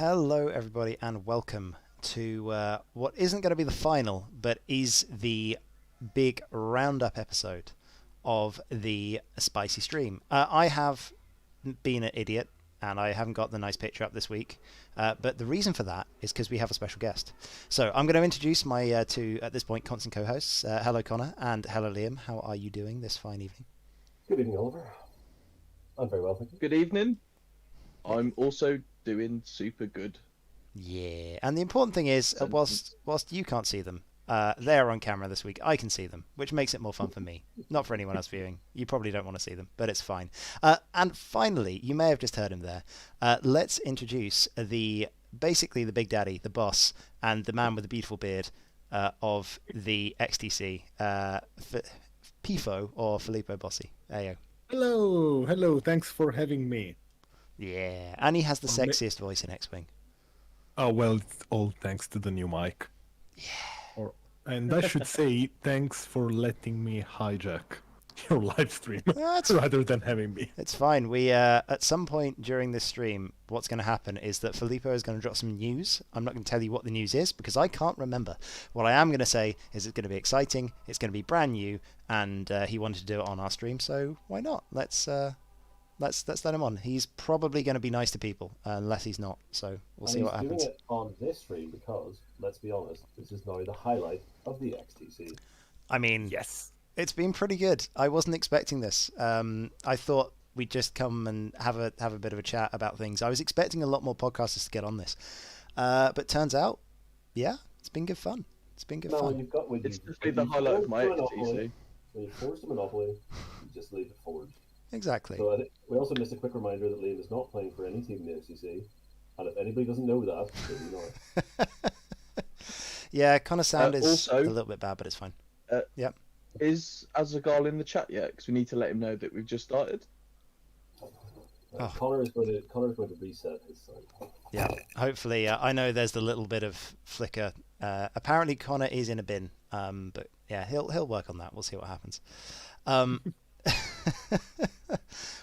Hello, everybody, and welcome to what isn't going to be the final, but is the big roundup episode of the Spicy Stream. I have been an idiot, and I haven't got the nice picture up this week, but the reason for that is because we have a special guest. So I'm going to introduce my two, at this point, constant co-hosts. Hello, Connor, and hello, Liam. How are you doing this fine evening? Good evening, Oliver. I'm very well, thank you. Good evening. I'm also doing super good. Yeah, and the important thing is, whilst you can't see them, they're on camera this week. I can see them, which makes it more fun for me. Not for anyone else viewing. You probably don't want to see them, but it's fine. And finally, you may have just heard him there. Let's introduce basically the big daddy, the boss, and the man with the beautiful beard of the XTC, Pifo or Filippo Bossi. There you go. Hello. Thanks for having me. Yeah, and he has the sexiest voice in X-Wing. Oh, well, it's all thanks to the new mic. Yeah. And I should say, thanks for letting me hijack your live stream rather than having me. It's fine. We at some point during this stream, what's going to happen is that Filippo is going to drop some news. I'm not going to tell you what the news is because I can't remember. What I am going to say is it's going to be exciting, it's going to be brand new, and he wanted to do it on our stream, so why not? Let's let him on. He's probably going to be nice to people, unless he's not. So we'll see what happens. He's doing it on this stream because, let's be honest, this is now the highlight of the XTC. I mean, yes, it's been pretty good. I wasn't expecting this. I thought we'd just come and have a bit of a chat about things. I was expecting a lot more podcasters to get on this, but turns out, yeah, it's been good fun. It's been good fun. It's just the highlight of my XTC. When you forge the Monopoly, you just leave it forged. Exactly. So we also missed a quick reminder that Liam is not playing for any team in the XTC, and if anybody doesn't know that, then you know. Yeah, kind of sound is also, a little bit bad, but it's fine. Yep. Is Azaghal in the chat yet? Because we need to let him know that we've just started. Oh. Connor is going to reset his side. Yeah, hopefully. I know there's the little bit of flicker. Apparently, Connor is in a bin, but yeah, he'll work on that. We'll see what happens.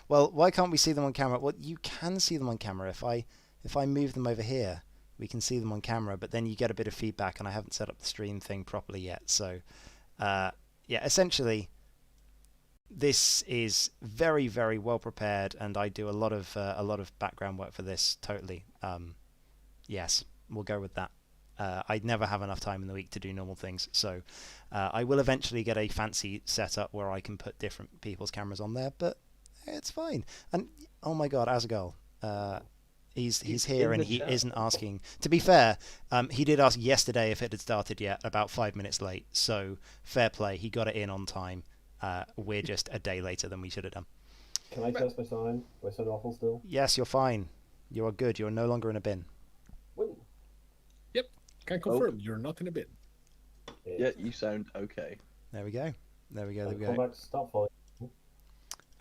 Well, why can't we see them on camera? Well, you can see them on camera. If I move them over here, we can see them on camera, but then you get a bit of feedback, and I haven't set up the stream thing properly yet. So, yeah, essentially, this is very, very well prepared, and I do a lot of background work for this. Totally. Yes, we'll go with that. I never have enough time in the week to do normal things, so I will eventually get a fancy setup where I can put different people's cameras on there, but it's fine. And oh my god, Azaghal, he's here and he isn't asking. To be fair, he did ask yesterday if it had started yet, about 5 minutes late, so fair play, he got it in on time. We're just a day later than we should have done. Can I test my sound? Do I sound awful still? Yes, you're fine. You are good. You're no longer in a bin. Yep, can confirm you're not in a bin. Yeah, you sound okay. There we go. Come back, stop falling.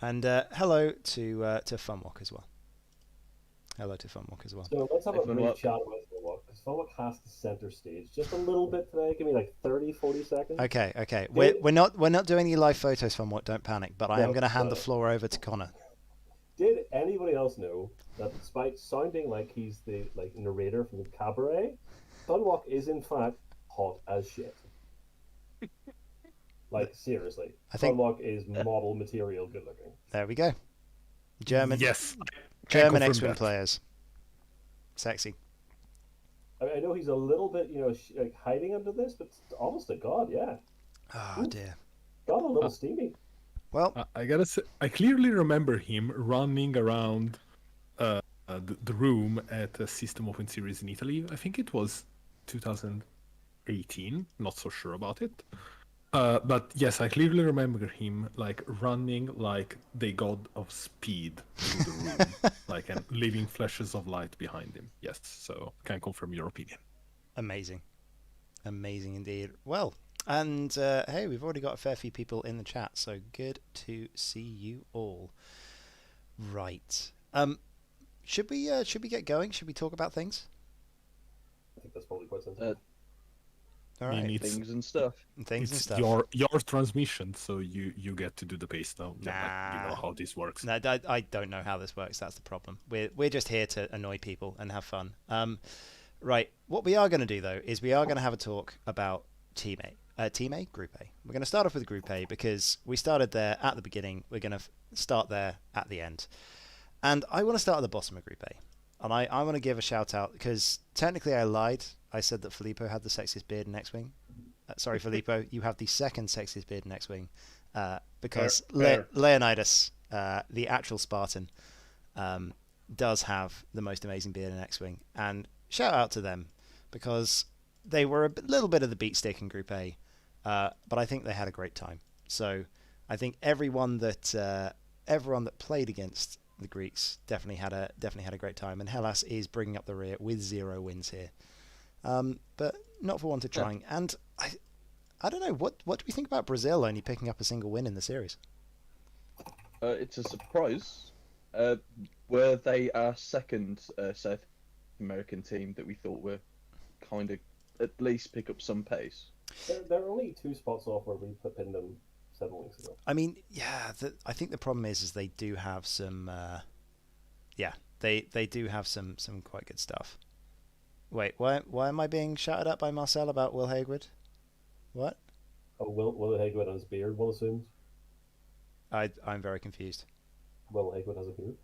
And hello to Funwalk as well. Hello to Funwalk as well. So let's have a brief chat about Funwalk, because Funwalk has the center stage just a little bit today. Give me like 30-40 seconds. Okay. We're not doing any live photos, Funwalk. Don't panic. But I am going to hand the floor over to Connor. Did anybody else know that despite sounding like he's the narrator from the Cabaret, Funwalk is in fact hot as shit. Like, seriously. I think Funwalk is model material good looking. There we go. German. Yes. German X-Wing players. Sexy. I know he's a little bit, like hiding under this, but honest to God, yeah. Oh dear. Got a little steamy. Well, I gotta say, I clearly remember him running around the room at a System Open Series in Italy. I think it was 2018. Not so sure about it. But yes, I clearly remember him like running like the god of speed through the room, like and leaving flashes of light behind him. Yes, so can confirm your opinion. amazing indeed. Well, and hey, we've already got a fair few people in the chat, so good to see you all. Right. Should we get going? Should we talk about things? I think that's probably quite sensible. All I mean, right. it's Things and stuff. Things and it's stuff. your transmission, so you get to do the pace now. Yeah, like, you Nah. know how this works. No, I don't know how this works. That's the problem. We're just here to annoy people and have fun. Right. What we are going to do though is we are going to have a talk about Team A. Team A, Group A. We're going to start off with Group A because we started there at the beginning. We're going to start there at the end. And I want to start at the bottom of Group A. And I want to give a shout out because technically I lied. I said that Filipo had the sexiest beard in X-Wing. Sorry, Filipo, you have the second sexiest beard in X-Wing because Fair. Leonidas, the actual Spartan, does have the most amazing beard in X-Wing. And shout out to them because they were a little bit of the beat stick in Group A, but I think they had a great time. So I think everyone that played against the Greeks definitely had a great time, and Hellas is bringing up the rear with 0 wins here, but not for want of trying. Yeah. And I don't know what do we think about Brazil only picking up a single win in the series? It's a surprise. Were they our second South American team that we thought were kind of at least pick up some pace? They're only 2 spots off where we pinned them 7 weeks ago. I mean, yeah, I think the problem is they do have some, they do have some quite good stuff. Wait, why am I being shouted at by Marcel about Will Hagewood? What? Oh, Will Hagewood has a beard, one assumes. I'm very confused. Will Hagewood has a beard?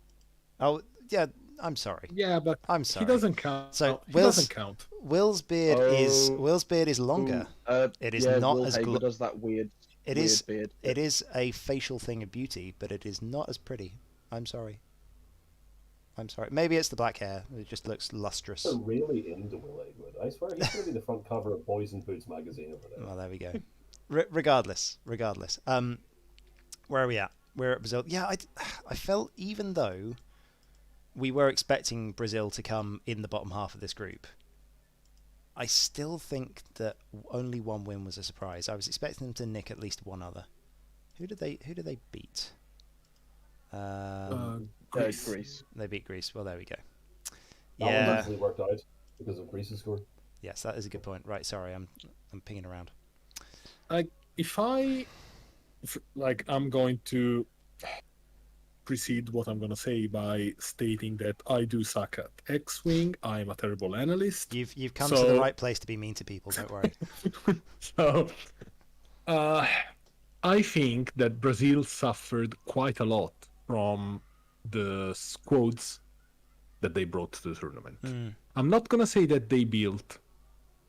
Oh, yeah, I'm sorry. Yeah, but I'm sorry. He doesn't count. So he doesn't count. Will's beard is longer. It is not Will as Hagewood does that weird. It weird is beard. It is a facial thing of beauty, but it is not as pretty. I'm sorry. Maybe it's the black hair. It just looks lustrous. They're really into Will Hagewood. I swear he's going to be the front cover of Boys and Boots magazine over there. Well, there we go. Regardless. Where are we at? We're at Brazil. Yeah, I felt even though we were expecting Brazil to come in the bottom half of this group, I still think that only one win was a surprise. I was expecting them to nick at least one other. Who did they beat? Greece. They beat Greece. Well, there we go. That one actually worked out because of Greece's score. Yes, that is a good point. Right, sorry, I'm pinging around. I'm going to precede what I'm going to say by stating that I do suck at X-Wing. I'm a terrible analyst. You've come to the right place to be mean to people. Don't worry. So, I think that Brazil suffered quite a lot from the squads that they brought to the tournament. I'm not going to say that they built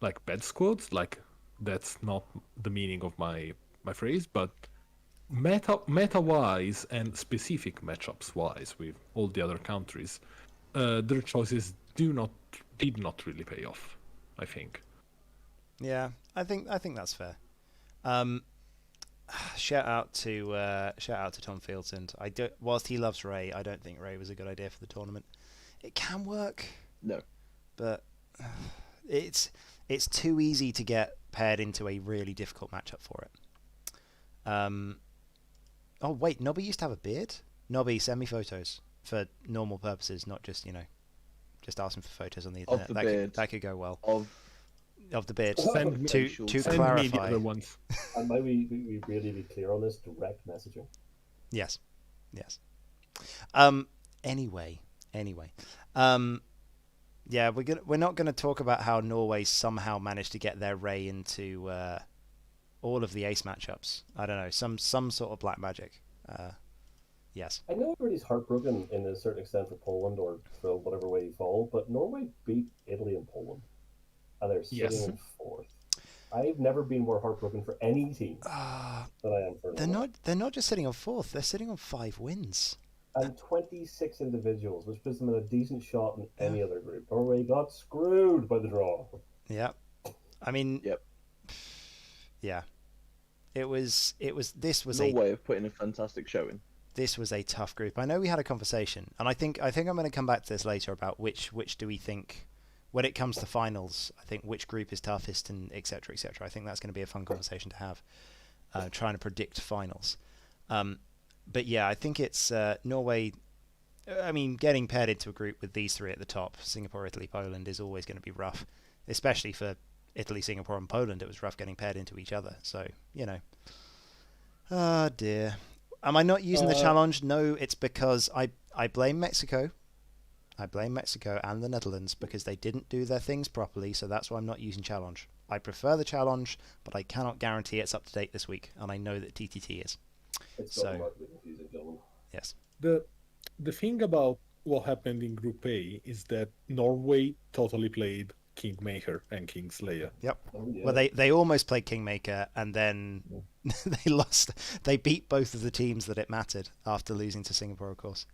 like bad squads, like that's not the meaning of my phrase, but meta wise and specific matchups wise with all the other countries, their choices did not really pay off, I think. Yeah, I think that's fair. Shout out to Tom Fieldson. Whilst he loves Ray, I don't think Ray was a good idea for the tournament. It can work. No. But it's too easy to get paired into a really difficult matchup for it. Oh wait, Nobby used to have a beard? Nobby, send me photos for normal purposes, not just, just asking for photos on the internet. Of the beard. That could go well. Of the beard. Send To clarify. me the other ones. And might we really be clear on this? Direct messaging. Yes. Anyway. Yeah, we're not gonna talk about how Norway somehow managed to get their Ray into all of the ace matchups. I don't know, some sort of black magic. Yes. I know everybody's heartbroken in a certain extent for Poland or for whatever way you fall, but Norway beat Italy and Poland, and they're sitting in 4th. I've never been more heartbroken for any team than I am for Norway. They're not just sitting on 4th; they're sitting on 5 wins. And 26 individuals, which puts them in a decent shot in any other group. Norway got screwed by the draw. Yeah, I mean, Yep. Yeah, this was Norway have put in a fantastic showing. This was a tough group. I know we had a conversation, and I think I'm going to come back to this later about which do we think, when it comes to finals, I think which group is toughest and etc. etc. I think that's going to be a fun conversation to have, trying to predict finals. But yeah, I think it's Norway. I mean, getting paired into a group with these 3 at the top, Singapore, Italy, Poland, is always going to be rough, especially for Italy, Singapore, and Poland, it was rough getting paired into each other. So, you know. Oh, dear. Am I not using the challenge? No, it's because I blame Mexico. I blame Mexico and the Netherlands because they didn't do their things properly, so that's why I'm not using challenge. I prefer the challenge, but I cannot guarantee it's up to date this week, and I know that TTT is. It's So, remarkably confusing, gentlemen. Yes. The thing about what happened in Group A is that Norway totally played Kingmaker and Kingslayer. Yep. Oh, yeah. Well, they almost played Kingmaker, and then they lost. They beat both of the teams that it mattered after losing to Singapore, of course.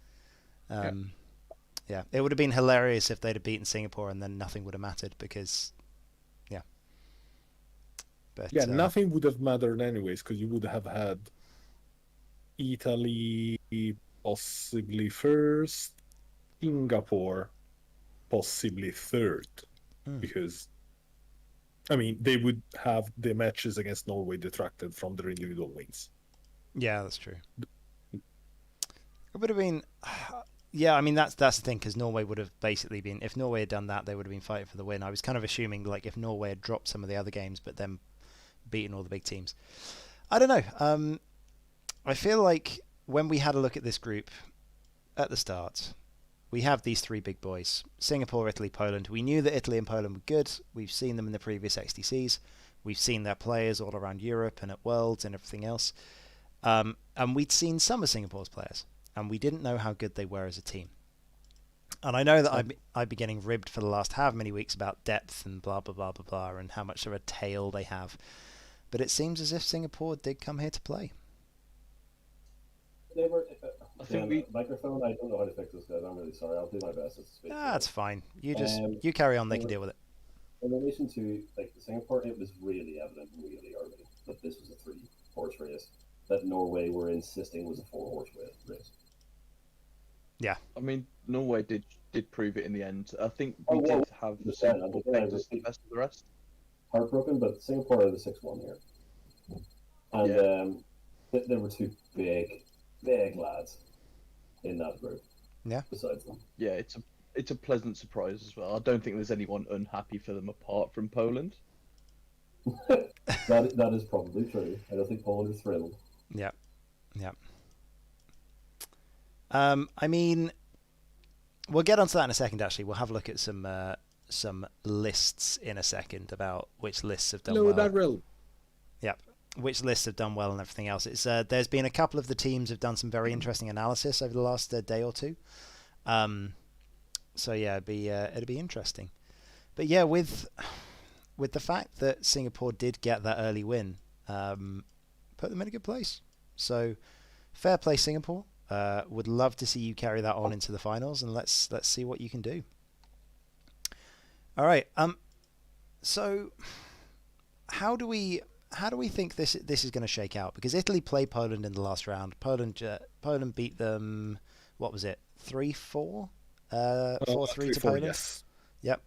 Yeah, it would have been hilarious if they'd have beaten Singapore and then nothing would have mattered because, yeah. But, yeah, nothing would have mattered anyways because you would have had Italy possibly first, Singapore possibly third, because I mean they would have the matches against Norway detracted from their individual wins. Yeah, that's true. It would have been, yeah. I mean that's the thing because Norway would have basically been, if Norway had done that, they would have been fighting for the win. I was kind of assuming like if Norway had dropped some of the other games but then beaten all the big teams. I don't know. I feel like when we had a look at this group at the start, we have these three big boys, Singapore, Italy, Poland. We knew that Italy and Poland were good. We've seen them in the previous XTCs. We've seen their players all around Europe and at Worlds and everything else. And we'd seen some of Singapore's players, and we didn't know how good they were as a team. And I know that I'd be getting ribbed for the last how many weeks about depth and blah, blah, blah, blah, blah, and how much of a tail they have. But it seems as if Singapore did come here to play. They were. I think Microphone. I don't know how to fix this, guys. I'm really sorry. I'll do my best to speak. That's fine. You carry on. They can deal with it. In relation to Singapore, it was really evident really early that this was a 3-horse race. That Norway were insisting was a 4-horse race. Yeah. I mean, Norway did prove it in the end. I think we did have the Singapore picked as the best of the rest. Heartbroken, but Singapore are the 6-1 here. And there were two big lads in that group. Yeah. Besides them. Yeah, it's a pleasant surprise as well. I don't think there's anyone unhappy for them apart from Poland. that is probably true. I don't think Poland is thrilled. Yeah. I mean, we'll get onto that in a second. Actually, we'll have a look at some lists in a second about which lists have done well. Yep, which lists have done well and everything else. It's there's been a couple of the teams have done some very interesting analysis over the last day or two. So yeah, it'd be interesting. But yeah, with the fact that Singapore did get that early win, put them in a good place. So fair play, Singapore. Would love to see you carry that on into the finals, and let's see what you can do. All right. So how do we think this is going to shake out? Because Italy played Poland in the last round. Poland beat them. What was it? 3-4. 4-3 to Poland. Yes. Yep.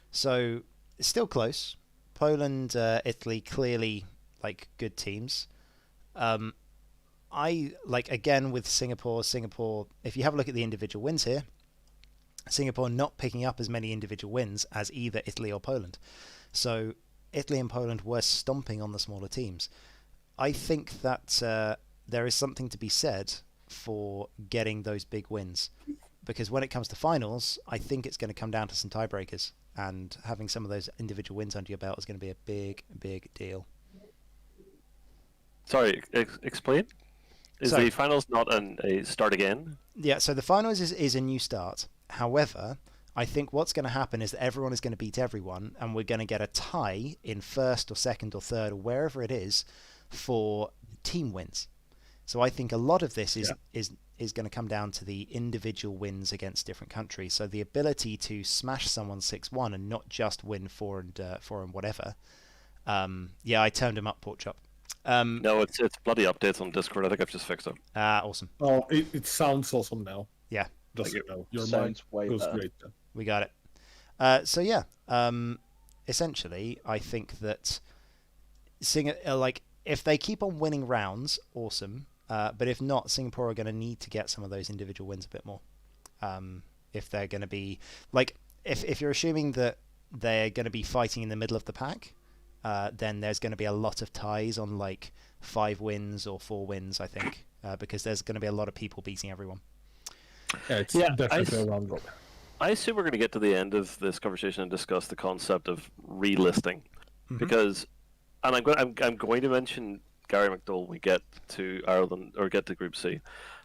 So it's still close. Poland, Italy, clearly like good teams. I like again with Singapore, if you have a look at the individual wins here, Singapore not picking up as many individual wins as either Italy or Poland. So Italy and Poland were stomping on the smaller teams. I think that there is something to be said for getting those big wins, because when it comes to finals, I think it's going to come down to some tiebreakers, and having some of those individual wins under your belt is going to be a big deal. Sorry, explain. Is the finals not a start again? Yeah, so the finals is a new start. However, I think what's going to happen is that everyone is going to beat everyone, and we're going to get a tie in first or second or third or wherever it is for team wins. So I think a lot of this is going to come down to the individual wins against different countries. So the ability to smash someone 6-1 and not just win 4 and whatever. Yeah, I turned him up, Pork Chop. No, it's bloody updates on Discord. I think I've just fixed it. Awesome. Oh, it sounds awesome now. Yeah. Just your sounds mind way goes better. great. We got it. So yeah, essentially, I think that if they keep on winning rounds, awesome. But if not, Singapore are going to need to get some of those individual wins a bit more. If they're going to be if you're assuming that they're going to be fighting in the middle of the pack, then there's going to be a lot of ties on like 5 wins or 4 wins, I think, because there's going to be a lot of people beating everyone. Yeah, it's definitely a round robin. I assume we're going to get to the end of this conversation and discuss the concept of relisting, because, and I'm going to mention Gary McDowell when we get to Ireland or get to Group C,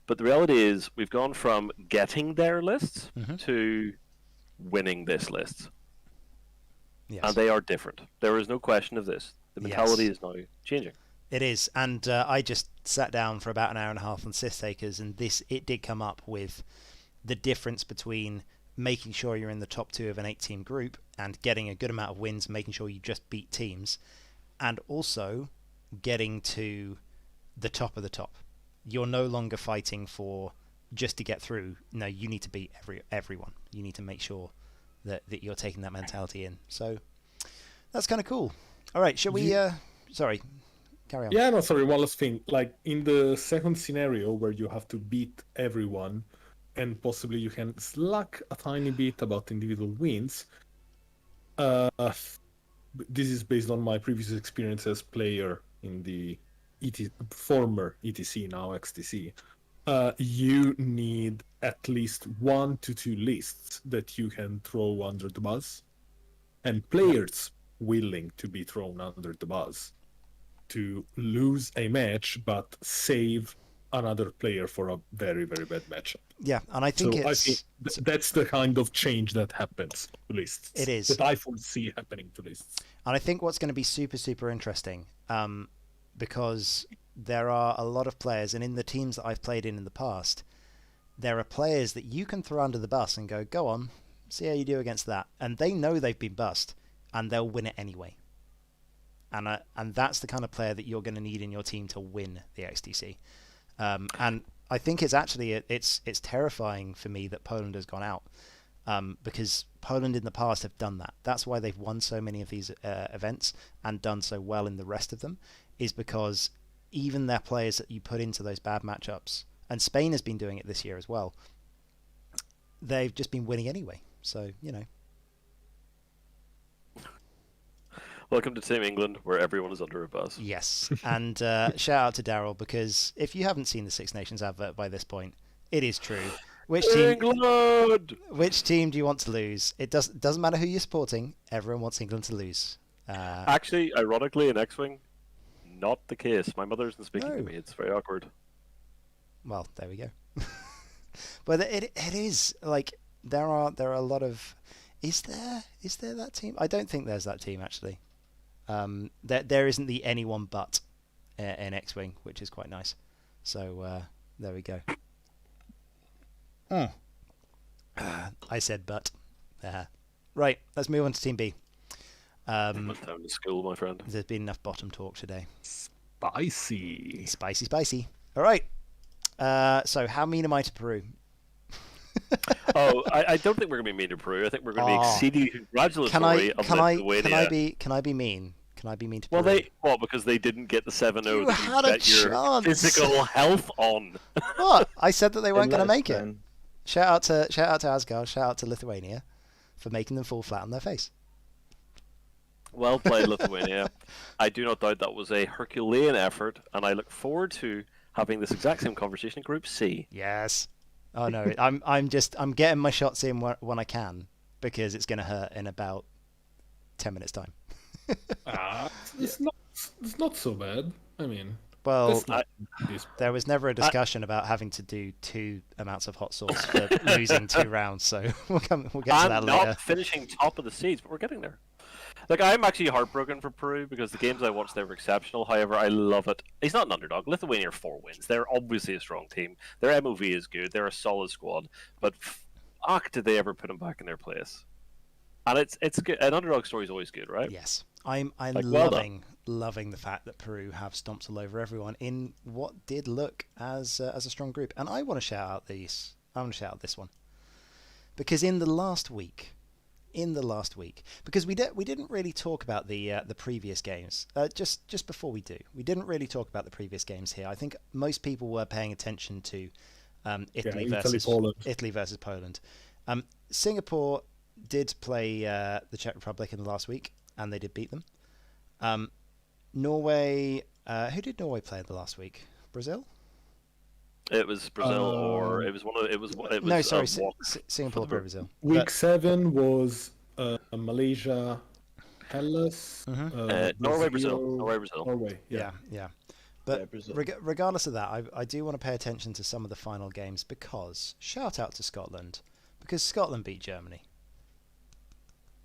but the reality is we've gone from getting their lists to winning this list, and they are different. There is no question of this. The mentality is now changing. It is, and I just sat down for about an hour and a half on Sith Takers, and it did come up with the difference between making sure you're in the top 2 of an 8-team group and getting a good amount of wins, making sure you just beat teams, and also getting to the top of the top. You're no longer fighting for just to get through. No, you need to beat everyone. You need to make sure that you're taking that mentality in. So that's kind of cool. All right, shall we... Sorry, carry on. Yeah, no, sorry, one last thing. Like, in the second scenario where you have to beat everyone, and possibly you can slack a tiny bit about individual wins, this is based on my previous experience as player in the former ETC, now XTC. You need at least 1 to 2 lists that you can throw under the bus, and players willing to be thrown under the bus to lose a match but save another player for a very, very bad matchup. Yeah, and I think I think that's the kind of change that happens to lists. It is. That I foresee happening to lists. And I think what's going to be super, super interesting, because there are a lot of players, and in the teams that I've played in the past, there are players that you can throw under the bus and go on, see how you do against that. And they know they've been bussed, and they'll win it anyway. And that's the kind of player that you're going to need in your team to win the XTC. And I think it's actually it's terrifying for me that Poland has gone out, because Poland in the past have done that. That's why they've won so many of these events and done so well in the rest of them, is because even their players that you put into those bad matchups, and Spain has been doing it this year as well, they've just been winning anyway. So, you know. Welcome to Team England, where everyone is under a bus. Yes, and shout out to Daryl, because if you haven't seen the Six Nations advert by this point, it is true. Which team do you want to lose? It doesn't matter who you're supporting. Everyone wants England to lose. Actually, ironically, in X-Wing, not the case. My mother isn't speaking to me. It's very awkward. Well, there we go. But it is like there are a lot of. Is there that team? I don't think there's that team actually. There isn't the anyone but in X-Wing, which is quite nice. So there we go. I said but. Right, let's move on to Team B. Time to school, my friend. There's been enough bottom talk today. Spicy. All right. So how mean am I to Peru? I don't think we're going to be mean to Peru. I think we're going to be exceedingly congratulatory of Lithuania. Can I be mean? Can I be mean to Well, Peru? because they didn't get the 7-0 You had a bet your chance. physical health on. What? I said that they weren't going to make it. Then. Shout out to Asgard. Shout out to Lithuania for making them fall flat on their face. Well played, Lithuania. I do not doubt that was a Herculean effort, and I look forward to having this exact same conversation in Group C. Yes. Oh no, I'm getting my shots in when I can, because it's going to hurt in about 10 minutes time. It's not so bad. I mean, well, there was never a discussion about having to do 2 amounts of hot sauce for losing 2 rounds, so we'll get to that later. I'm not finishing top of the seeds, but we're getting there. Like, I'm actually heartbroken for Peru because the games I watched, they were exceptional. However, I love it. He's not an underdog. Lithuania are 4 wins. They're obviously a strong team. Their MOV is good. They're a solid squad. But fuck, did they ever put them back in their place? And it's good. An underdog story is always good, right? Yes. I'm loving the fact that Peru have stomped all over everyone in what did look as a strong group. And I want to shout out this one, because in the last week, because we didn't really talk about the previous games. Just before we didn't really talk about the previous games here. I think most people were paying attention to Italy versus Poland. Singapore did play the Czech Republic in the last week, and they did beat them. Norway. Who did Norway play in the last week? Brazil? It was Brazil, or it was one of it was No, sorry, walk Singapore for the- played Brazil. Week 7 was Malaysia, Hellas, Norway, Brazil, Norway. Yeah. Yeah. But Brazil. regardless of that, I do want to pay attention to some of the final games because shout out to Scotland, because Scotland beat Germany.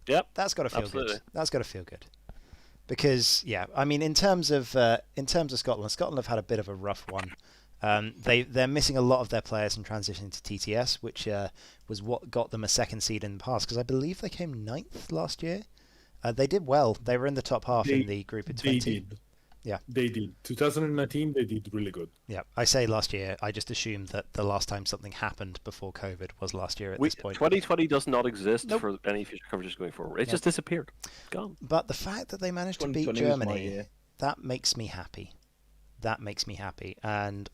Yep, That's got to feel absolutely. good. That's got to feel good. Because I mean, in terms of Scotland, Scotland have had a bit of a rough one. They're missing a lot of their players in transitioning to TTS, which was what got them a second seed in the past. Because I believe they came 9th last year. They did well. They were in the top half in the group of 20. They did. Yeah. They did. 2019, they did really good. Yeah, I say last year. I just assumed that the last time something happened before COVID was last year at this point. 2020 does not exist Nope. for any future coverages going forward. It just disappeared. Gone. But the fact that they managed to beat 2020 was my Germany, year. that makes me happy. That makes me happy. And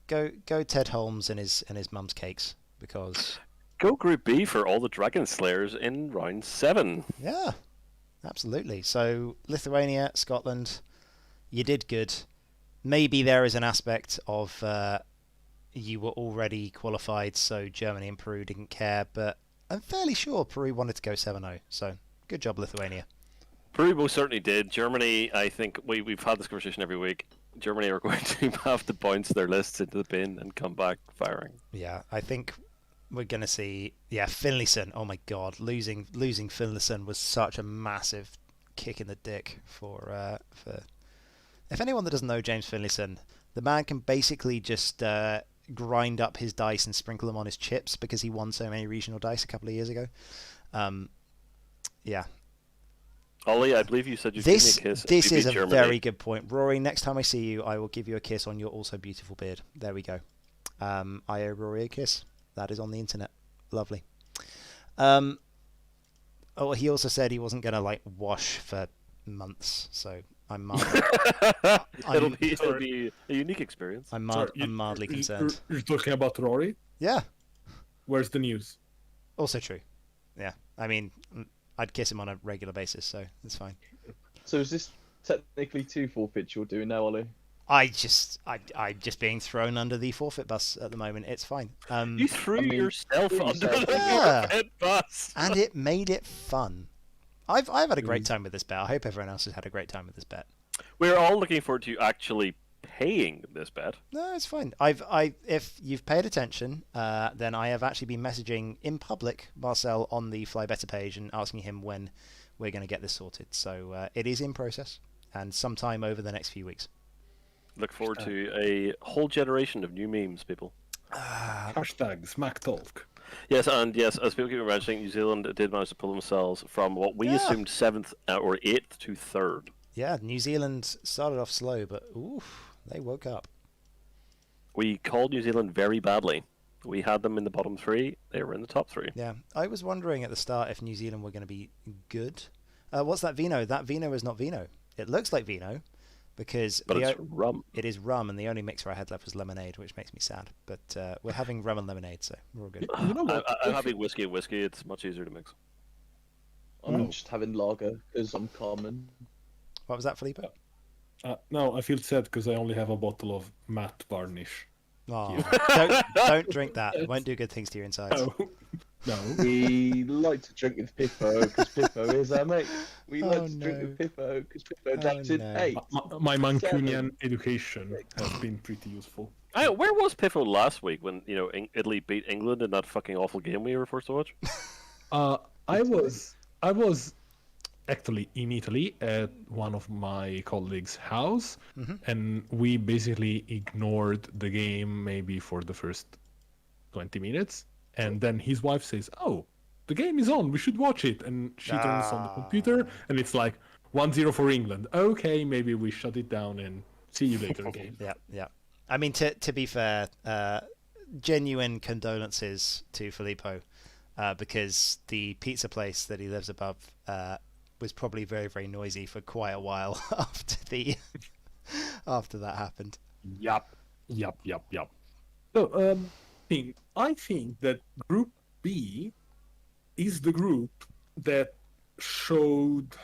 go Ted Holmes and his mum's cakes, because Go Group B for all the Dragon Slayers in round 7. yeah, absolutely. So Lithuania, Scotland, you did good. Maybe there is an aspect of you were already qualified, so Germany and Peru didn't care, but I'm fairly sure Peru wanted to go 7-0. So good job, Lithuania. Peru most certainly did. Germany, I think we've had this conversation every week. Germany are going to have to bounce their lists into the bin and come back firing. Yeah, I think we're going to see. Yeah, Finlayson. Oh my God, losing Finlayson was such a massive kick in the dick for. If anyone that doesn't know James Finlayson, the man can basically just grind up his dice and sprinkle them on his chips because he won so many regional dice a couple of years ago. Yeah. Ollie, I believe you said you'd This give me a kiss. if you is beat a Germany. very good point. Rory, next time I see you, I will give you a kiss on your also beautiful beard. There we go. I owe Rory a kiss. That is on the internet. Lovely. He also said he wasn't going to wash for months, so I'm mildly, it'll be a unique experience. I'm mildly You're concerned. talking about Rory? Yeah, Where's the news? also true. Yeah, I mean, I'd kiss him on a regular basis, so it's fine. So is this technically 2 forfeits you're doing now, Ollie? I'm just being thrown under the forfeit bus at the moment. It's fine. You threw yourself threw under yourself. the Yeah. forfeit bus. And it made it fun. I've had a great time with this bet. I hope everyone else has had a great time with this bet. We're all looking forward to actually paying this bet. No, it's fine. If you've paid attention, then I have actually been messaging in public Marcel on the Fly Better page and asking him when we're going to get this sorted. So it is in process, and sometime over the next few weeks. Look forward to a whole generation of new memes, people. Hashtag Smack Talk. Yes, as people keep mentioning, New Zealand did manage to pull themselves from what we assumed 7th or 8th to 3rd. Yeah, New Zealand started off slow, but they woke up. We called New Zealand very badly. We had them in the bottom 3. They were in the top 3. Yeah, I was wondering at the start if New Zealand were going to be good. What's that vino? That vino is not vino. It looks like vino, because But it's rum. It is rum, and the only mixer I had left was lemonade, which makes me sad. But we're having rum and lemonade, so we're all good. You know what? I'm having whiskey and whiskey. It's much easier to mix. I'm just having lager because I'm common. What was that, Filipo? No, I feel sad because I only have a bottle of matte varnish. Oh, don't drink that. It won't do good things to your insides. No. We like to drink with Pippo because Pippo is our mate. We Oh, like to drink no. with Pippo because Pippo drops in no. 8. My Mancunian education has been pretty useful. Where was Piffo last week when Italy beat England in that fucking awful game we were forced to watch? I was actually in Italy at one of my colleagues' house, and we basically ignored the game maybe for the first 20 minutes, and then his wife says, "Oh, the game is on, we should watch it," and she turns on the computer, and it's like 1-0 for England. Okay, maybe we shut it down and see you later game. Yeah. I mean, to be fair, genuine condolences to Filippo, because the pizza place that he lives above was probably very, very noisy for quite a while after that happened. Yup. So, I think that Group B is the group that showed,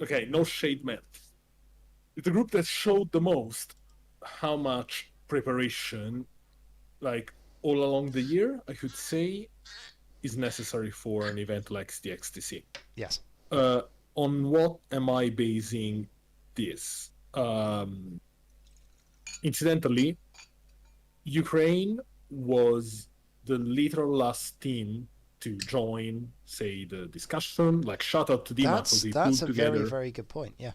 okay, no shade meant. It's the group that showed the most how much preparation, like all along the year, I could say, is necessary for an event like the XTC. Yes. On what am I basing this? Incidentally, Ukraine was the literal last team to join, say, the discussion. Like, shout out to Dima because he That's put a together. very, very good point. Yeah.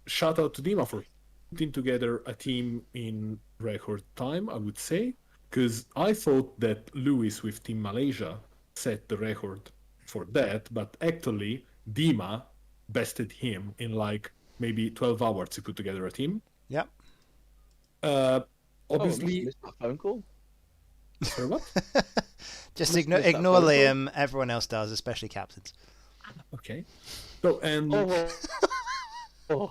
Shout out to Dima for putting together a team in record time, I would say, because I thought that Lewis with Team Malaysia set the record for that, but actually Dima bested him in like maybe 12 hours to put together a team. Yep. Obviously, missed that phone call. Sorry, what? Just Must ignore miss that ignore phone call. Liam. Everyone else does, especially captains. Okay. So and Oh,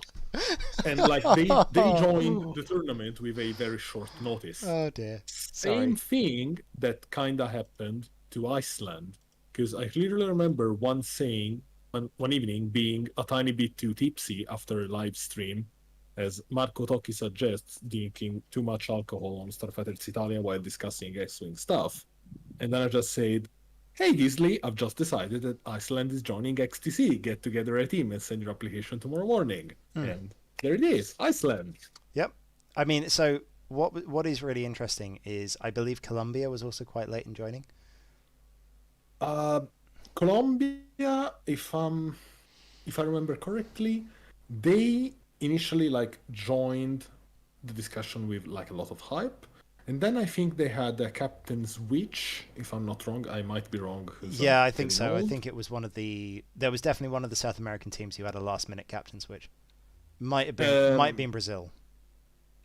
and like they joined the tournament with a very short notice. Oh dear. Same thing that kinda happened to Iceland, because I clearly remember one saying one evening being a tiny bit too tipsy after a live stream, as Marco Tocchi suggests, drinking too much alcohol on Starfighters Italia while discussing X-Wing stuff. And then I just said, hey Gisley, I've just decided that Iceland is joining XTC. Get together a team and send your application tomorrow morning. And there it is, Iceland. Yep. I mean, so what is really interesting is I believe Colombia was also quite late in joining. Colombia, if I remember correctly, they initially like joined the discussion with like a lot of hype, and then I think they had a captain switch. If I'm not wrong, I might be wrong. Yeah, I think so. I think it was there was definitely one of the South American teams who had a last minute captain switch. Might be in Brazil.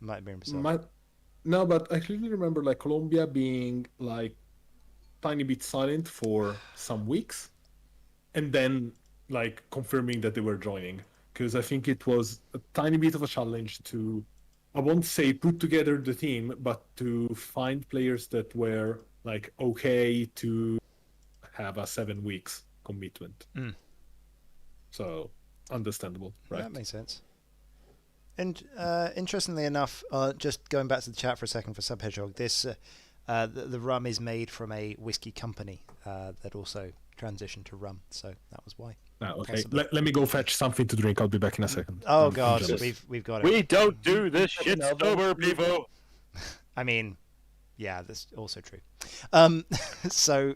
Might have been in Brazil. No, but I clearly remember like Colombia being like tiny bit silent for some weeks, and then like confirming that they were joining, because I think it was a tiny bit of a challenge to, I won't say put together the team, but to find players that were like okay to have a 7 weeks commitment. So understandable, right? That makes sense. And interestingly enough, just going back to the chat for a second for Sub Hedgehog, this the rum is made from a whiskey company that also transitioned to rum, so that was why. Okay, let me go fetch something to drink. I'll be back in a second. Oh god, we've got it. We don't do this shit sober, people. I mean, yeah, that's also true. So,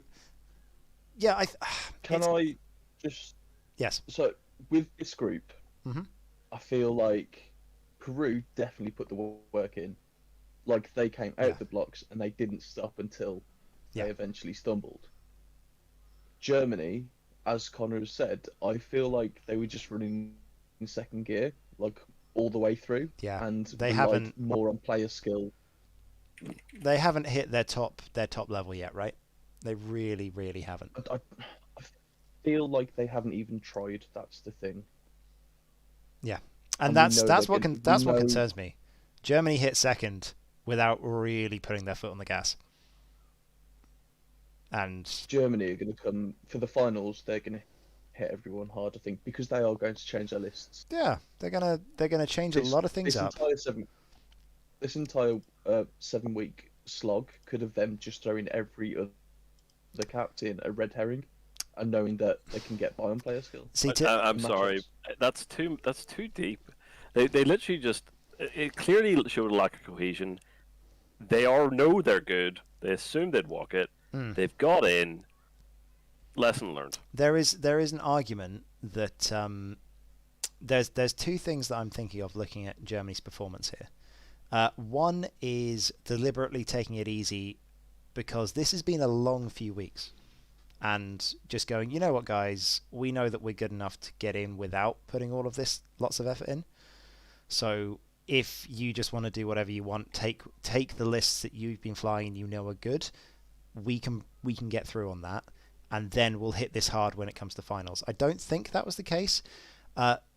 yeah, I just... Yes. So, with this group, I feel like Peru definitely put the work in. Like, they came out the blocks and they didn't stop until they eventually stumbled. Germany, as Connor has said, I feel like they were just running in second gear, like, all the way through. Yeah, and they haven't more on player skill. They haven't hit their top level yet, right? They really, really haven't. I feel like they haven't even tried. That's the thing. Yeah, and that's what concerns me. Germany hit second without really putting their foot on the gas. And Germany are going to come for the finals. They're going to hit everyone hard, I think, because they are going to change their lists. Yeah, they're gonna change a lot of things up. This entire 7 week slog could have them just throwing every other captain a red herring, and knowing that they can get by on player skill. I'm sorry, that's too deep. They literally just, it clearly showed a lack of cohesion. They know they're good. They assumed they'd walk it. They've got in. Lesson learned. There is an argument that there's two things that I'm thinking of looking at Germany's performance here. One is deliberately taking it easy because this has been a long few weeks, and just going, you know what, guys, we know that we're good enough to get in without putting all of this lots of effort in. So if you just want to do whatever you want, take the lists that you've been flying, you know are good. We can get through on that, and then we'll hit this hard when it comes to finals. I don't think that was the case.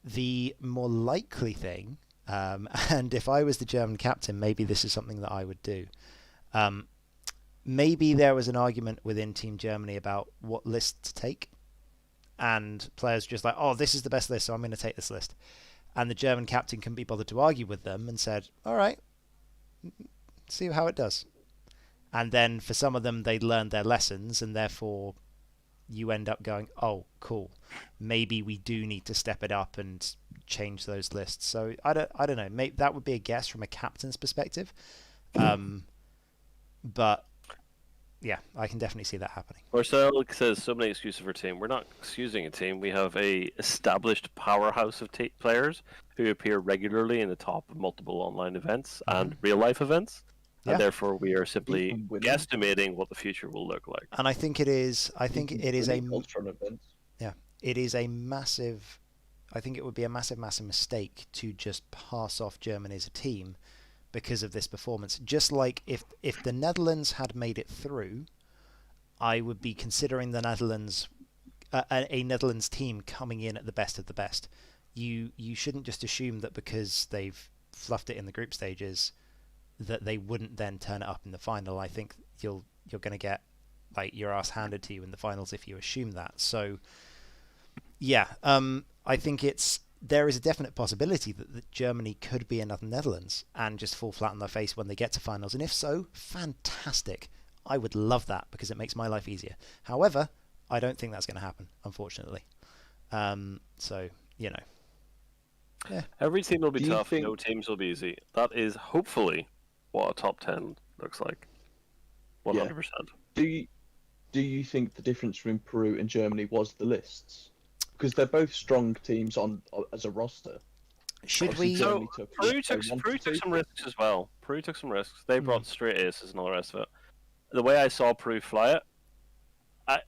The more likely thing, and if I was the German captain, maybe this is something that I would do. maybe there was an argument within Team Germany about what list to take, and players just like, oh, this is the best list, so I'm going to take this list. And the German captain couldn't be bothered to argue with them and said, all right, see how it does. And then for some of them, they'd learned their lessons, and therefore you end up going, oh, cool, maybe we do need to step it up and change those lists. So I don't know. Maybe that would be a guess from a captain's perspective. But yeah, I can definitely see that happening. Marcel says so many excuses for a team. We're not excusing a team. We have a established powerhouse of players who appear regularly in the top of multiple online events and real life events. Yeah. And therefore, we are simply guesstimating what the future will look like. And I think it is. I think it is a. Yeah, it is a massive. I think it would be a massive mistake to just pass off Germany as a team because of this performance. Just like if the Netherlands had made it through, I would be considering the Netherlands a Netherlands team coming in at the best of the best. You shouldn't just assume that because they've fluffed it in the group stages that they wouldn't then turn it up in the final. I think you're going to get like your ass handed to you in the finals if you assume that. So yeah, I think there is a definite possibility that Germany could be another Netherlands and just fall flat on their face when they get to finals. And if so, fantastic. I would love that because it makes my life easier. However, I don't think that's going to happen, unfortunately. So, you know. Yeah. Every team will be tough. No teams will be easy. That is hopefully what a top 10 looks like. 100%. Yeah. Do you think the difference between Peru and Germany was the lists? Because they're both strong teams as a roster. Should we? So Peru took some risks as well. Peru took some risks. They brought straight aces and all the rest of it. The way I saw Peru fly it,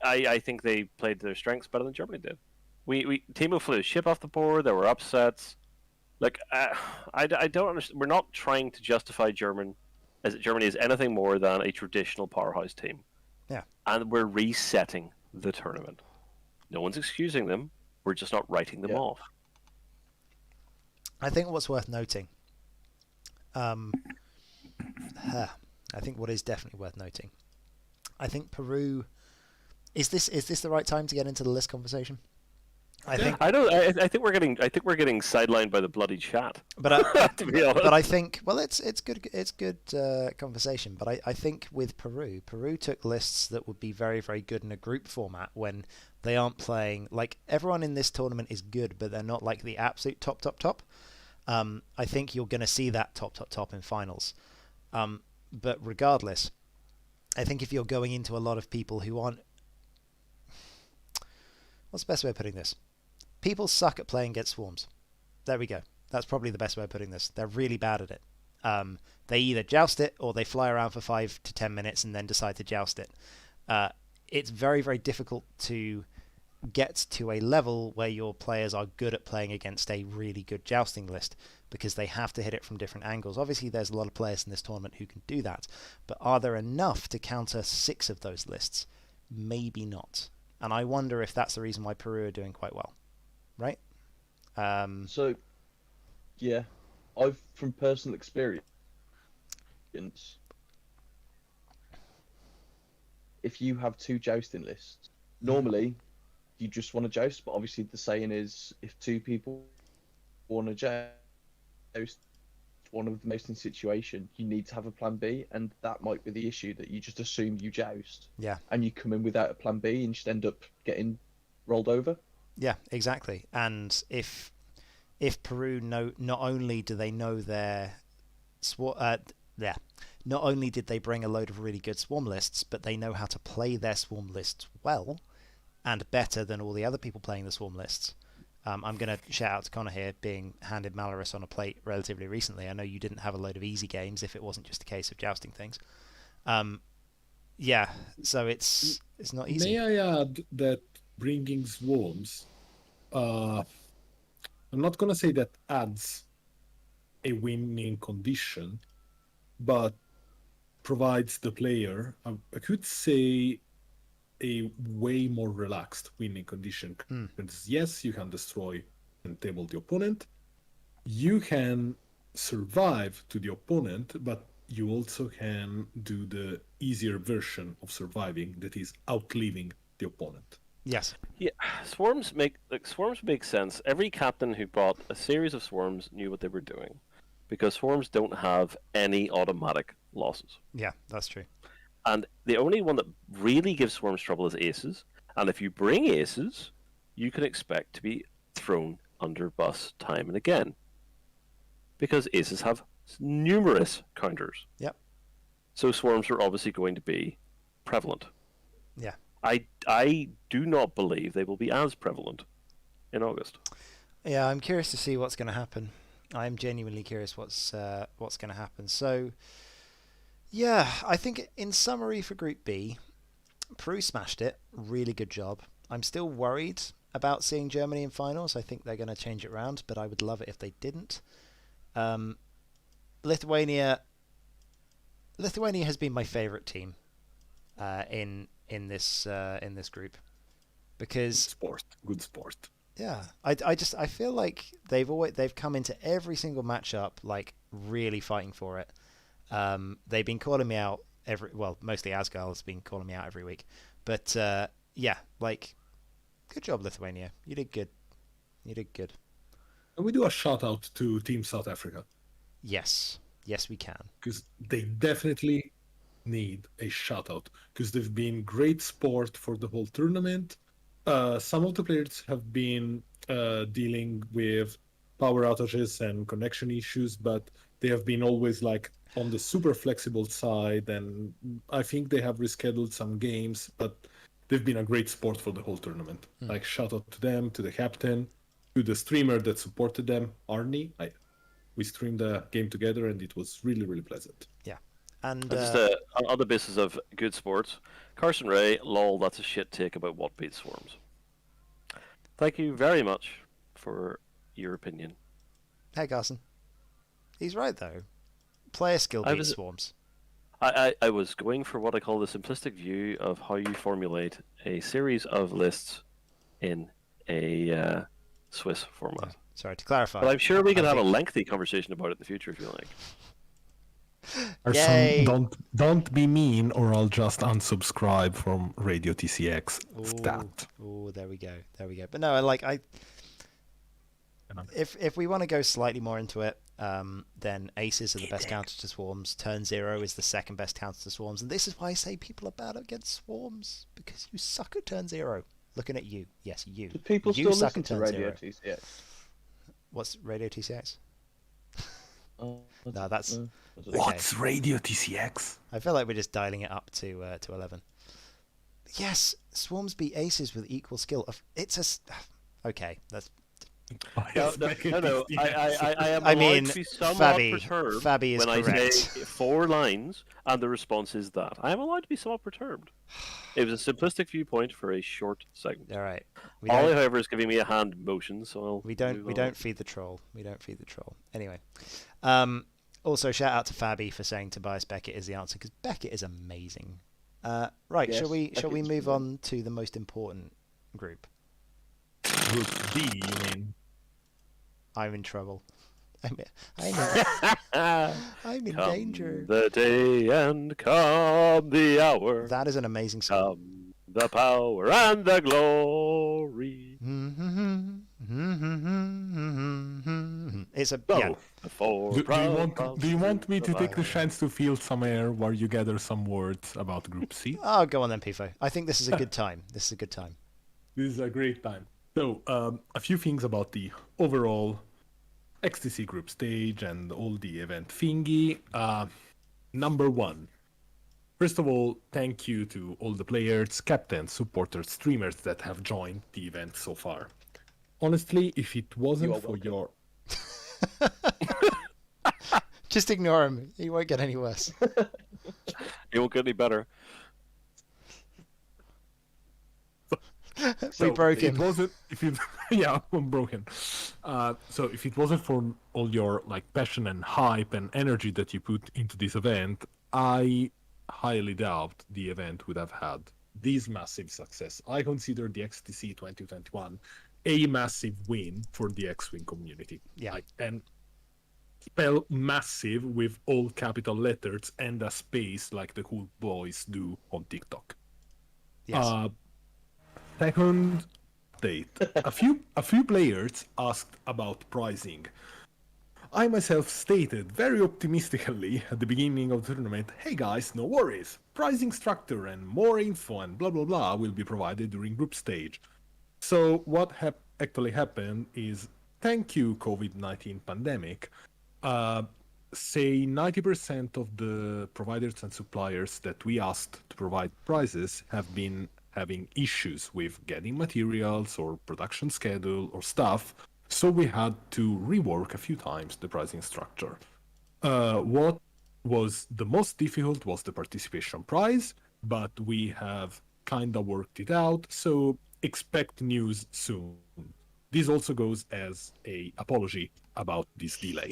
I think they played their strengths better than Germany did. Timo flew his ship off the board. There were upsets. Like I don't understand. We're not trying to justify Germany as anything more than a traditional powerhouse team. Yeah. And we're resetting the tournament. No one's excusing them. We're just not writing them off. I think what's worth noting, I think what is definitely worth noting, I think Peru, is this the right time to get into the list conversation? I think we're getting sidelined by the bloody chat. But to be honest. But I think it's good conversation. But I think with Peru took lists that would be very, very good in a group format when they aren't playing, like, everyone in this tournament is good, but they're not like the absolute top. I think you're going to see that top in finals. But regardless, I think if you're going into a lot of people who aren't, what's the best way of putting this? People suck at playing against swarms. There we go. That's probably the best way of putting this. They're really bad at it. They either joust it or they fly around for 5 to 10 minutes and then decide to joust it. It's very, very difficult to get to a level where your players are good at playing against a really good jousting list because they have to hit it from different angles. Obviously, there's a lot of players in this tournament who can do that, but are there enough to counter 6 of those lists? Maybe not. And I wonder if that's the reason why Peru are doing quite well. Right? So, yeah, I've from personal experience, if you have 2 jousting lists, normally you just want to joust, but obviously the saying is if 2 people want to joust, one of them most in situation, you need to have a plan B, and that might be the issue, that you just assume you joust. Yeah. And you come in without a plan B and just end up getting rolled over. Yeah, exactly. And if Peru not only do they know their not only did they bring a load of really good swarm lists, but they know how to play their swarm lists well and better than all the other people playing the swarm lists. I'm going to shout out to Connor here, being handed Malorus on a plate relatively recently. I know you didn't have a load of easy games if it wasn't just a case of jousting things. Yeah, so it's not easy. May I add that bringing swarms, I'm not going to say that adds a winning condition, but provides the player, I could say, a way more relaxed winning condition. Because yes, you can destroy and table the opponent. You can survive to the opponent, but you also can do the easier version of surviving, that is outliving the opponent. Yes. Yeah, swarms make sense. Every captain who bought a series of swarms knew what they were doing, because swarms don't have any automatic losses. Yeah, that's true. And the only one that really gives swarms trouble is aces. And if you bring aces, you can expect to be thrown under bus time and again, because aces have numerous counters. Yep. So swarms are obviously going to be prevalent. Yeah. I do not believe they will be as prevalent in August. Yeah, I'm curious to see what's going to happen. I'm genuinely curious what's going to happen. So, yeah, I think in summary for Group B, Peru smashed it. Really good job. I'm still worried about seeing Germany in finals. I think they're going to change it around, but I would love it if they didn't. Lithuania has been my favourite team in this group, because good sport. Yeah, I feel like they've come into every single matchup like really fighting for it. They've been calling me out mostly Asgal has been calling me out every week, but yeah, like, good job Lithuania. You did good. And we do a shout out to Team South Africa. Yes, we can, because they definitely need a shout out, because they've been great sport for the whole tournament. Some of the players have been dealing with power outages and connection issues, but they have been always like on the super flexible side, and I think they have rescheduled some games, but they've been a great sport for the whole tournament. Like, shout out to them, to the captain, to the streamer that supported them, Arnie. We streamed the game together, and it was really, really pleasant. Yeah. And just on the basis of good sports, Carson Ray, lol, that's a shit take about what beats swarms. Thank you very much for your opinion. Hey, Carson. He's right, though. Player skill beats swarms. I was going for what I call the simplistic view of how you formulate a series of lists in a Swiss format. Sorry, to clarify. But I'm sure we can have a lengthy conversation about it in the future if you like. Yay. Don't be mean, or I'll just unsubscribe from Radio TCX. Stat. Oh, there we go. But no, if we want to go slightly more into it, then aces are the best counter to swarms. Turn 0 is the second best counter to swarms, and this is why I say people are bad against swarms, because you suck at turn 0. Looking at you, yes, you. Do people you still suck listen at turn to Radio 0. TCX? What's Radio TCX? No, that's what's Radio TCX? I feel like we're just dialing it up to 11. Yes, swarms beat aces with equal skill. Okay, that's. No. I am allowed to be somewhat perturbed Fabi is when correct. I say 4 lines and the response is that. I am allowed to be somewhat perturbed. It was a simplistic viewpoint for a short segment. All right. Ollie, however, is giving me a hand motion, so we don't feed the troll. Anyway, also shout out to Fabi for saying Tobias Beckett is the answer, because Beckett is amazing. Right, yes, shall we move on to the most important group? Group D, you mean? I'm in trouble. I'm in come danger. The day and come the hour. That is an amazing song. Come the power and the glory. It's a yeah. Do you want me to take the chance to feel some air while you gather some words about Group C? Oh, go on then, Pifo. I think this is a good time. This is a great time. So, a few things about the overall XTC group stage and all the event thingy. Number 1. First of all, thank you to all the players, captains, supporters, streamers that have joined the event so far. Honestly, if it wasn't for your... Just ignore him. He won't get any worse. He won't get any better. We broke him. Yeah, I'm broken. So if it wasn't for all your passion and hype and energy that you put into this event, I highly doubt the event would have had this massive success. I consider the XTC 2021 a massive win for the X-Wing community. Yeah. And spell massive with all capital letters and a space like the cool boys do on TikTok. Yes. Second update. A few players asked about pricing. I myself stated very optimistically at the beginning of the tournament, hey guys, no worries. Pricing structure and more info and blah blah blah will be provided during group stage. So what actually happened is, thank you COVID-19 pandemic, say 90% of the providers and suppliers that we asked to provide prices have been having issues with getting materials or production schedule or stuff, so we had to rework a few times the pricing structure. What was the most difficult was the participation price, but we have kind of worked it out, so expect news soon. This also goes as a apology about this delay.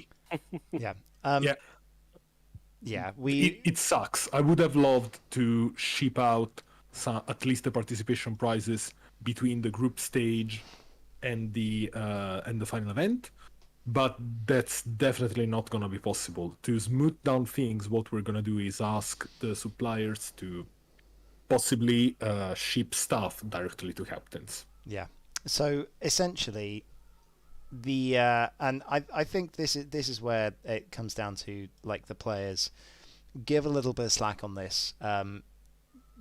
Yeah. Yeah. Yeah, it sucks. I would have loved to ship out at least the participation prizes between the group stage and the final event, but that's definitely not going to be possible. To smooth down things, what we're going to do is ask the suppliers to possibly ship stuff directly to captains. Yeah. So essentially, and I think this is where it comes down to, like, the players give a little bit of slack on this.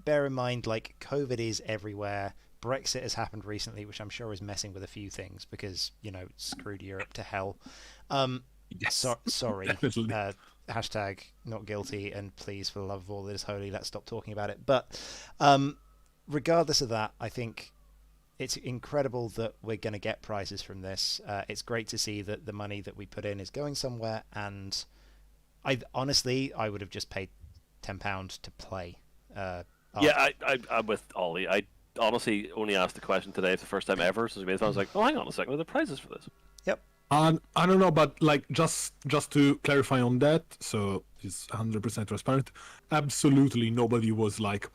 Bear in mind, like, COVID is everywhere. Brexit has happened recently, which I'm sure is messing with a few things because, you know, screwed Europe to hell. Yes. Sorry. Hashtag not guilty, and please, for the love of all that is holy, let's stop talking about it. But regardless of that, I think it's incredible that we're going to get prizes from this. It's great to see that the money that we put in is going somewhere, and I would have just paid £10 to play. I'm with Ollie. I honestly only asked the question today for the first time ever since we made it. I was like, oh, hang on a second, are there prizes for this? Yep. I don't know, but like just to clarify on that, so it's 100% transparent. Absolutely nobody was like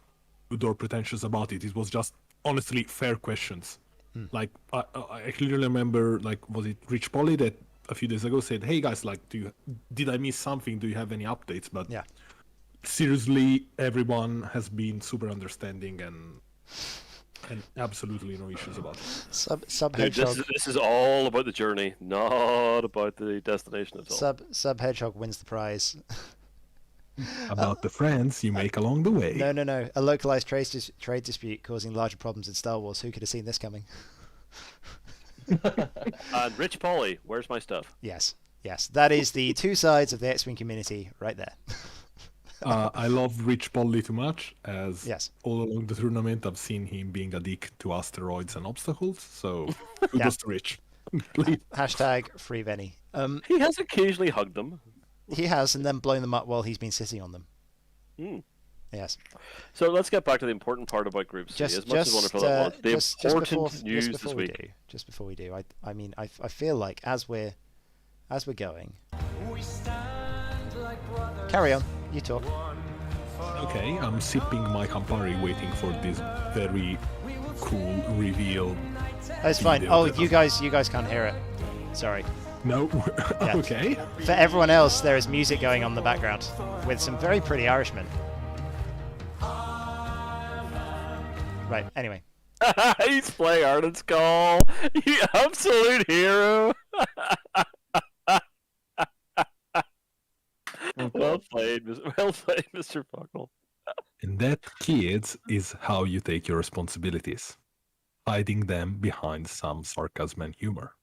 rude or pretentious about it. It was just honestly fair questions. Like I clearly remember, like, was it Rich Polly that a few days ago said, "Hey guys, like, did I miss something? Do you have any updates?" But yeah, seriously, everyone has been super understanding and absolutely no issues about it. Sub Hedgehog. This is all about the journey, not about the destination at all. Sub Hedgehog wins the prize. About the friends you make along the way. No. A localized trade dispute causing larger problems in Star Wars. Who could have seen this coming? And Rich Polly, where's my stuff? Yes. That is the two sides of the X-Wing community right there. I love Rich Polly too much, as yes, all along the tournament I've seen him being a dick to asteroids and obstacles, so kudos to Rich. Hashtag free Venny. He has occasionally hugged them. He has, and then blown them up while he's been sitting on them. Yes. So let's get back to the important part about Group C. As much as wonderful as it was, the important news this week. Just before we do, I mean, I feel like as we're going. Carry on. You talk. Okay, I'm sipping my Campari, waiting for this very cool reveal. It's fine. Oh, you guys can't hear it. Sorry. No. Yeah. Okay. For everyone else, there is music going on in the background with some very pretty Irishmen. Right. Anyway. He's playing Ireland's Call. You absolute hero. Well played, Mr. Buckle. And that, kids, is how you take your responsibilities, hiding them behind some sarcasm and humor.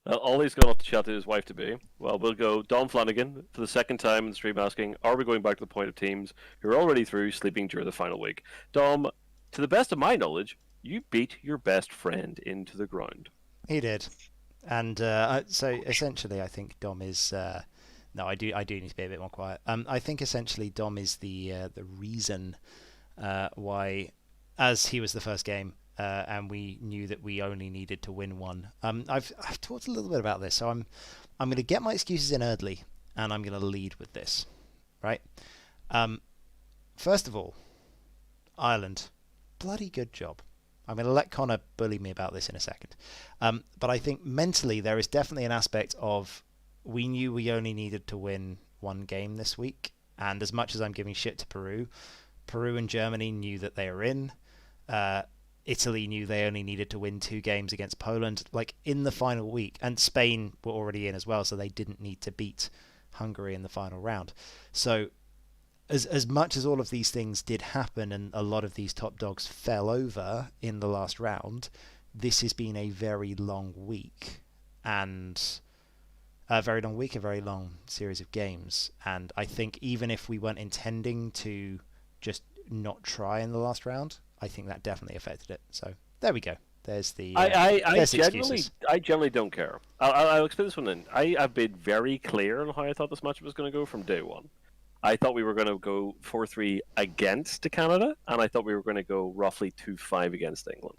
Ollie's gone off to chat to his wife to be. Well, we'll go Dom Flanagan for the second time in the stream asking, are we going back to the point of teams who are already through sleeping during the final week? Dom, to the best of my knowledge, you beat your best friend into the ground. He did. And so essentially I think Dom is... No, I do need to be a bit more quiet. I think essentially Dom is the reason why, as he was the first game, and we knew that we only needed to win one. I've talked a little bit about this, so I'm going to get my excuses in early, and I'm going to lead with this, right? First of all, Ireland, bloody good job. I'm going to let Connor bully me about this in a second, but I think mentally there is definitely an aspect of we knew we only needed to win one game this week, and as much as I'm giving shit to Peru and Germany knew that they were in. Italy knew they only needed to win 2 games against Poland, like in the final week, and Spain were already in as well, so they didn't need to beat Hungary in the final round. So as much as all of these things did happen and a lot of these top dogs fell over in the last round, this has been a very long week, and a very long series of games. And I think even if we weren't intending to just not try in the last round, I think that definitely affected it. So there we go. There's the I excuses. generally don't care. I'll explain this one in. I've been very clear on how I thought this match was going to go from day one. I thought we were going to go 4-3 against Canada, and I thought we were going to go roughly 2-5 against England.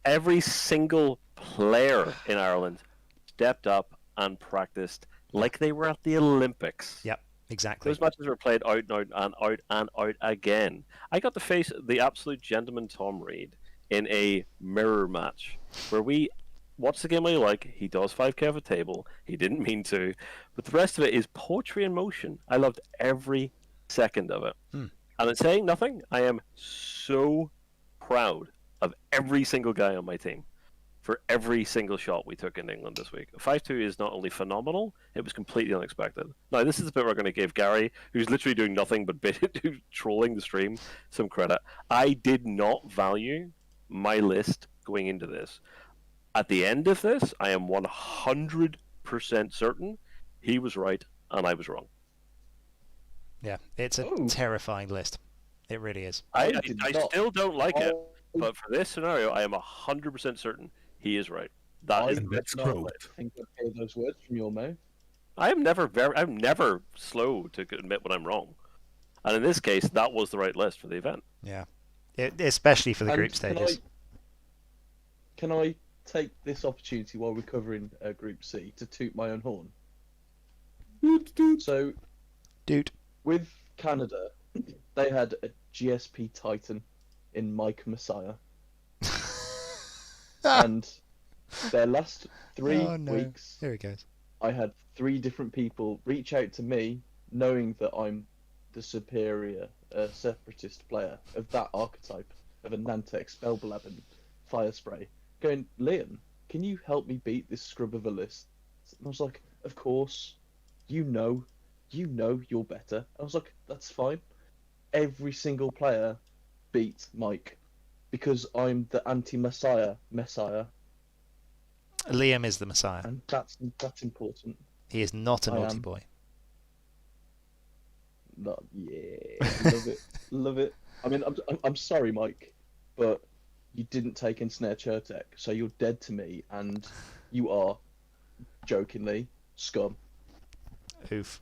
Every single player in Ireland stepped up and practiced like they were at the Olympics. Yep. Exactly. Those matches were played out and out and out and out again. I got to face the absolute gentleman Tom Reed in a mirror match where we watch the game I like. He does 5k off a table. He didn't mean to. But the rest of it is poetry in motion. I loved every second of it. And in saying nothing, I am so proud of every single guy on my team for every single shot we took in England this week. 5-2 is not only phenomenal, it was completely unexpected. Now, this is the bit where I'm going to give Gary, who's literally doing nothing but trolling the stream, some credit. I did not value my list going into this. At the end of this, I am 100% certain he was right and I was wrong. Yeah, it's a terrifying list. It really is. I still don't like it, but for this scenario, I am 100% certain he is right. That's correct. I think I hear those words from your mouth. I'm never slow to admit when I'm wrong, and in this case, that was the right list for the event. Yeah, especially for the group stages. Can I take this opportunity while we're covering Group C to toot my own horn? So, with Canada, they had a GSP Titan in Mike Messiah. And their last 3 weeks, here it goes. I had 3 different people reach out to me, knowing that I'm the superior separatist player of that archetype of a Nantex Spellblaben fire spray, going, Liam, can you help me beat this scrub of a list? And I was like, of course. You know you're better. I was like, that's fine. Every single player beat Mike. Because I'm the anti-Messiah. Liam is the Messiah. And that's important. He is not a naughty boy. Love it. Love it. I mean, I'm sorry, Mike, but you didn't take in Snare Chertek, so you're dead to me, and you are, jokingly, scum. Oof.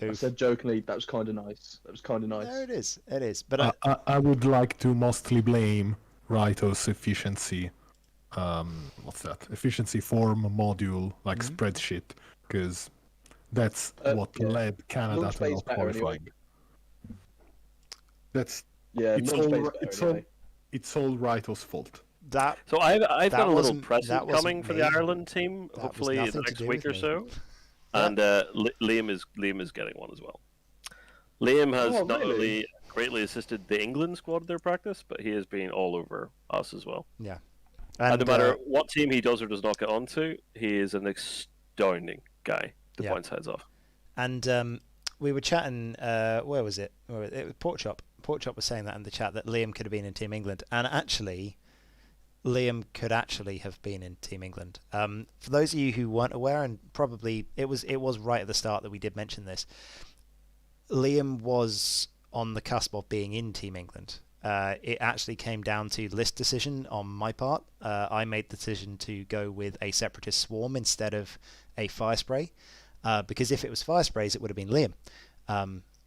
I said jokingly, that was kind of nice. No, it is. But I would like to mostly blame Raito's efficiency. What's that? Efficiency form module, like spreadsheet, because that's what led Canada to not qualifying. Anyway. It's all Raito's fault. So I've got a little present coming for the Ireland team. Hopefully in the next week or so. And Liam is getting one as well. Liam has not only greatly assisted the England squad in their practice, but he has been all over us as well. Yeah. And no matter what team he does or does not get onto, he is an astounding guy to bounce heads off. And we were chatting, where was it? It was Porkchop. Porkchop was saying that in the chat, that Liam could have been in Team England. And actually, Liam could actually have been in Team England. For those of you who weren't aware, and probably it was right at the start that we did mention this, Liam was on the cusp of being in Team England. It actually came down to list decision on my part. I made the decision to go with a Separatist Swarm instead of a Fire Spray, because if it was Fire Sprays, it would have been Liam.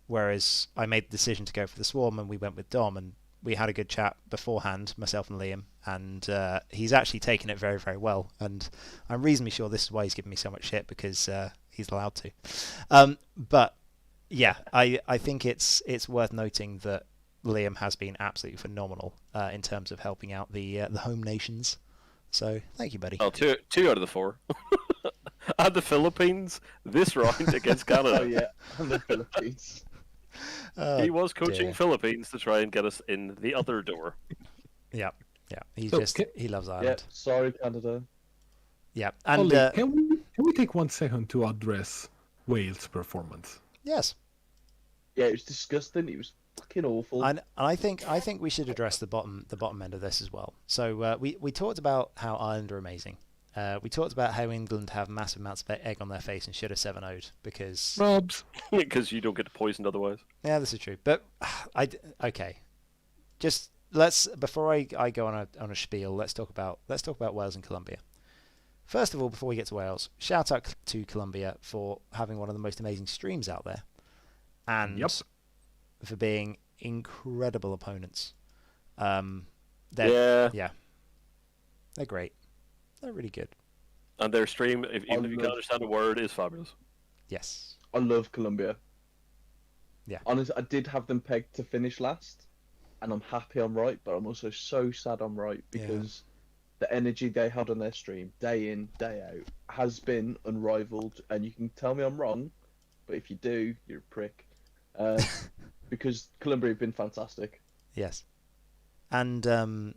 Whereas I made the decision to go for the Swarm, and we went with Dom, and we had a good chat beforehand, myself and Liam, and he's actually taken it very, very well. And I'm reasonably sure this is why he's giving me so much shit, because he's allowed to. But yeah, I think it's worth noting that Liam has been absolutely phenomenal in terms of helping out the home nations. So thank you, buddy. Well, two out of the 4. And the Philippines this round against Canada. Oh yeah, and the Philippines. He was coaching dear. Philippines to try and get us in the other door. Yeah. He So, he loves Yeah, Ireland. sorry, Canada. Yeah, and Ollie, can we take 1 second to address Wales' performance? yes, Yeah, it was disgusting. It was fucking awful. and I think we should address the bottom end of this as well. So we talked about how Ireland are amazing. We talked about how England have massive amounts of egg on their face and should have 7-0'd because Robs. Because you don't get poisoned otherwise. yeah, this is true. But okay, just before I go on a spiel, let's talk about Wales and Colombia. First of all, before we get to Wales, shout out to Colombia for having one of the most amazing streams out there, and Yep. for being incredible opponents. Yeah. Yeah, they're great. They're really good. And their stream, even if you can't understand a word, is fabulous. Yes. I love Colombia. Yeah. Honestly, I did have them pegged to finish last, and I'm happy I'm right, but I'm also so sad I'm right because the energy they had on their stream, day in, day out, has been unrivaled. And you can tell me I'm wrong, but if you do, you're a prick. Because Colombia have been fantastic. Yes. And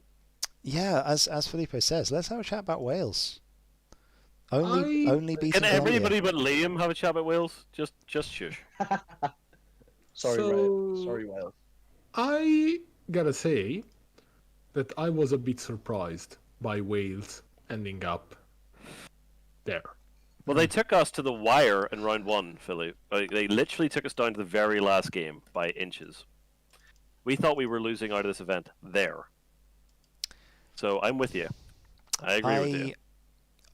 yeah, as Filipo says, let's have a chat about Wales. Only beating Can Colombia. everybody but Liam have a chat about Wales? Just shush. Sorry, Wales. I gotta say that I was a bit surprised by Wales ending up there. Well, they took us to the wire in round 1, Philly. They literally took us down to the very last game by inches. We thought we were losing out of this event there. So I'm with you. I agree with you.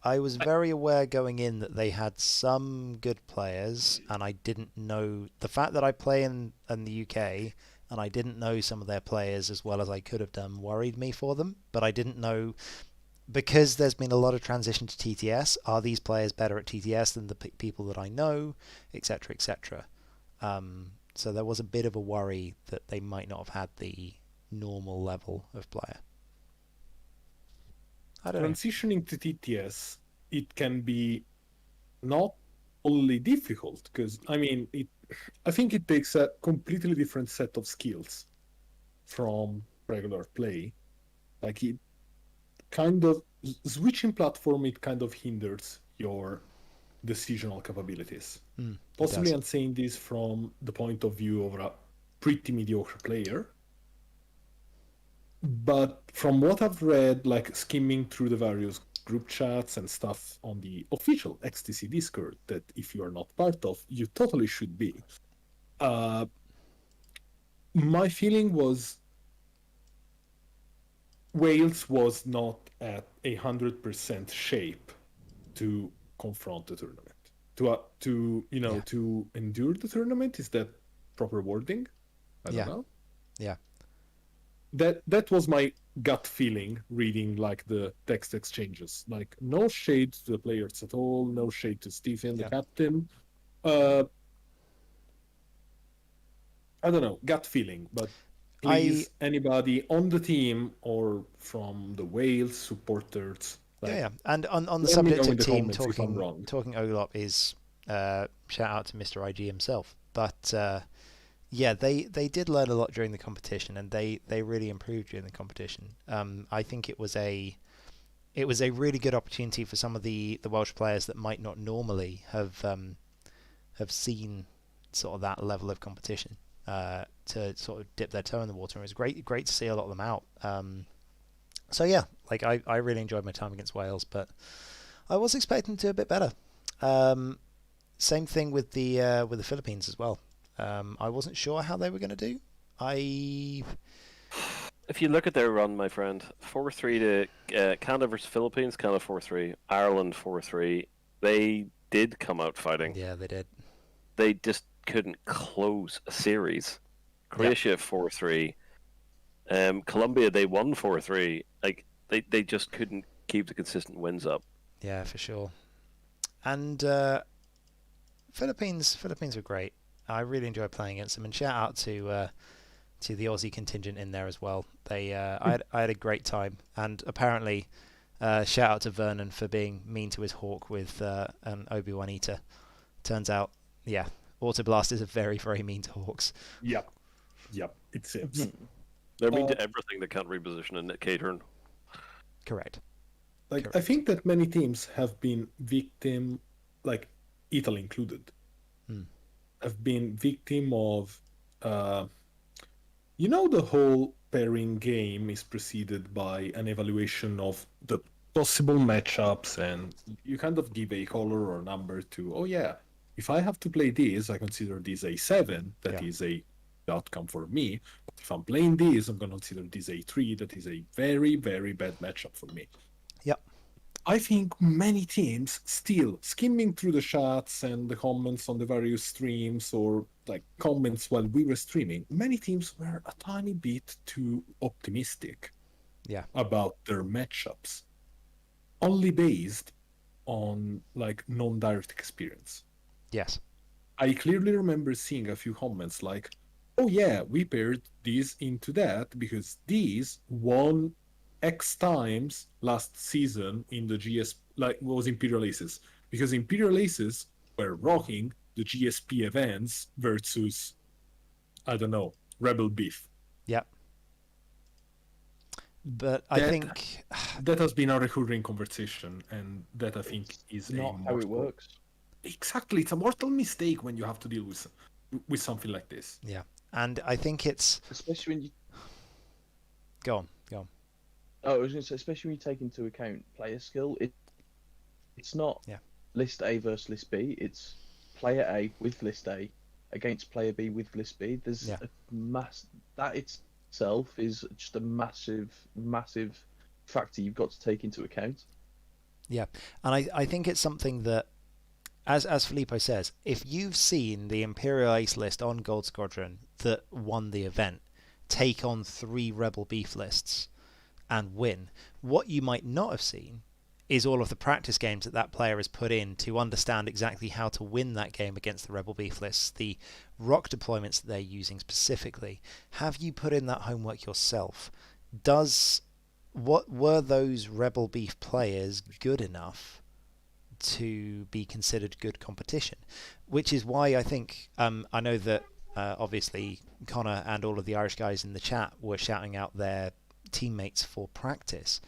I was very aware going in that they had some good players, and I didn't know the fact that I play in the UK and I didn't know some of their players as well as I could have done worried me for them. But I didn't know, because there's been a lot of transition to TTS. Are these players better at TTS than the people that I know, etc., etc. So there was a bit of a worry that they might not have had the normal level of player. I don't know. Transitioning to TTS, it can be not only difficult, because I think it takes a completely different set of skills from regular play. Like, it kind of switching platform, it kind of hinders your decisional capabilities. Possibly I'm saying this from the point of view of a pretty mediocre player. But from what I've read, like skimming through the various group chats and stuff on the official XTC Discord, that if you are not part of, you totally should be. My feeling was Wales was not at 100% shape to confront the tournament. To endure the tournament, is that proper wording? I don't know. Yeah. That was my gut feeling reading like the text exchanges. Like, no shade to the players at all, no shade to Stephen, the captain. I don't know, gut feeling, but please, anybody on the team or from the Wales supporters. And on the subject of team, talking Olop is shout out to Mr. IG himself. But they did learn a lot during the competition, and they really improved during the competition. I think it was a really good opportunity for some of the Welsh players that might not normally have seen sort of that level of competition to sort of dip their toe in the water. And it was great to see a lot of them out. So yeah, like I really enjoyed my time against Wales, but I was expecting to do a bit better. Same thing with the Philippines as well. I wasn't sure how they were going to do. If you look at their run, my friend, 4-3 to Canada versus Philippines, Canada 4-3, Ireland 4-3. They did come out fighting. Yeah, they did. They just couldn't close a series. Croatia 4-3. Colombia, they won 4-3. Like they just couldn't keep the consistent wins up. Yeah, for sure. And Philippines were great. I really enjoyed playing against them, and shout out to the Aussie contingent in there as well. I had a great time, and apparently Shout out to Vernon for being mean to his hawk with an Obi-Wan Eater. Turns out, yeah, Autoblasters are very, very mean to hawks. Yep, it seems. They're mean to everything that can't reposition and K-turn. Correct. I think that many teams have been victim, like Italy included, have been victim of, the whole pairing game is preceded by an evaluation of the possible matchups, and you kind of give a color or number to, if I have to play this, I consider this a 7, that is a outcome for me. But if I'm playing this, I'm going to consider this a 3, that is a very, very bad matchup for me. Yep. I think many teams still skimming through the chats and the comments on the various streams, or like comments while we were streaming, many teams were a tiny bit too optimistic about their matchups, only based on like non-direct experience. Yes. I clearly remember seeing a few comments like, oh yeah, we paired this into that because these won X times last season in the GS, like was Imperial Aces, because Imperial Aces were rocking the GSP events versus, I don't know, Rebel Beef. Yep. But I think that has been a recurring conversation, and that I think is not how it works. Exactly, it's a mortal mistake when you have to deal with something like this. Yeah, and I think it's especially when you go on. Oh, I was going to say, especially when you take into account player skill, it's not list A versus list B. It's player A with list A against player B with list B. There's a that itself is just a massive factor you've got to take into account. Yeah, and I think it's something that, as Filippo says, if you've seen the Imperial Ace list on Gold Squadron that won the event take on 3 Rebel Beef lists and win, what you might not have seen is all of the practice games that player has put in to understand exactly how to win that game against the Rebel Beef lists, the rock deployments that they're using specifically. Have you put in that homework yourself? What were those Rebel Beef players good enough to be considered good competition? Which is why I think, I know that obviously Connor and all of the Irish guys in the chat were shouting out their teammates for practice.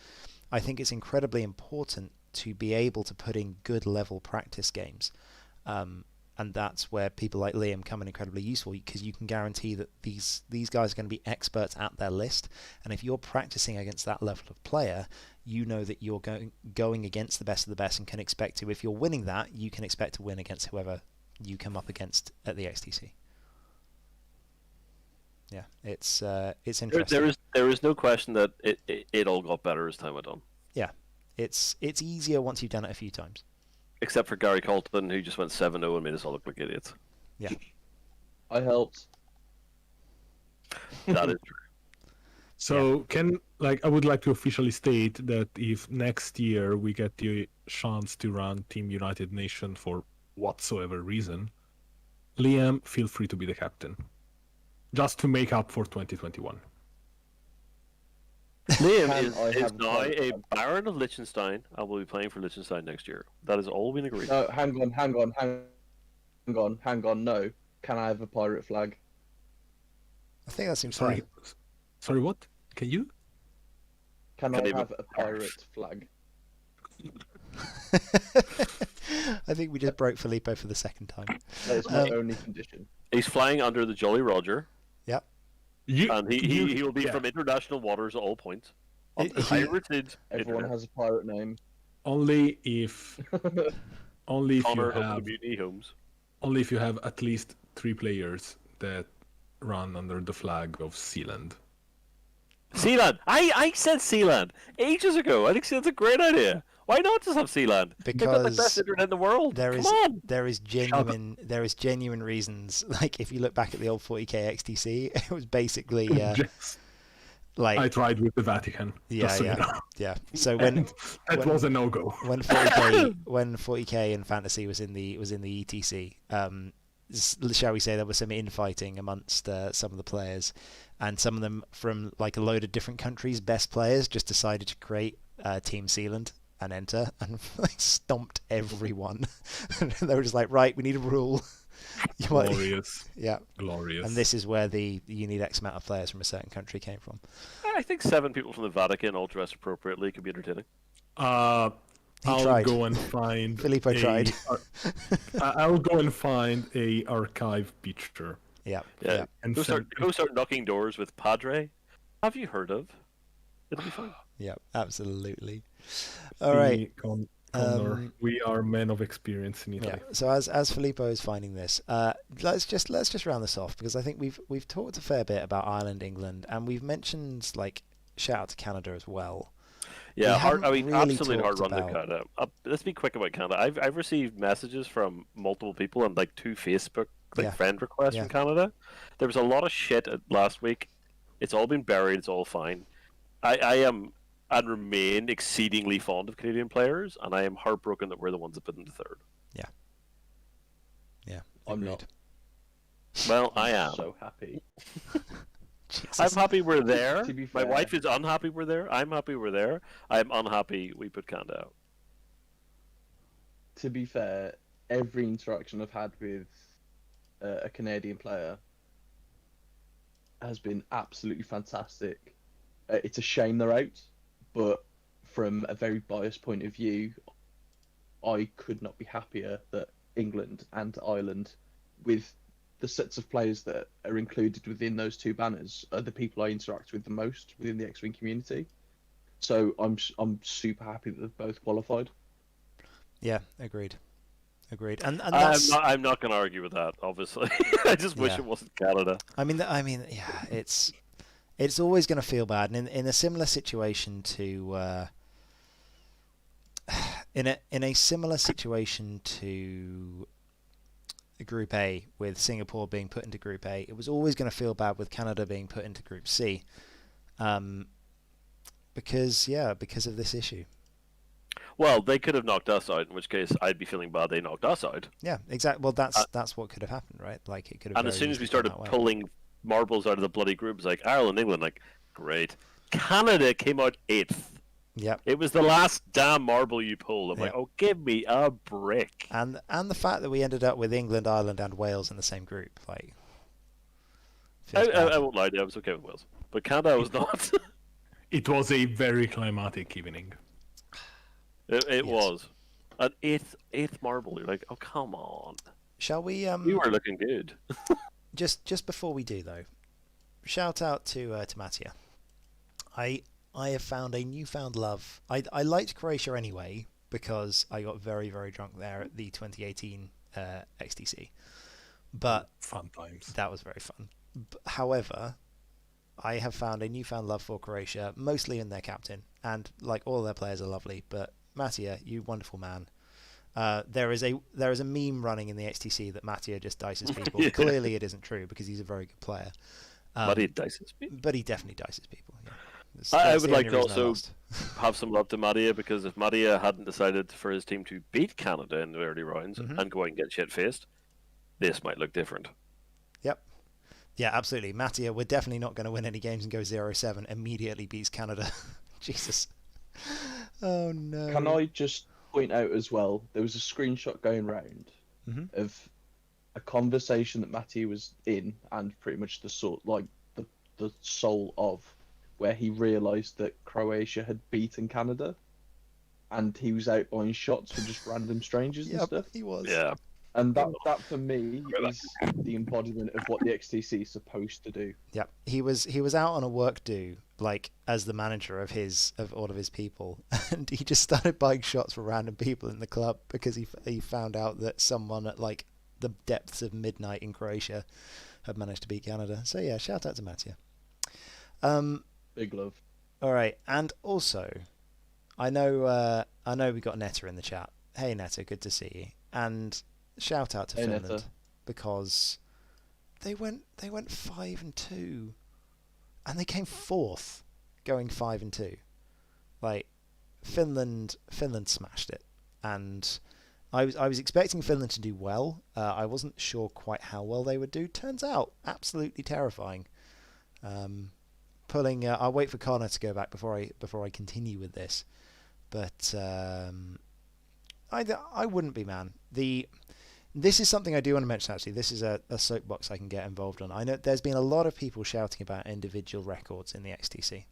I think it's incredibly important to be able to put in good level practice games, and that's where people like Liam come in incredibly useful, because you can guarantee that these guys are going to be experts at their list, and if you're practicing against that level of player, you know that you're going against the best of the best, and can expect to, if you're winning that, you can expect to win against whoever you come up against at the XTC. Yeah, it's interesting. There is no question that it all got better as time went on. Yeah, it's easier once you've done it a few times. Except for Gary Colton, who just went 7-0 and made us all look like idiots. Yeah, I helped. That is true. So I would like to officially state that if next year we get the chance to run Team United Nation for whatsoever reason, Liam, feel free to be the captain. Just to make up for 2021. Liam is now a Baron of Liechtenstein and will be playing for Liechtenstein next year. That has all been agreed. No, hang on. No, can I have a pirate flag? I think that seems fine. Sorry, what? Can you? Can I have a pirate flag? I think we just broke Filippo for the second time. That is my only condition. He's flying under the Jolly Roger. Yep. And he will be from international waters at all points. Pirated. Everyone has a pirate name. Only if Connor you have Mutiny Homes. Only if you have at least 3 players that run under the flag of Sealand. Sealand! I said Sealand ages ago. I think that's a great idea. Why not just have Sealand? Because they've got the best internet in the world. There is genuine reasons. Like if you look back at the old 40k XTC, it was basically like I tried with the Vatican. Yeah. So when was a no-go. When 40k and fantasy was in the ETC, shall we say there was some infighting amongst some of the players, and some of them from like a load of different countries, best players just decided to create Team Sealand and enter, and like stomped everyone. And they were just like, right, we need a rule. Glorious. Yeah. Glorious. And this is where you need X amount of players from a certain country came from. I think 7 people from the Vatican all dressed appropriately could be entertaining. I'll tried. go and find. Filippo tried. I'll go and find a archive picture. Yeah. And go start knocking doors with Padre. Have you heard of? It'll be fun. Yeah, absolutely. All right. Connor, we are men of experience in Italy. Yeah. So as Filippo is finding this, let's just round this off, because I think we've talked a fair bit about Ireland, England, and we've mentioned like shout out to Canada as well. Yeah, really absolutely hard run to about... Canada. Let's be quick about Canada. I've received messages from multiple people and like 2 Facebook friend requests from Canada. There was a lot of shit last week. It's all been buried. It's all fine. I am and remain exceedingly fond of Canadian players, and I am heartbroken that we're the ones that put them to 3rd. Yeah. I'm not. Well, I am so happy. I'm happy we're there. To be My fair, wife is unhappy we're there. I'm happy we're there. I'm unhappy we put Canada out. To be fair, every interaction I've had with a Canadian player has been absolutely fantastic. It's a shame they're out, but from a very biased point of view, I could not be happier that England and Ireland, with the sets of players that are included within those 2 banners, are the people I interact with the most within the X-Wing community. So I'm super happy that they've both qualified. Yeah, agreed. And that's... I'm not going to argue with that. Obviously, I just wish it wasn't Canada. I mean, yeah, it's always going to feel bad, and in a similar situation to in a similar situation to Group A, with Singapore being put into Group A, it was always going to feel bad with Canada being put into Group C, because of this issue. Well, they could have knocked us out, in which case I'd be feeling bad they knocked us out. Yeah, exactly. Well, that's what could have happened, right? Like it could have. And as soon as we started pulling marbles out of the bloody groups, like Ireland, England, like great. Canada came out 8th. Yep. It was the last damn marble you pulled. I'm like, oh, give me a break. And the fact that we ended up with England, Ireland, and Wales in the same group, like. I won't lie to you, I was okay with Wales, but Canada was not. It was a very climatic evening. It was an eighth marble. You're like, oh come on. Shall we? You were looking good. just before we do though, shout out to Mattia. I have found a newfound love. I liked Croatia anyway because I got very, very drunk there at the 2018 XTC. But fun times. That was very fun. However, I have found a newfound love for Croatia, mostly in their captain, and like all their players are lovely. But Mattia, you wonderful man. There is a meme running in the XTC that Mattia just dices people. Yeah. Clearly, it isn't true because he's a very good player. But he dices people. But he definitely dices people. Yeah. I would like to also have some love to Mattia, because if Mattia hadn't decided for his team to beat Canada in the early rounds and go out and get shit faced, this might look different. Yep. Yeah, absolutely. Mattia, we're definitely not going to win any games and go 0-7. Immediately beats Canada. Jesus. Oh no. Can I just point out as well, there was a screenshot going round of a conversation that Mattia was in, and pretty much the soul of, where he realised that Croatia had beaten Canada, and he was out buying shots for just random strangers and stuff. He was. Yeah. And that for me is the embodiment of what the XTC is supposed to do. Yeah, he was out on a work do, like as the manager of all of his people, and he just started buying shots for random people in the club because he found out that someone at like the depths of midnight in Croatia had managed to beat Canada. So yeah, shout out to Mattia. Big love. All right, and also, I know we got Netta in the chat. Hey Netta, good to see you. And shout out to Finland, Netta, because they went 5-2, and they came 4th, going 5-2. Like Finland smashed it, and I was expecting Finland to do well. I wasn't sure quite how well they would do. Turns out absolutely terrifying. I'll wait for Connor to go back before I continue with this. But I wouldn't be, man. This is something I do want to mention, actually. This is a soapbox I can get involved on. I know there's been a lot of people shouting about individual records in the XTC.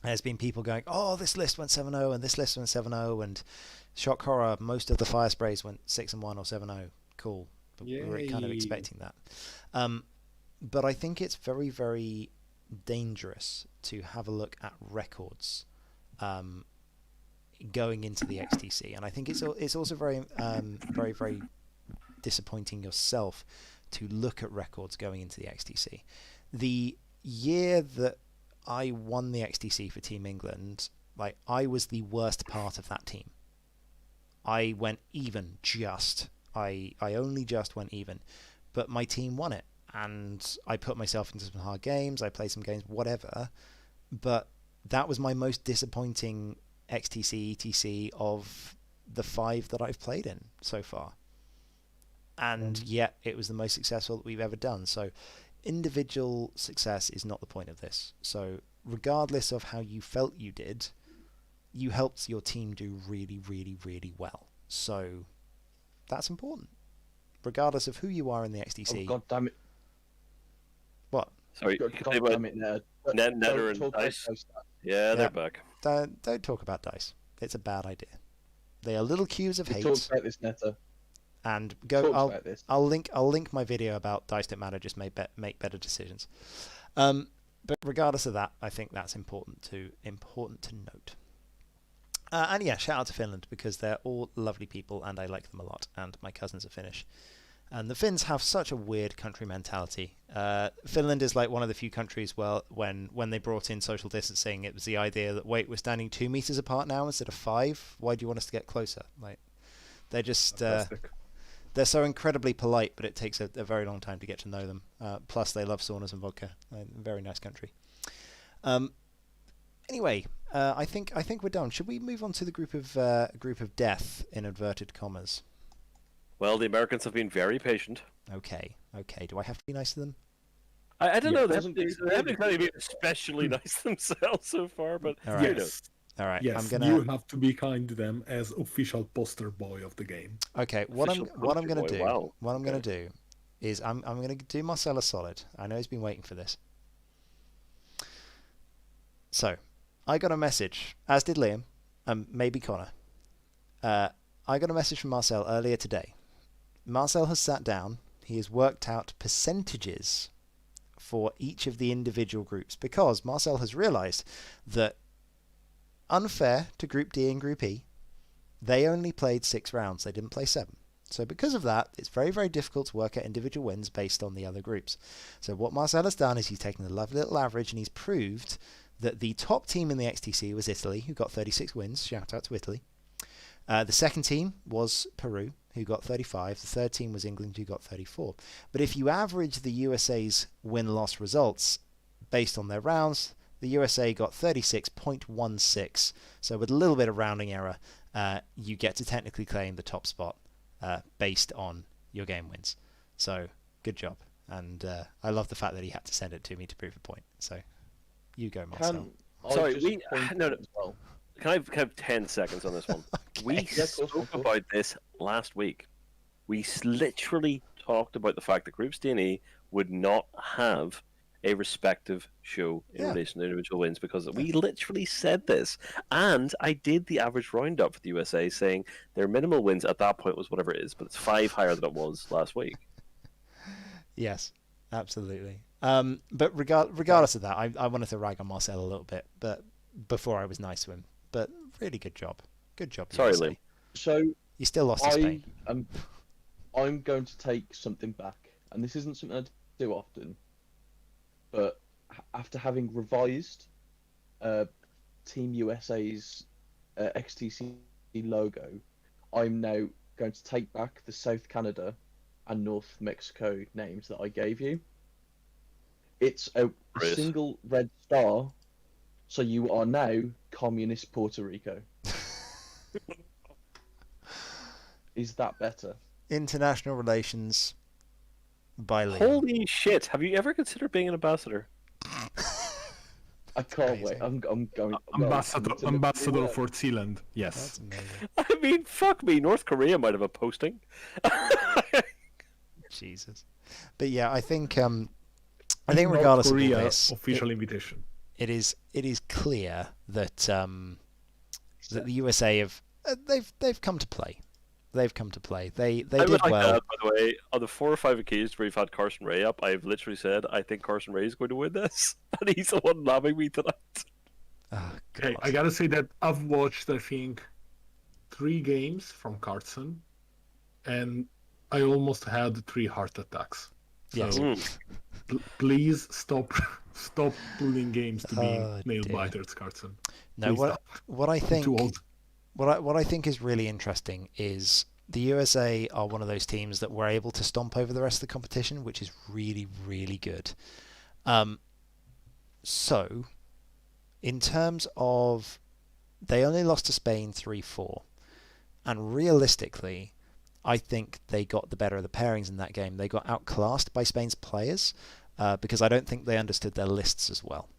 There's been people going, oh, this list went 7-0 and this list went 7-0, and shock horror, most of the fire sprays went 6-1 or 7-0. Cool. But we were kind of expecting that. But I think it's very, very dangerous to have a look at records going into the XTC, and I think it's also very, very, very disappointing yourself to look at records going into the XTC. The year that I won the XTC for Team England, like, I was the worst part of that team. I went even just. I only just went even, but my team won it, and I put myself into some hard games. I played some games, whatever, but that was my most disappointing XTC ETC of the 5 that I've played in so far, and yet it was the most successful that we've ever done. So individual success is not the point of this. So regardless of how you felt you did, you helped your team do really, really, really well. So that's important, regardless of who you are in the XTC. Oh, God damn it. What? Sorry, God damn it, Netter and Dice. Yeah, they're back. Don't talk about Dice. It's a bad idea. They are little cubes of hate. Talk about this, Netter. And I'll link my video about Dice Don't Matter. Just make better decisions. But regardless of that, I think that's important to note. And yeah, shout out to Finland, because they're all lovely people and I like them a lot. And my cousins are Finnish. And the Finns have such a weird country mentality. Finland is like one of the few countries where when they brought in social distancing, it was the idea that, wait, we're standing 2 meters apart now instead of 5. Why do you want us to get closer? Like, they're just they're so incredibly polite, but it takes a very long time to get to know them. Plus, they love saunas and vodka. Very nice country. Anyway, I think we're done. Should we move on to the group of death in inverted commas? Well, the Americans have been very patient. Okay. Do I have to be nice to them? I don't know. They haven't been especially nice themselves so far, but all right. All right. Yes, you have to be kind to them as official poster boy of the game. Okay. What I'm going to do is I'm going to do Marcel a solid. I know he's been waiting for this. So, I got a message, as did Liam, maybe Connor. I got a message from Marcel earlier today. Marcel has sat down. He has worked out percentages for each of the individual groups, because Marcel has realized that, unfair to Group D and Group E, they only played 6 rounds. They didn't play 7. So because of that, it's very, very difficult to work out individual wins based on the other groups. So what Marcel has done is he's taken the lovely little average and he's proved that the top team in the XTC was Italy, who got 36 wins. Shout out to Italy. The second team was Peru, who got 35. The third team was England, who got 34. But if you average the USA's win-loss results based on their rounds, the USA got 36.16. So with a little bit of rounding error, you get to technically claim the top spot based on your game wins. So good job. And I love the fact that he had to send it to me to prove a point. So you go, Marcel. Can I have 10 seconds on this one? Okay. We spoke about this last week. We literally talked about the fact that Groups D and E would not have a respective show in relation to individual wins, because we literally said this. And I did the average roundup for the USA, saying their minimal wins at that point was whatever it is, but it's 5 higher than it was last week. Yes, absolutely. But regardless of that, I wanted to rag on Marcel a little bit, but before I was nice to him. But really good job. Good job. Sorry, Lee. So you still lost to Spain. I'm going to take something back, and this isn't something I do often, but after having revised Team USA's XTC logo, I'm now going to take back the South Canada and North Mexico names that I gave you. It's a single red star, so you are now Communist Puerto Rico. Is that better? International relations by Liam. Holy shit! Have you ever considered being an ambassador? I can't wait. I'm going. Ambassador for Zealand. Yes. That's amazing. I mean, fuck me. North Korea might have a posting. Jesus. But yeah, I think regardless North Korea, of all this, official invitation. it is clear that that the USA have they've come to play. They've come to play. They I did would like well. to add, by the way, on the 4 or 5 occasions where you've had Carson Ray up, I've literally said I think Carson Ray is going to win this, and he's the one labbing me tonight. Oh, Hey, I gotta say that I've watched, I think, 3 games from Carson, and I almost had 3 heart attacks. So Yes. Please stop pulling games to be Oh, nail dear. biters, Carson. No, Please what I stop. think Too old. what I think is really interesting is the USA are one of those teams that were able to stomp over the rest of the competition, which is really, really good. So, in terms of, they only lost to Spain 3-4, and realistically, I think they got the better of the pairings in that game. They got outclassed by Spain's players because I don't think they understood their lists as well.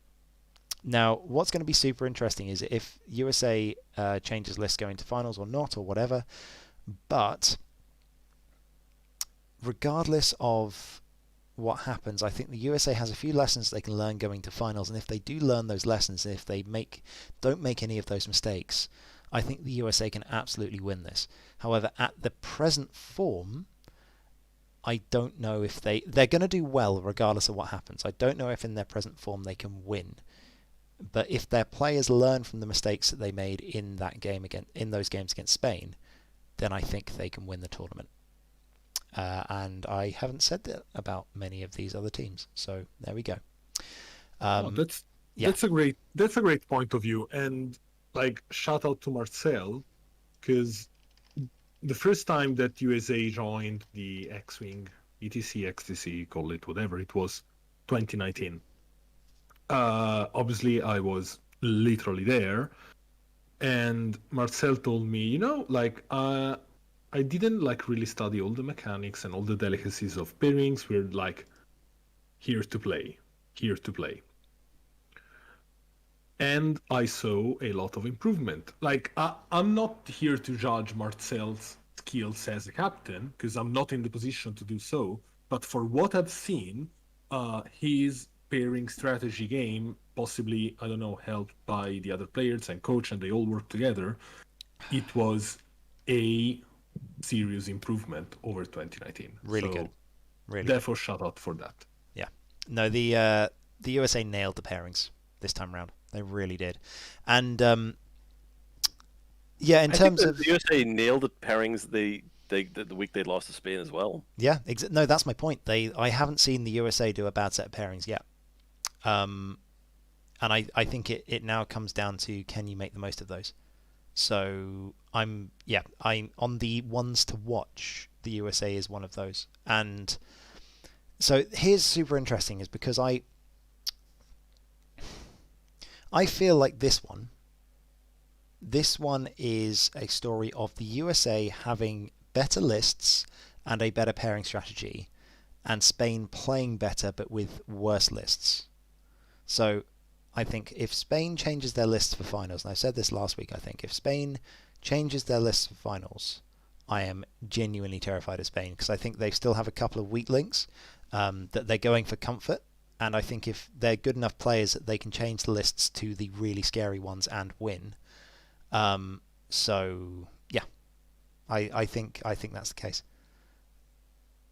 Now, what's going to be super interesting is if USA changes lists going to finals or not or whatever, but regardless of what happens, I think the USA has a few lessons they can learn going to finals, and if they do learn those lessons, and if they don't make any of those mistakes, I think the USA can absolutely win this. However, at the present form, I don't know if they're going to do well regardless of what happens. I don't know if in their present form they can win. But if their players learn from the mistakes that they made in that game in those games against Spain, then I think they can win the tournament. And I haven't said that about many of these other teams. So there we go. That's a great point of view, and like shout out to Marcel, because the first time that USA joined the X-Wing, ETC, XTC, call it whatever, it was 2019. Obviously, I was literally there, and Marcel told me, I didn't really study all the mechanics and all the delicacies of pairings. We're here to play. And I saw a lot of improvement. I'm not here to judge Marcel's skills as a captain, because I'm not in the position to do so. But for what I've seen, his pairing strategy game, possibly, I don't know, helped by the other players and coach, and they all work together, it was a serious improvement over 2019. Really good. Really therefore, shout out for that. Yeah. No, the USA nailed the pairings this time around. They really did. And yeah, in terms of the USA nailed the pairings the week they lost to Spain as well. Yeah, no, that's my point. I haven't seen the USA do a bad set of pairings yet. And I think it now comes down to, can you make the most of those? So I'm on the ones to watch. The USA is one of those. And so here's super interesting, is because I feel like this one is a story of the USA having better lists and a better pairing strategy, and Spain playing better but with worse lists. So I think if Spain changes their lists for finals, and I said this last week, I think if Spain changes their lists for finals, I am genuinely terrified of Spain, because I think they still have a couple of weak links, that they're going for comfort. And I think if they're good enough players that they can change the lists to the really scary ones and win. So yeah, I think that's the case.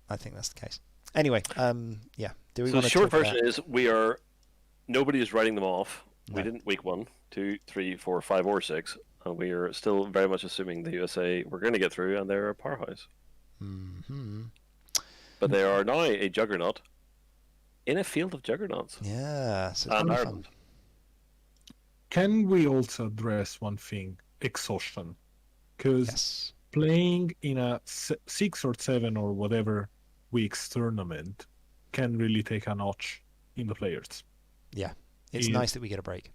I think that's the case. Anyway, yeah. Do we So want the to short talk version about... is nobody is writing them off. No. We didn't week 1, 2, 3, 4, 5, or 6, and we are still very much assuming the USA were going to get through, and they're a powerhouse. Mm-hmm. But they are now a juggernaut in a field of juggernauts. Yeah, so and fun. Ireland. Can we also address one thing? Exhaustion. Because playing in a 6 or 7 or whatever weeks tournament can really take a notch in the players. Yeah, it's nice that we get a break.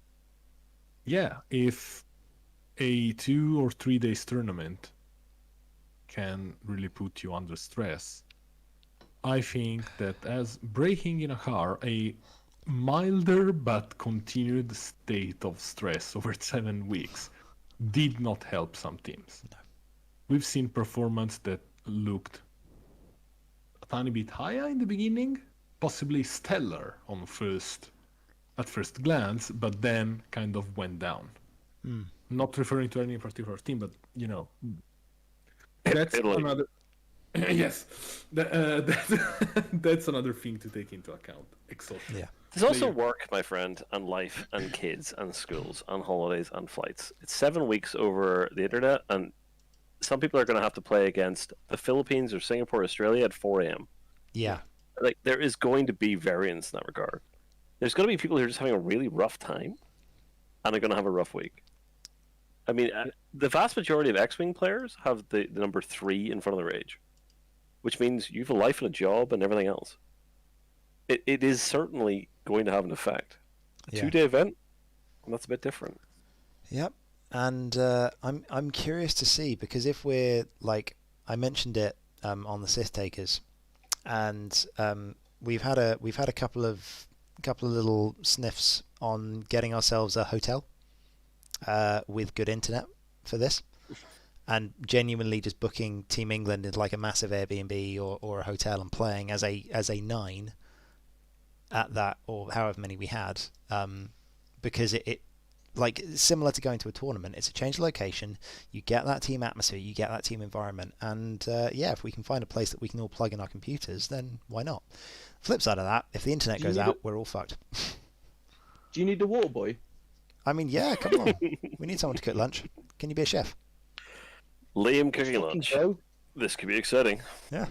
Yeah, if a 2 or 3 days tournament can really put you under stress, I think that as braking in a car, a milder but continued state of stress over 7 weeks did not help some teams. No. We've seen performance that looked a tiny bit higher in the beginning, possibly stellar at first glance, but then kind of went down. Not referring to any particular team, but that's Italy. another. Yes, that's another thing to take into account. Exhaustion. Yeah. There's also work, my friend, and life, and kids, and schools, and holidays, and flights. It's 7 weeks over the internet, and some people are going to have to play against the Philippines or Singapore, Australia at 4 a.m. Yeah. Like, there is going to be variance in that regard. There's going to be people who are just having a really rough time, and are going to have a rough week. I mean, the vast majority of X-Wing players have the number 3 in front of their age, which means you have a life and a job and everything else. It is certainly going to have an effect. A 2-day event, and that's a bit different. Yep. And I'm curious to see, because if we're like, I mentioned it on the Sith Takers, and we've had a couple of little sniffs on getting ourselves a hotel with good internet for this, and genuinely just booking Team England into like a massive Airbnb or a hotel and playing as a 9 at that, or however many we had, because it like similar to going to a tournament, it's a change of location, you get that team atmosphere, you get that team environment, and if we can find a place that we can all plug in our computers, then why not? Flip side of that, if the internet goes out, we're all fucked. Do you need a water boy? I mean, yeah, come on. We need someone to cook lunch. Can you be a chef? Liam cooking lunch. This could be exciting. Yeah.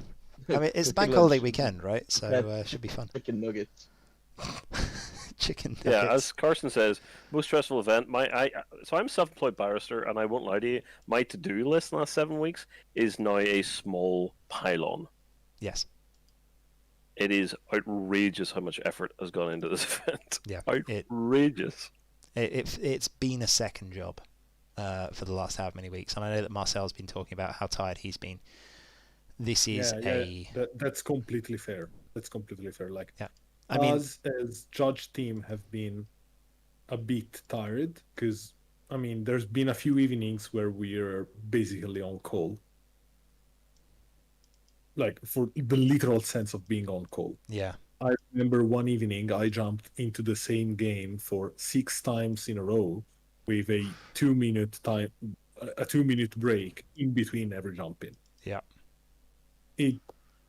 I mean, it's the bank holiday weekend, right? So it should be fun. Chicken nuggets. Chicken nuggets. Yeah, as Carson says, most stressful event. So I'm a self-employed barrister, and I won't lie to you. My to-do list in the last 7 weeks is now a small pylon. Yes. It is outrageous how much effort has gone into this event. Yeah. Outrageous. It's been a second job for the last how many weeks, and I know that Marcel's been talking about how tired he's been. This is that's completely fair. That's completely fair. Like, I mean, as judge team have been a bit tired, because I mean, there's been a few evenings where we're basically on call, like for the literal sense of being on call. Yeah. I remember one evening I jumped into the same game for 6 times in a row with a 2-minute break in between every jump in. Yeah.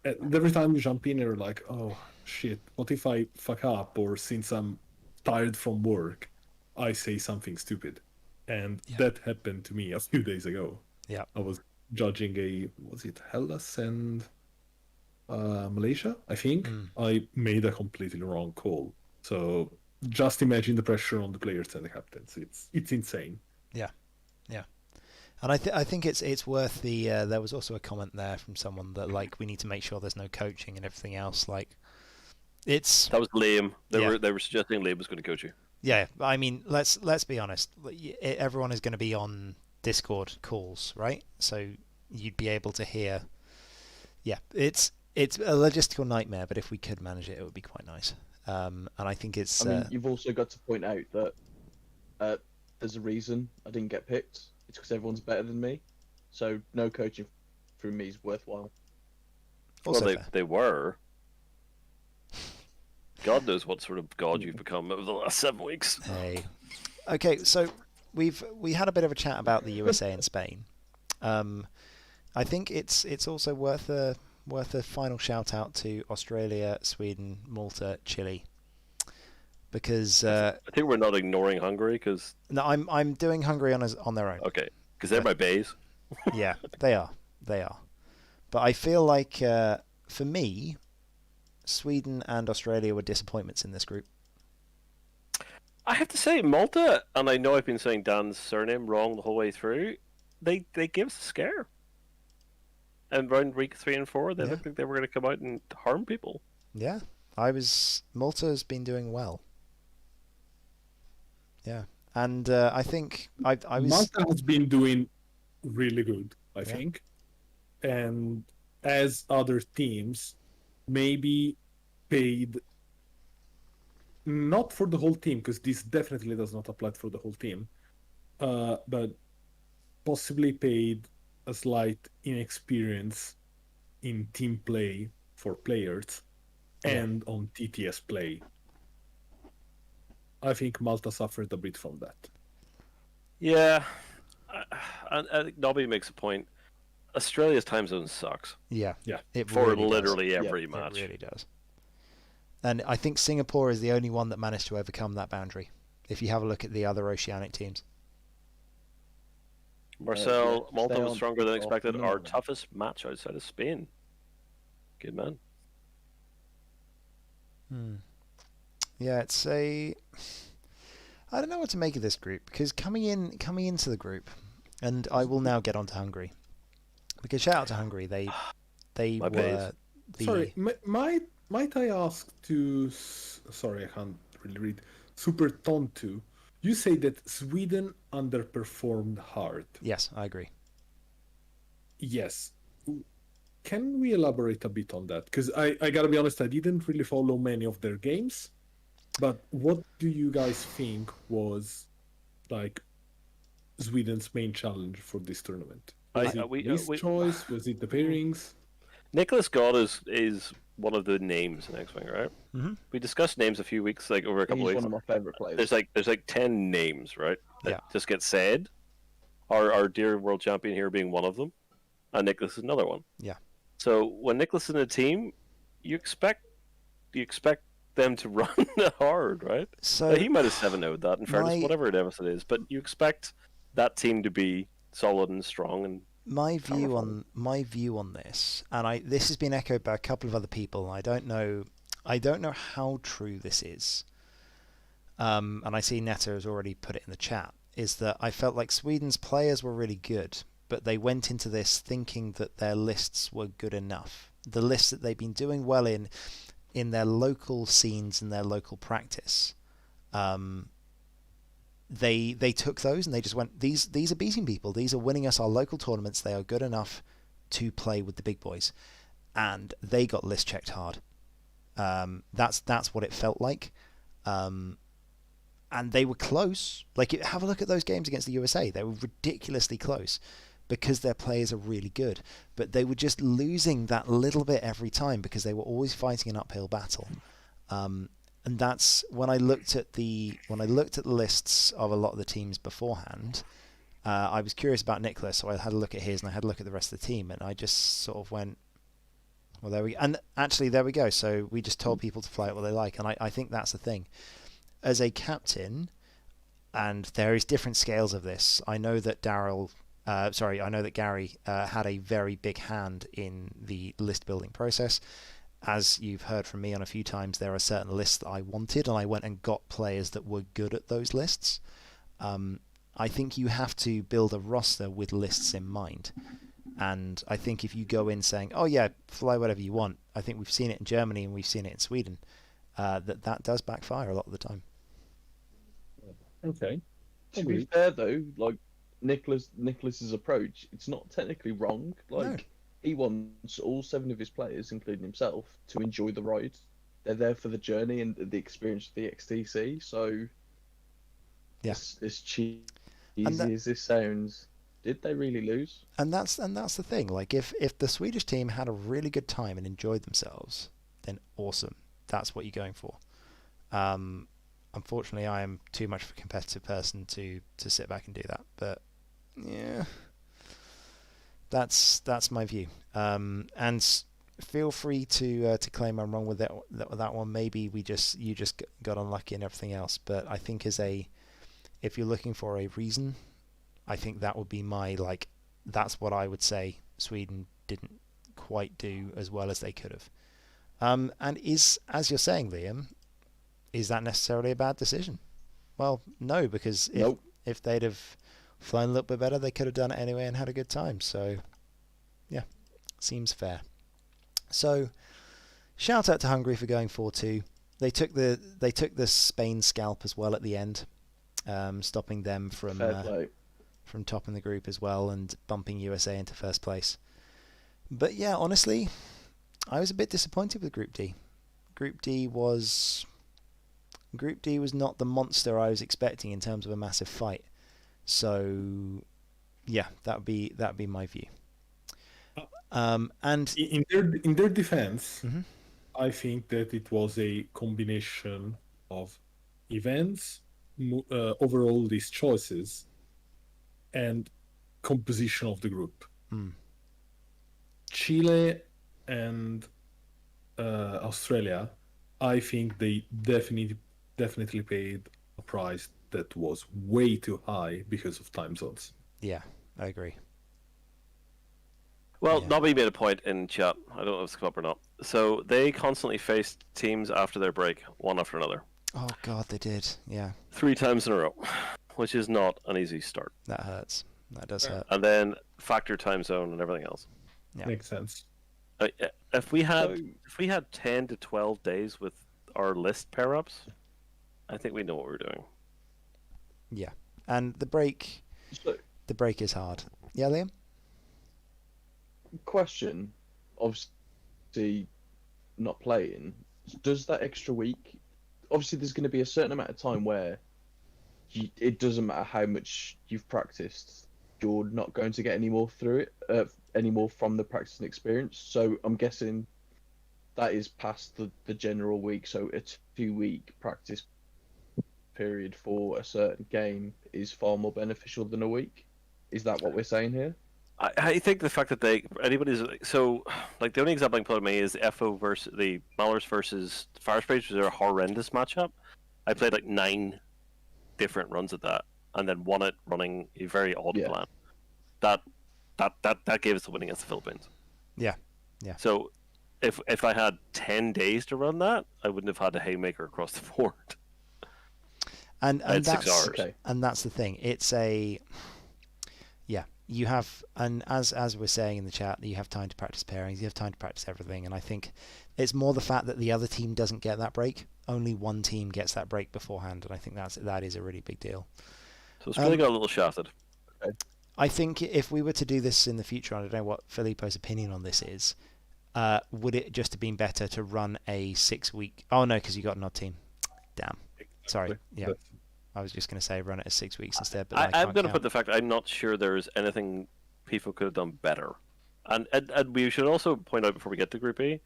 Every time you jump in, you're like, oh shit, what if I fuck up? Or since I'm tired from work, I say something stupid. And that happened to me a few days ago. Yeah. I was judging was it Hellas and Malaysia, I think. I made a completely wrong call. So just imagine the pressure on the players and the captains. It's insane. Yeah. And I think it's worth the. There was also a comment there from someone that like we need to make sure there's no coaching and everything else. Like, that was Liam. They were suggesting Liam was going to coach you. Yeah, I mean, let's be honest. Everyone is going to be on Discord calls, right? So you'd be able to hear. Yeah, it's a logistical nightmare, but if we could manage it, it would be quite nice. And I think it's. I mean, you've also got to point out that there's a reason I didn't get picked. It's because everyone's better than me, so no coaching through me is worthwhile. Also well, they were. God knows what sort of god you've become over the last 7 weeks. Hey. Okay, so we had a bit of a chat about the USA and Spain. I think it's also worth a final shout out to Australia, Sweden, Malta, Chile. Because I think we're not ignoring Hungary because no, I'm doing Hungary on their own. Okay, because they're my bays. Yeah, they are. But I feel like for me, Sweden and Australia were disappointments in this group. I have to say, Malta, and I know I've been saying Dan's surname wrong the whole way through. They gave us a scare. And around week 3 and 4, they looked like they were going to come out and harm people. Yeah, Malta's been doing well. Yeah, and I think I was. Malta has been doing really good, I think, and as other teams maybe paid not for the whole team, because this definitely does not apply for the whole team, but possibly paid a slight inexperience in team play for players and on TTS play. I think Malta suffered a bit from that. Yeah, I think Nobby makes a point. Australia's time zone sucks. Yeah. It for really literally does. every match. It really does. And I think Singapore is the only one that managed to overcome that boundary. If you have a look at the other oceanic teams. Marcel, Malta was stronger than expected. Our toughest match outside of Spain. Good man. Yeah, it's I don't know what to make of this group, because coming into the group, and I will now get on to Hungary, because shout out to Hungary, they were the... Sorry, might I ask to... Sorry, I can't really read. Super Tontu, you say that Sweden underperformed hard. Yes, I agree. Yes. Can we elaborate a bit on that? Because I gotta be honest, I didn't really follow many of their games, but what do you guys think was like Sweden's main challenge for this tournament? Was it choice? Was it the pairings? Nicholas God is one of the names in X-Wing, right? Mm-hmm. We discussed names a few weeks, like over a couple of weeks. He's one of my favorite players. There's like 10 names, right? That just get said. Our dear world champion here being one of them, and Nicholas is another one. Yeah. So when Nicholas is in a team, you expect them to run hard, right? So he might have 7-0'd that, in fairness, whatever it is, but you expect that team to be solid and strong. And my view on this, and this has been echoed by a couple of other people, and I don't know how true this is. And I see Netta has already put it in the chat, is that I felt like Sweden's players were really good, but they went into this thinking that their lists were good enough. The lists that they've been doing well in their local scenes and their local practice, they took those and they just went, these are beating people. These are winning us our local tournaments. They are good enough to play with the big boys. And they got list checked hard. That's what it felt like. And they were close. Like, have a look at those games against the USA. They were ridiculously close because their players are really good. But they were just losing that little bit every time because they were always fighting an uphill battle. And that's when I looked at the lists of a lot of the teams beforehand. I was curious about Nicholas, so I had a look at his and I had a look at the rest of the team, and I just sort of went, well, there we go. And actually, there we go. So we just told people to fly it what they like, and I think that's the thing. As a captain, and there is different scales of this. I know that Gary had a very big hand in the list building process. As you've heard from me on a few times, there are certain lists that I wanted, and I went and got players that were good at those lists. I think you have to build a roster with lists in mind. And I think if you go in saying, oh yeah, fly whatever you want, I think we've seen it in Germany and we've seen it in Sweden, that does backfire a lot of the time. Okay. To be fair though, like Nicholas's approach, it's not technically wrong. Like, no. He wants all 7 of his players, including himself, to enjoy the ride. They're there for the journey and the experience of the XTC. So, as cheesy as this sounds, did they really lose? And that's the thing. Like, if the Swedish team had a really good time and enjoyed themselves, then awesome. That's what you're going for. Unfortunately, I am too much of a competitive person to sit back and do that. But yeah. That's my view, and feel free to claim I'm wrong with that one. Maybe you just got unlucky and everything else. But I think if you're looking for a reason, I think that would be that's what I would say. Sweden didn't quite do as well as they could have. And as you're saying, Liam, is that necessarily a bad decision? Well, no, because if they'd have flown a little bit better, they could have done it anyway and had a good time. So, yeah, seems fair. So, shout out to Hungary for going 4-2. They took the Spain scalp as well at the end, stopping them from topping the group as well and bumping USA into first place. But yeah, honestly, I was a bit disappointed with Group D. Group D was Group D was not the monster I was expecting in terms of a massive fight. So, yeah, that'd be my view. And in their defense, mm-hmm. I think that it was a combination of events, overall these choices, and composition of the group. Chile and Australia, I think they definitely paid a price that was way too high because of time zones. Yeah, I agree. Well, Nobby made a point in chat. I don't know if it's come up or not. So they constantly faced teams after their break, one after another. Oh God, they did. Yeah. 3 times in a row, which is not an easy start. That hurts. That does hurt. And then factor time zone and everything else. Yeah. Makes sense. If we had 10 to 12 days with our list pair ups, I think we know what we're doing. Yeah, and the break is hard. Yeah, Liam? Question, obviously not playing, does that extra week, obviously there's going to be a certain amount of time where it doesn't matter how much you've practiced, you're not going to get any more through it, any more from the practicing experience. So I'm guessing that is past the general week, so a 2-week practice period for a certain game is far more beneficial than a week. Is that what we're saying here? I think the fact that the only example I can put on me is the FO versus the Malers versus Fire Sprays, which is a horrendous matchup. I played like 9 different runs at that, and then won it running a very odd plan. That gave us the win against the Philippines. Yeah. So if I had 10 days to run that, I wouldn't have had a haymaker across the board. And I had that's 6 hours. Okay. And that's the thing. It's you have, and as we're saying in the chat, you have time to practice pairings, you have time to practice everything, and I think it's more the fact that the other team doesn't get that break. Only one team gets that break beforehand, and I think that is a really big deal. So it's really got a little shafted. I think if we were to do this in the future, I don't know what Filipo's opinion on this is, would it just have been better to run a 6-week... Oh no, because you got an odd team. Damn. Sorry. Yeah. I was just going to say run it as 6 weeks instead, but I'm going to put the fact I'm not sure there's anything people could have done better. And we should also point out before we get to Group A,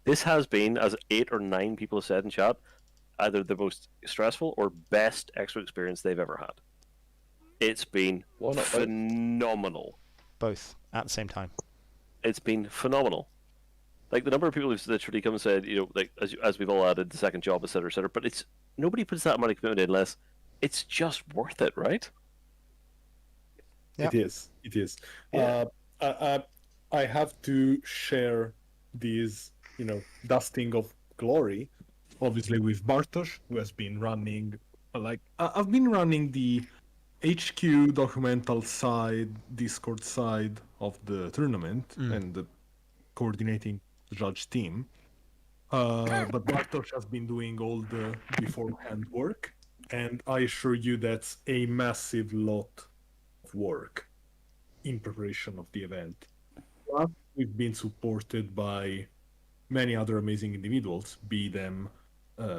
this has been, as 8 or 9 people have said in chat, either the most stressful or best extra experience they've ever had. It's been phenomenal. Both at the same time. It's been phenomenal. Like the number of people who've literally come and said, like as we've all added the second job, etc., etc. But it's nobody puts that amount of commitment in unless it's just worth it, right? Yeah. It is. Yeah. I have to share this, dusting of glory, obviously with Bartosz, who has been running, I've been running the HQ documental side, Discord side of the tournament and the coordinating judge team. But Bartosz has been doing all the beforehand work, and I assure you that's a massive lot of work in preparation of the event. Plus, we've been supported by many other amazing individuals, be them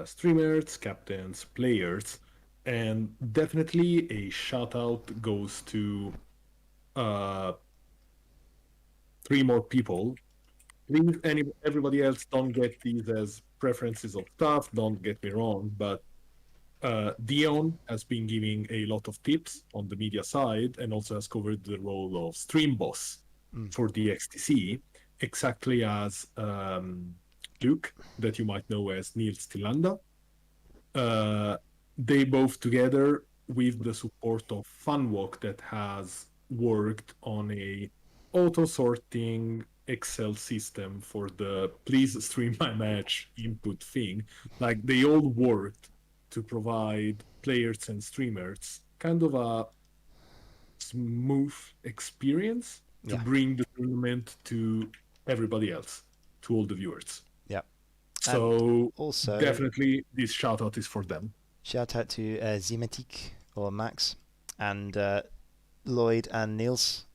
streamers, captains, players, and definitely a shout out goes to 3 more people. Please, everybody else, don't get these as preferences of staff, don't get me wrong, but Dion has been giving a lot of tips on the media side and also has covered the role of stream boss for the XTC, exactly as Luke, that you might know as Niels Tilanda. They both together, with the support of Funwalk, that has worked on a auto-sorting Excel system for the please stream my match input thing. Like, they all worked to provide players and streamers kind of a smooth experience to bring the tournament to everybody else, to all the viewers. Yeah. So also, definitely this shout out is for them. Shout out to Zimatic or Max and Lloyd and Niels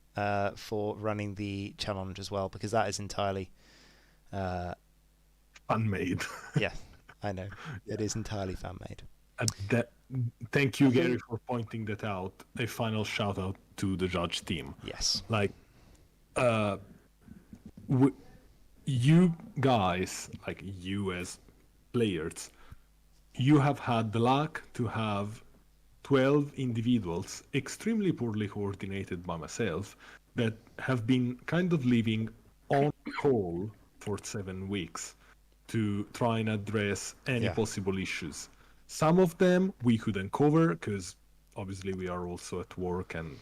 for running the challenge as well, because that is entirely fan-made. Yeah, I know. It is entirely fan-made. Thank you, Gary, for pointing that out. A final shout out to the judge team. Yes. Like, you guys, like you as players, you have had the luck to have 12 individuals, extremely poorly coordinated by myself, that have been kind of living on call for 7 weeks to try and address any possible issues. Some of them we couldn't cover because obviously we are also at work and,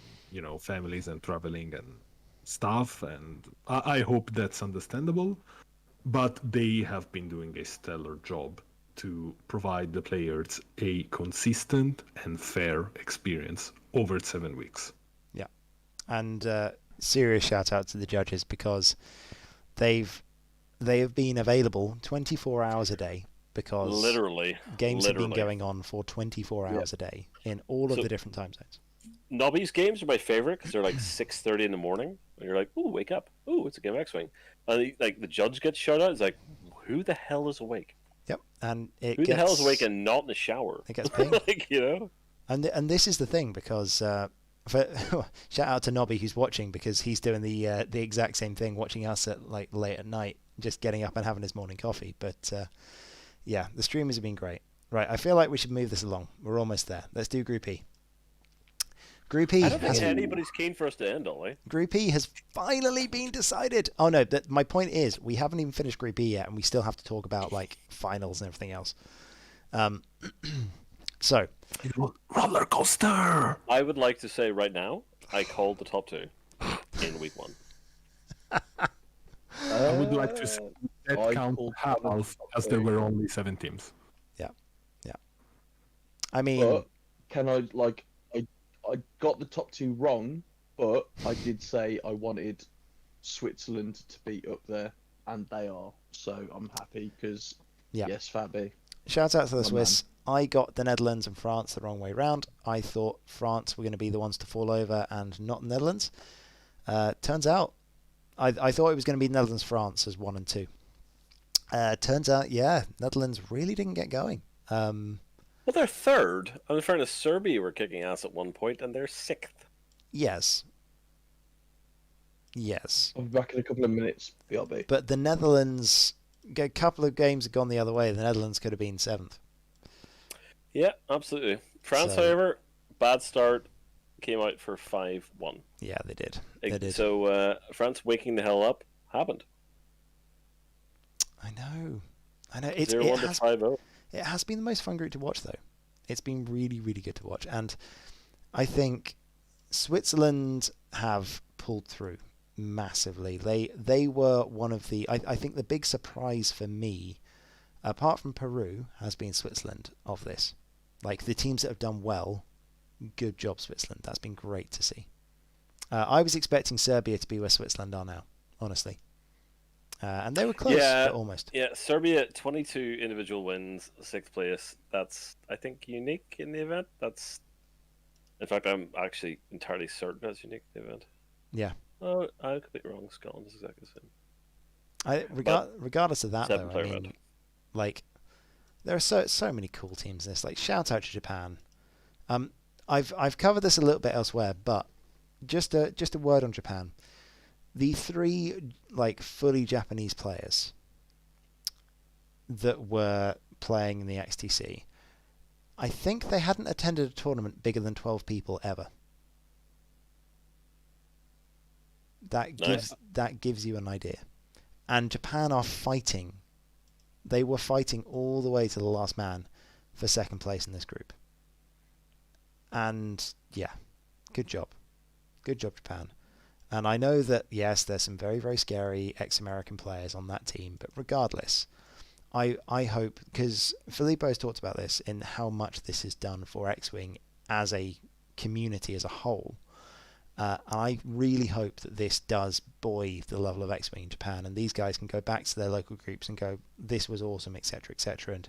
families and traveling and stuff, and I hope that's understandable. But they have been doing a stellar job to provide the players a consistent and fair experience over 7 weeks. Yeah. And serious shout out to the judges, because they have been available 24 hours a day, because literally games have been going on for 24 hours a day in all of the different time zones. Nobby's games are my favorite because they're like 6:30 in the morning, and you're like, "Ooh, wake up! Ooh, it's a game of X-Wing." And like the judge gets shut out. It's like, who the hell is awake? Yep, and who the hell is awake and not in the shower? It gets pinged. Like, And this is the thing, because shout out to Nobby who's watching, because he's doing the exact same thing, watching us at like late at night, just getting up and having his morning coffee. But yeah, the streamers have been great. Right, I feel like we should move this along. We're almost there. Let's do Group E. Group E. I don't think anybody's keen for us to end, are they? Group E has finally been decided. Oh no, my point is we haven't even finished Group E yet, and we still have to talk about like finals and everything else. So, roller coaster. I would like to say right now, I called the top 2 in week 1. I would like to see that count half, as there were only 7 teams. Yeah. I mean, but can I I got the top 2 wrong, but I did say I wanted Switzerland to be up there, and they are. So I'm happy because yes, Fabi. Shout out to the Swiss. I got the Netherlands and France the wrong way round. I thought France were going to be the ones to fall over and not the Netherlands. Turns out, I thought it was going to be Netherlands-France as 1 and 2. Turns out, Netherlands really didn't get going. Well, they're third. I'm in front of Serbia were kicking ass at one point, and they're 6th. Yes. I'll be back in a couple of minutes, BRB. But the Netherlands, a couple of games have gone the other way. The Netherlands could have been 7th. Yeah, absolutely. France, however, bad start, came out for 5-1. Yeah, they did. So France waking the hell up happened. I know. 0-1 to 5-0. It has been the most fun group to watch, though. It's been really, really good to watch. And I think Switzerland have pulled through massively. They were one of the... I think the big surprise for me, apart from Peru, has been Switzerland of this. Like, the teams that have done well, good job, Switzerland. That's been great to see. I was expecting Serbia to be where Switzerland are now, honestly. And they were close, but almost. Yeah, Serbia, 22 individual wins, 6th place. That's, I think, unique in the event. In fact, I'm actually entirely certain that's unique in the event. Yeah. Oh, I could be wrong. Scotland is exactly the same. Regardless of that, though, I mean, event. like, there are so many cool teams in this. Like, shout out to Japan. I've covered this a little bit elsewhere, but just a word on Japan. The 3 like fully Japanese players that were playing in the XTC, I think they hadn't attended a tournament bigger than 12 people ever. That gives you an idea. And Japan are fighting. They were fighting all the way to the last man for 2nd place in this group. And yeah, good job. Good job, Japan. And I know that, yes, there's some very, very scary ex-American players on that team, but regardless, I hope, because Filipo has talked about this, in how much this is done for X-Wing as a community as a whole. I really hope that this does buoy the level of X-Wing in Japan, and these guys can go back to their local groups and go, this was awesome, etc., and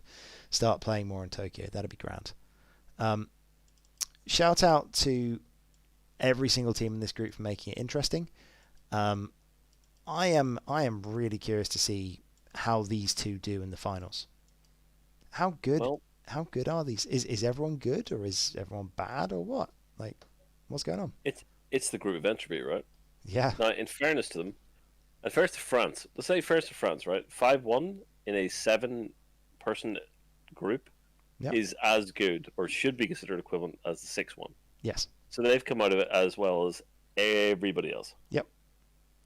start playing more in Tokyo. That'd be grand. Shout out to every single team in this group for making it interesting. I am really curious to see how these two do in the finals. How good how good are these? Is everyone good or is everyone bad or what? Like, what's going on? It's the group of entropy, right? Yeah. Now, in fairness to them, and first to France, let's say first to France, right? 5-1 in a 7-person group is as good, or should be considered equivalent, as the 6-1. Yes. So they've come out of it as well as everybody else. Yep.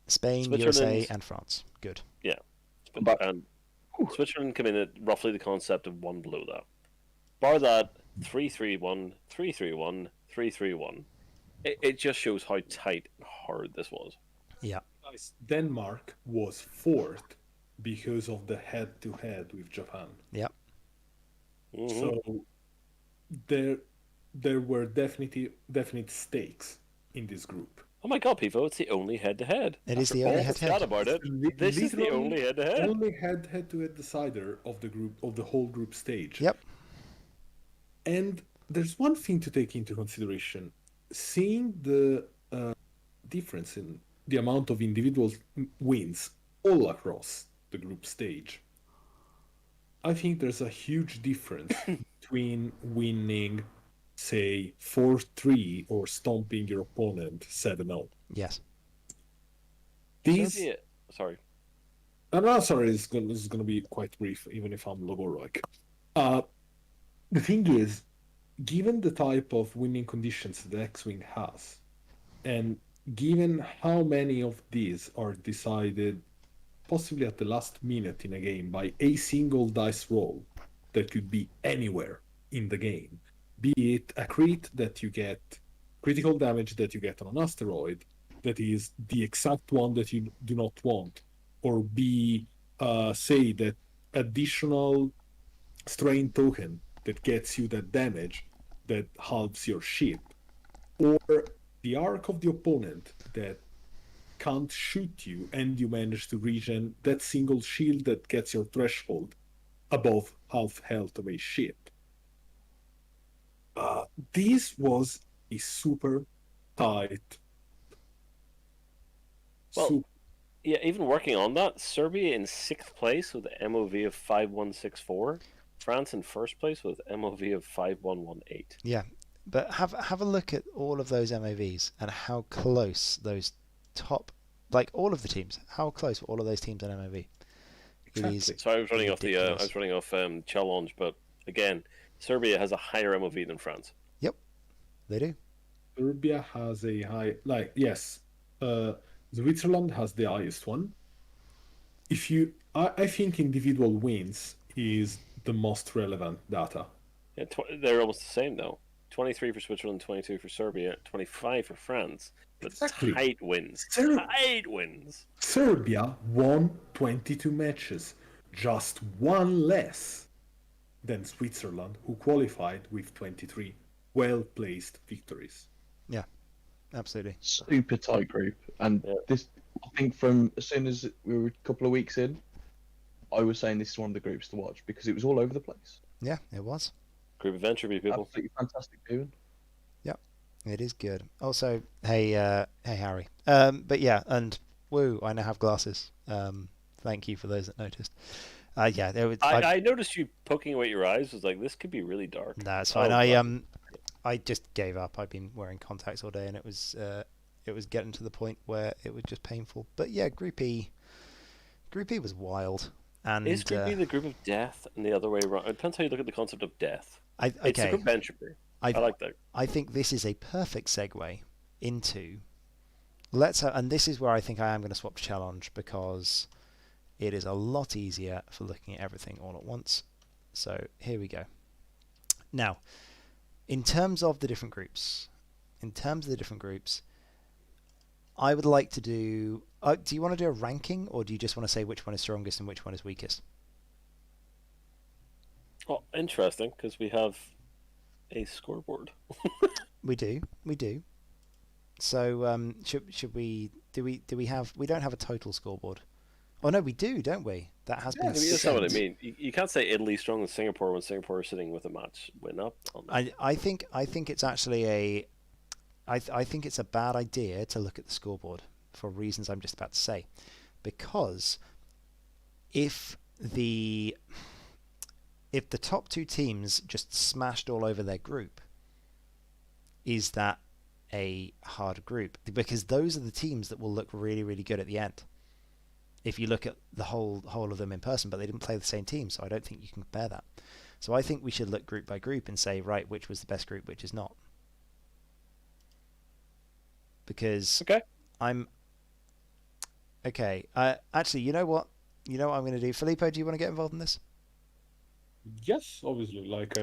Spain, USA, and France. Good. Yeah. And Switzerland come in at roughly the concept of one below that. Bar that, 3-3-1, 3-3-1, 3-3-1. It just shows how tight and hard this was. Yeah. Denmark was fourth because of the head-to-head with Japan. Yep. Mm-hmm. So there were definite stakes in this group. Oh my god, Pivo, it's the only head-to-head. It is the only head-to-head. About it, this is the only head-to-head. Only head-to-head decider of the group, of the whole group stage. Yep. And there's one thing to take into consideration. Seeing the difference in the amount of individual wins all across the group stage, I think there's a huge difference between winning, say, 4-3 or stomping your opponent 7-0. Yes. These... Sorry. No, sorry, this is going to be quite brief, even if I'm logoroic. The thing is, given the type of winning conditions that X-Wing has, and given how many of these are decided possibly at the last minute in a game by a single dice roll that could be anywhere in the game, be it a crit that you get, critical damage that you get on an asteroid that is the exact one that you do not want, or be, say, that additional strain token that gets you that damage that halves your ship, or the arc of the opponent that can't shoot you and you manage to regen that single shield that gets your threshold above half health of a ship. This was a super tight. Well, yeah, even working on that, Serbia in 6th place with an MOV of 5164. France in 1st place with MOV of 5118. Yeah, but have a look at all of those MOVs and how close those top, like all of the teams, how close were all of those teams on MOV? Exactly. So I was running off challenge, but again, Serbia has a higher MOV than France. Yep, they do. Serbia has a high, yes, Switzerland has the highest one. I think individual wins is the most relevant data. Yeah, they're almost the same though. 23 for Switzerland, 22 for Serbia, 25 for France. But exactly. Tight wins. Tight wins. Serbia won 22 matches, just one less than Switzerland, who qualified with 23 well-placed victories. Yeah, absolutely. Super tight group. And this, I think from as soon as we were a couple of weeks in, I was saying this is one of the groups to watch because it was all over the place. Yeah, it was. Group of entropy people. Absolutely fantastic viewing. Yep, it is good. Also, hey Harry. But yeah, and woo, I now have glasses. Thank you for those that noticed. Yeah, there was. I noticed you poking away your eyes. I was like, this could be really dark. That's fine. I just gave up. I've been wearing contacts all day, and it was getting to the point where it was just painful. But yeah, Group E was wild. And is Group E the group of death and the other way around? It depends how you look at the concept of death. Okay. It's a group of entropy. I like that. I think this is a perfect segue into and this is where I think I am going to swap to challenge because it is a lot easier for looking at everything all at once. So here we go. Now, in terms of the different groups, I would like to do... do you want to do a ranking, or do you just want to say which one is strongest and which one is weakest? Oh, interesting, because we have a scoreboard. We do. So, should we... Do we have... We don't have a total scoreboard. Oh, no, we do, don't we? That has been that's not what I mean. You can't say Italy strong than Singapore when Singapore is sitting with a match win up. I think it's actually I think it's a bad idea to look at the scoreboard for reasons I'm just about to say, because if if the top two teams just smashed all over their group, is that a hard group? Because those are the teams that will look really, really good at the end. If you look at the whole of them in person, but they didn't play the same team, so I don't think you can compare that. So I think we should look group by group and say, right, which was the best group, which is not. Because actually, you know what? You know what I'm going to do? Filippo, do you want to get involved in this? Yes, obviously. Like,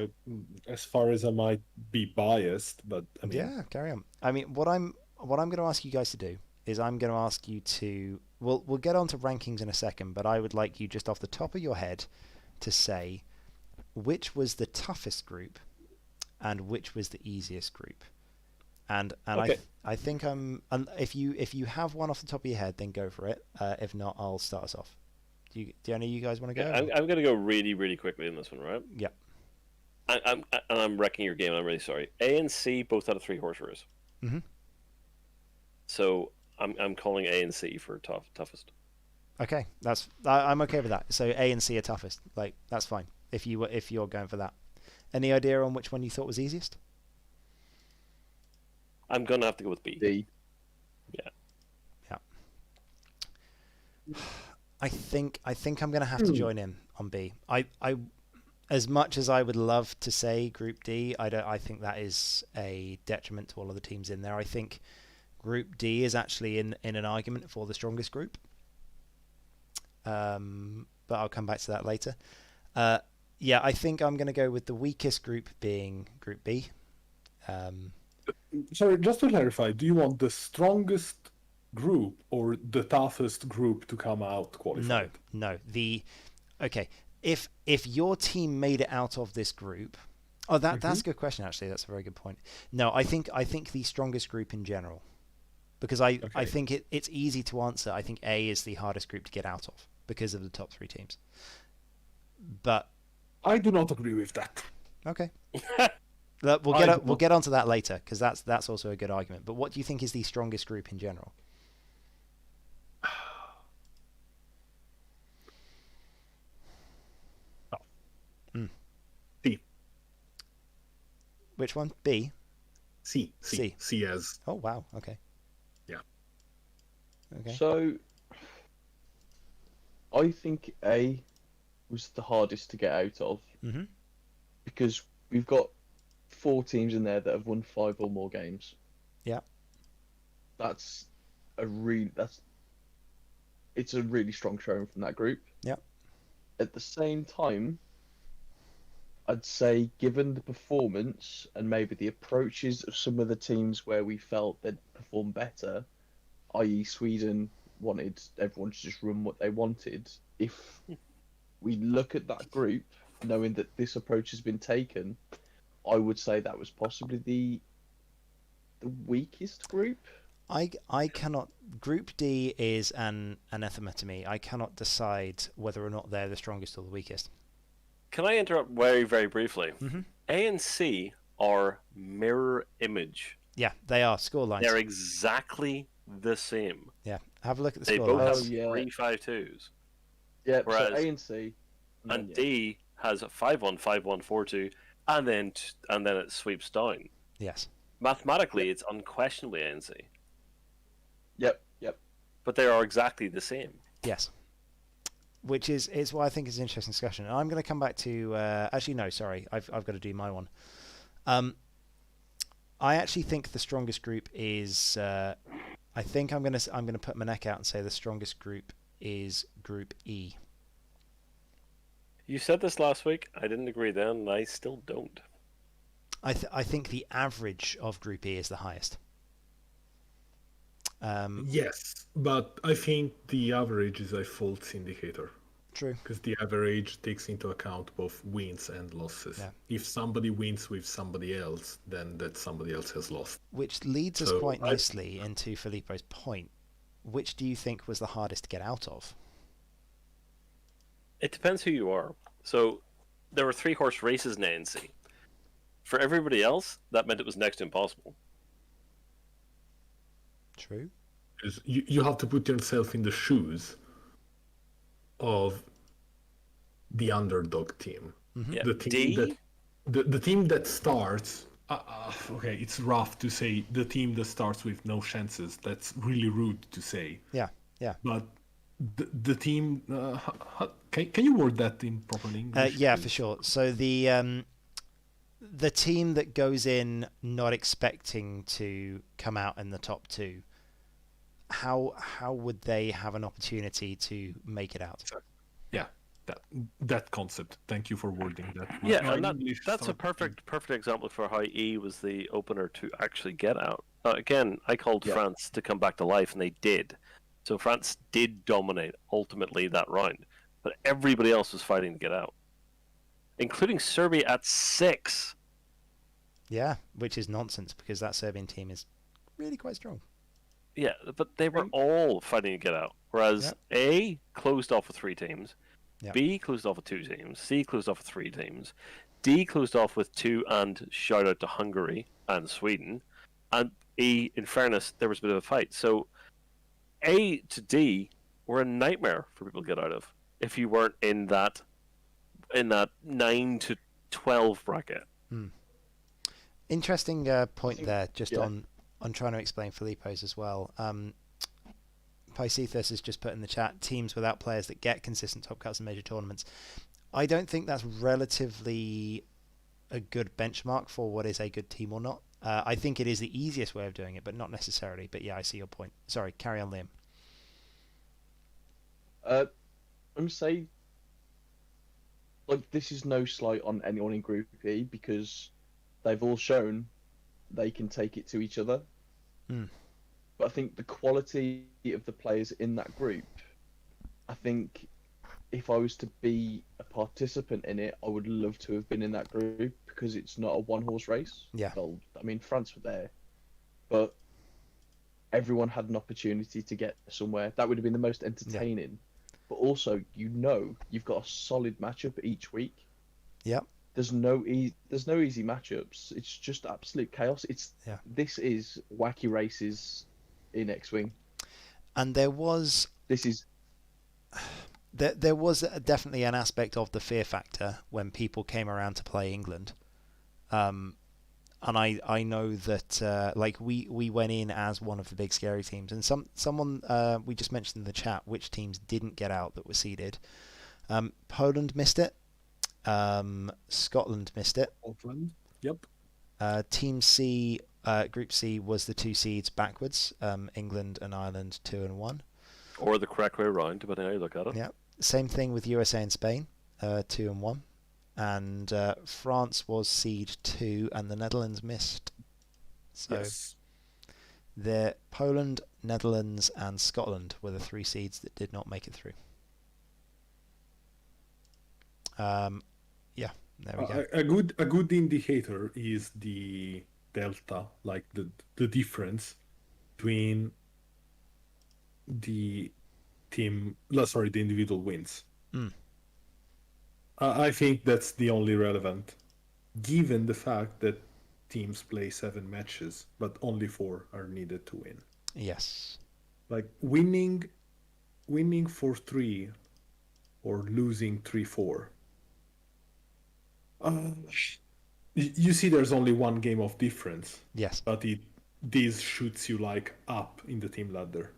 as far as I might be biased, but I mean, yeah, carry on. I mean, what I'm going to ask you guys to do is I'm going to ask you to. We'll get on to rankings in a second, but I would like you just off the top of your head to say which was the toughest group and which was the easiest group. And okay. I think if you have one off the top of your head, then go for it. If not, I'll start us off. Do any of you guys want to go? Yeah, I'm going to go really, really quickly in this one, right? Yeah. I'm wrecking your game. I'm really sorry. A and C both had a 3-horse race. Mm-hmm. So I'm calling A and C for toughest. Okay, I'm okay with that. So A and C are toughest. Like, that's fine if you're going for that. Any idea on which one you thought was easiest? I'm gonna have to go with B. D. Yeah. I think I'm gonna have to join in on B. I as much as I would love to say Group D, I think that is a detriment to all of the teams in there. I think Group D is actually in an argument for the strongest group. But I'll come back to that later. Yeah, I think I'm going to go with the weakest group being Group B. Sorry, just to clarify, do you want the strongest group or the toughest group to come out qualified? No. Okay. If your team made it out of this group, that's a good question. Actually, that's a very good point. No, I think the strongest group in general, because I think it's easy to answer. I think A is the hardest group to get out of because of the top 3 teams. But I do not agree with that. Okay. We'll get onto that later because that's also a good argument. But what do you think is the strongest group in general? C. Which one? B? C as. Oh wow. Okay. Yeah. Okay. So I think A was the hardest to get out of because we've got 4 teams in there that have won 5 or more games. Yeah. It's a really strong showing from that group. Yeah. At the same time, I'd say given the performance and maybe the approaches of some of the teams where we felt they'd perform better, i.e. Sweden wanted everyone to just run what they wanted. If we look at that group, knowing that this approach has been taken, I would say that was possibly the weakest group. I cannot. Group D is an anathema to me. I cannot decide whether or not they're the strongest or the weakest. Can I interrupt very, very briefly? A and C are mirror image. Yeah, they are scorelines. They're exactly the same. Yeah, have a look at the They scorelines. both have 3-5-2s. Yeah, whereas so A and C. And D has a 5-1, 5-1, 4-2, and then it sweeps down. Yes. Mathematically, it's unquestionably A and C. Yep. But they are exactly the same. Yes. Which is what I think is an interesting discussion. And I'm going to come back to actually no, sorry, I've got to do my one. I actually think the strongest group is. I think I'm going to put my neck out and say the strongest group is Group E. You said this last week. I didn't agree then, and I still don't. I think the average of Group E is the highest. Yes, but I think the average is a false indicator. True. Because the average takes into account both wins and losses. Yeah. If somebody wins with somebody else, then that somebody else has lost. Which leads us quite nicely into Filippo's point. Which do you think was the hardest to get out of? It depends who you are. So there were 3-horse races in ANC. For everybody else, that meant it was next to impossible. True. Because you have to put yourself in the shoes of the underdog team. Yeah. The team D? the team that starts. Okay, it's rough to say the team that starts with no chances. That's really rude to say. Yeah, yeah. But the team, can you word that in proper English? Yeah, for sure. So the team that goes in not expecting to come out in the top two, how would they have an opportunity to make it out? Yeah, that concept. Thank you for wording that. Yeah, and that's a perfect example for how E was the opener to actually get out. Again, I called France to come back to life, and they did. So France did dominate ultimately that round, but everybody else was fighting to get out, including Serbia at 6. Yeah, which is nonsense because that Serbian team is really quite strong. Yeah, but they were all fighting to get out. Whereas A closed off with 3 teams, B closed off with 2 teams, C closed off with 3 teams, D closed off with 2, and shout out to Hungary and Sweden, and E, in fairness, there was a bit of a fight. So A to D were a nightmare for people to get out of if you weren't in that 9 to 12 bracket. Interesting point there, just on trying to explain Filippo's as well. Pisethus has just put in the chat, teams without players that get consistent top cuts in major tournaments. I don't think that's relatively a good benchmark for what is a good team or not. I think it is the easiest way of doing it, but not necessarily. But yeah, I see your point. Sorry, carry on, Liam. I'm going to say, like, this is no slight on anyone in Group E because they've all shown they can take it to each other. But I think the quality of the players in that group, I think if I was to be a participant in it, I would love to have been in that group because it's not a one-horse race. Yeah. Well, I mean, France were there, but everyone had an opportunity to get somewhere. That would have been the most entertaining. Yeah. But also, you've got a solid matchup each week. Yep. There's no easy matchups. It's just absolute chaos. This is wacky races in X-Wing. And there was definitely an aspect of the fear factor when people came around to play England. And I know that like we went in as one of the big scary teams, and someone we just mentioned in the chat which teams didn't get out that were seeded. Poland missed it. Scotland missed it. Scotland, yep. Team C, Group C was the 2 seeds backwards. England and Ireland 2 and 1. Or the correct way around, depending on how you look at it. Yeah. Same thing with USA and Spain, 2 and 1. And France was seed 2, and the Netherlands missed. So the Poland, Netherlands, and Scotland were the 3 seeds that did not make it through. Yeah, there we go. A good indicator is the delta, like the difference between the individual wins. I think that's the only relevant, given the fact that teams play 7 matches, but only 4 are needed to win. Yes. Like winning 4-3 or losing 3-4. You see, there's only one game of difference. Yes. But this shoots you like up in the team ladder.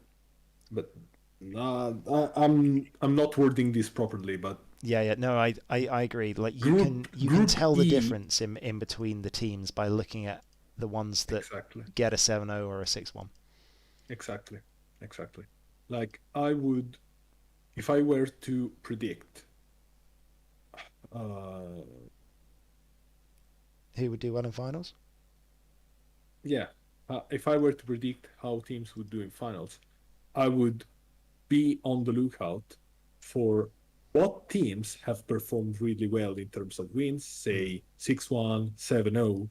But I'm not wording this properly, but no, I agree. Like you can tell the difference in between the teams by looking at the ones that get a 7-0 or a 6-1. Exactly. Like I would, if I were to predict who would do well in finals? Yeah, if I were to predict how teams would do in finals, I would be on the lookout for what teams have performed really well in terms of wins, say 6-1, 7-0,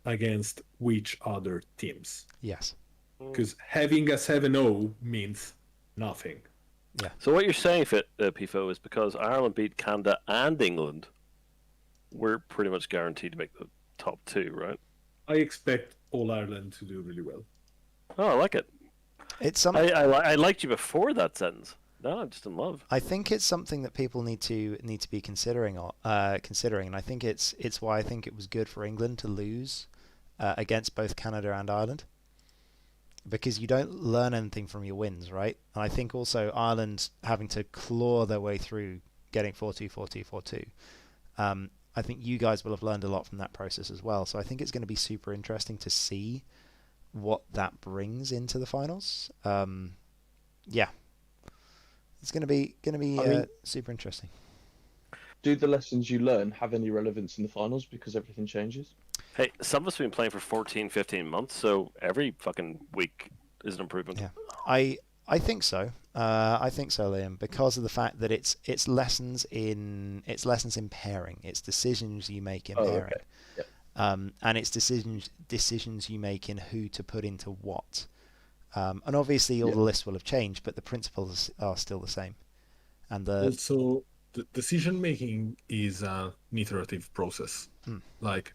against which other teams. Yes. Because having a 7-0 means nothing. Yeah. So what you're saying, Pifo, is because Ireland beat Canada and England, we're pretty much guaranteed to make the top 2, right? I expect all Ireland to do really well. Oh, I like it. It's something. I liked you before that sentence. No, I'm just in love. I think it's something that people need to be considering, and I think it's why I think it was good for England to lose against both Canada and Ireland, because you don't learn anything from your wins, right? And I think also Ireland having to claw their way through getting 4-2, 4-2, 4-2. I think you guys will have learned a lot from that process as well. So I think it's going to be super interesting to see what that brings into the finals. Yeah, it's going to be super interesting. Do the lessons you learn have any relevance in the finals because everything changes? Hey, some of us have been playing for 14, 15 months, so every fucking week is an improvement. Yeah, I think so. I think so, Liam, because of the fact that it's lessons in pairing, it's decisions you make in pairing, okay. Yep. And it's decisions you make in who to put into what. And obviously all the lists will have changed, but the principles are still the same. And also the decision making is an iterative process. Like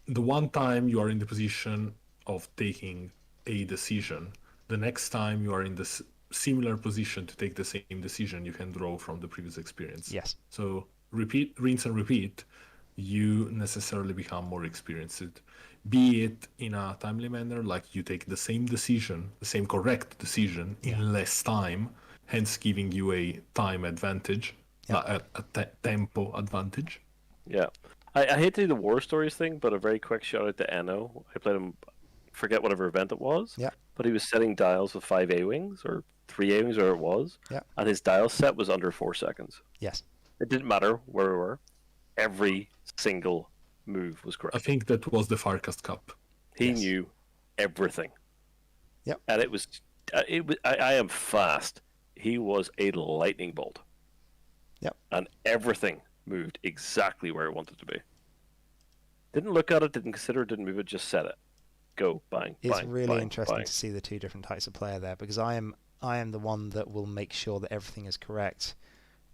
the one time you are in the position of taking a decision, the next time you are in the similar position to take the same decision, you can draw from the previous experience. Yes. So rinse and repeat, you necessarily become more experienced. Be it in a timely manner, like you take the same decision, the same correct decision in less time, hence giving you a time advantage, a tempo advantage. Yeah. I hate to do the war stories thing, but a very quick shout out to Eno. I played him, forget whatever event it was. Yeah. But he was setting dials with 5 A-wings or 3 A-wings, or it was. Yeah. And his dial set was under 4 seconds. Yes. It didn't matter where we were. Every single move was correct. I think that was the Farcast Cup. He knew everything. Yep. And it was I am fast. He was a lightning bolt. Yep. And everything moved exactly where it wanted to be. Didn't look at it, didn't consider it, didn't move it, just set it. Go, bang, It's bang, really bang, interesting bang. to see the two different types of player there, because I am the one that will make sure that everything is correct,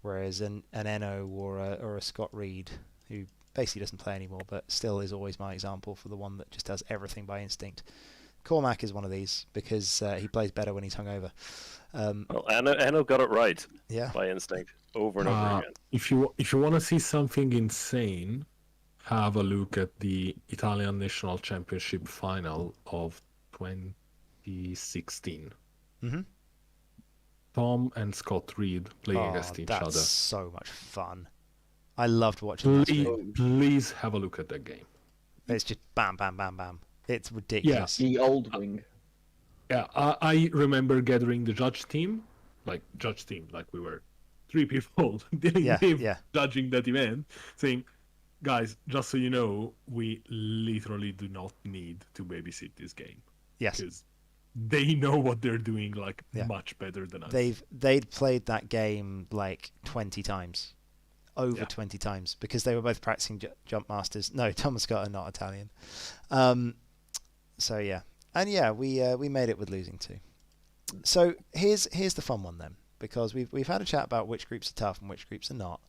whereas an Eno or a Scott Reed, who basically doesn't play anymore but still is always my example for the one that just does everything by instinct. Cormac is one of these because he plays better when he's hungover. Well, Eno got it right. Yeah. By instinct, over and over again. If you want to see something insane, have a look at the Italian National Championship final of 2016. Mm-hmm. Tom and Scott Reed playing against each other. That's so much fun. I loved watching that. Please have a look at that game. It's just bam, bam, bam, bam. It's ridiculous. The old wing. Yeah, I remember gathering the judge team, like we were 3 people judging that event, saying, guys, just so you know, we literally do not need to babysit this game. Yes. Because they know what they're doing much better than us. They'd played that game like 20 times. Over 20 times, because they were both practicing jump masters. No, Tom and Scott are not Italian. So yeah. And yeah, we made it with losing too. So here's the fun one then, because we've had a chat about which groups are tough and which groups are not.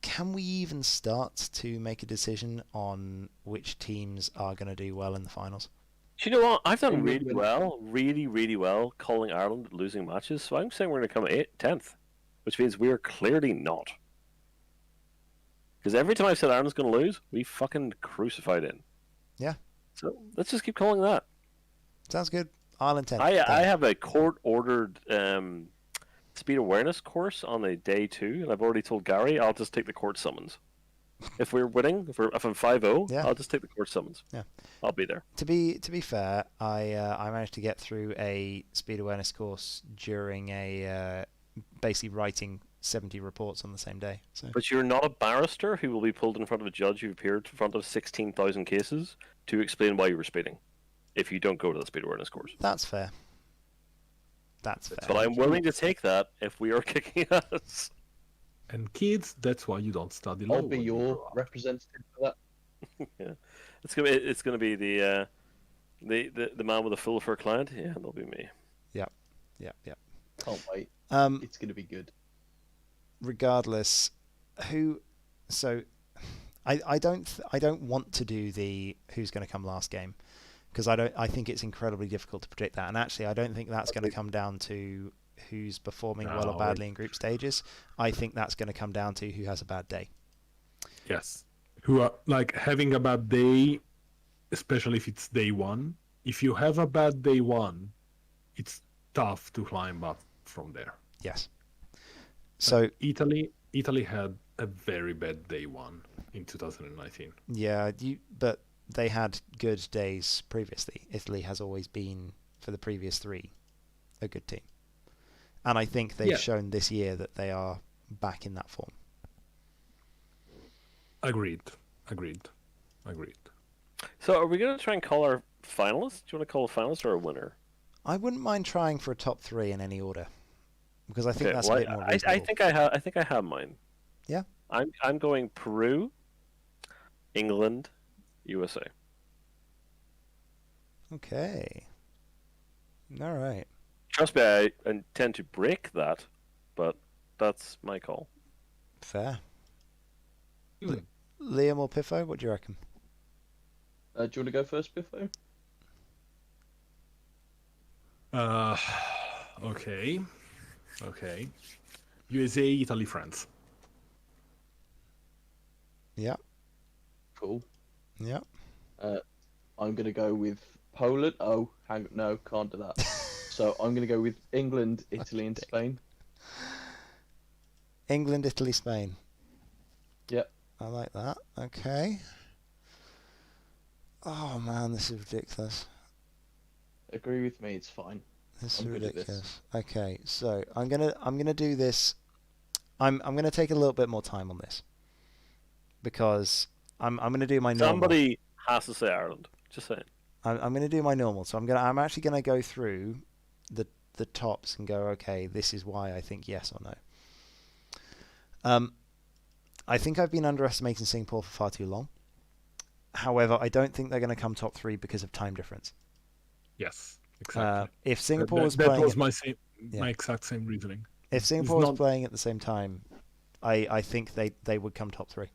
Can we even start to make a decision on which teams are going to do well in the finals? Do you know what? I've done really well calling Ireland losing matches, so I'm saying we're going to come 10th, which means we're clearly not. Because every time I've said Ireland's going to lose, we fucking crucified in. Yeah. So let's just keep calling that. Sounds good. Ireland 10th. I have a court-ordered speed awareness course on a day 2, and I've already told Gary I'll just take the court summons. If we're winning, if I'm 5-0, I'll just take the court summons. Yeah, I'll be there. To be fair, I managed to get through a speed awareness course during a basically writing 70 reports on the same day. So. But you're not a barrister who will be pulled in front of a judge who appeared in front of 16,000 cases to explain why you were speeding. If you don't go to the speed awareness course. That's fair. That's fair. But I'm willing to take that if we are kicking ass. And kids, that's why you don't study law. I'll be your representative for that. Yeah, it's gonna be the man with a full fur client. Yeah, that'll be me. Yep. Can't wait. It's gonna be good. Regardless, I don't want to do the who's going to come last game, because I think it's incredibly difficult to predict that. And actually, I don't think that's going to come down to who's performing well or badly in group stages. I think that's going to come down to who has a bad day. Yes. Who are like having a bad day, especially if it's day one. If you have a bad day one, it's tough to climb up from there. Yes. So Italy had a very bad day one in 2019. Yeah, but they had good days previously. Italy has always been, for the previous 3, a good team. And I think they've shown this year that they are back in that form. Agreed. So are we going to try and call our finalists? Do you want to call a finalist or a winner? I wouldn't mind trying for a top 3 in any order, because I think that's a bit more reasonable. I think I have mine. Yeah. I'm going Peru, England, USA. Okay. All right. Trust me, I intend to break that, but that's my call. Fair. Liam or Piffo, what do you reckon? Do you want to go first, Biffo? Okay. USA, Italy, France. Yeah. Cool. Yeah. I'm going to go with Poland. Oh, no, can't do that. So I'm going to go with England, Italy, and Spain. England, Italy, Spain. Yep. I like that. Okay. Oh man, this is ridiculous. Agree with me, it's fine. This is ridiculous. Okay, so I'm gonna do this. I'm gonna take a little bit more time on this, because I'm gonna do my normal. Somebody has to say Ireland. Just saying. I'm gonna do my normal. So I'm actually gonna go through the tops and go, okay, this is why I think yes or no. I think I've been underestimating Singapore for far too long. However, I don't think they're going to come top 3 because of time difference. Yes, exactly. If Singapore was that playing, was my exact same reasoning. If Singapore was playing at the same time, I think they would come top 3.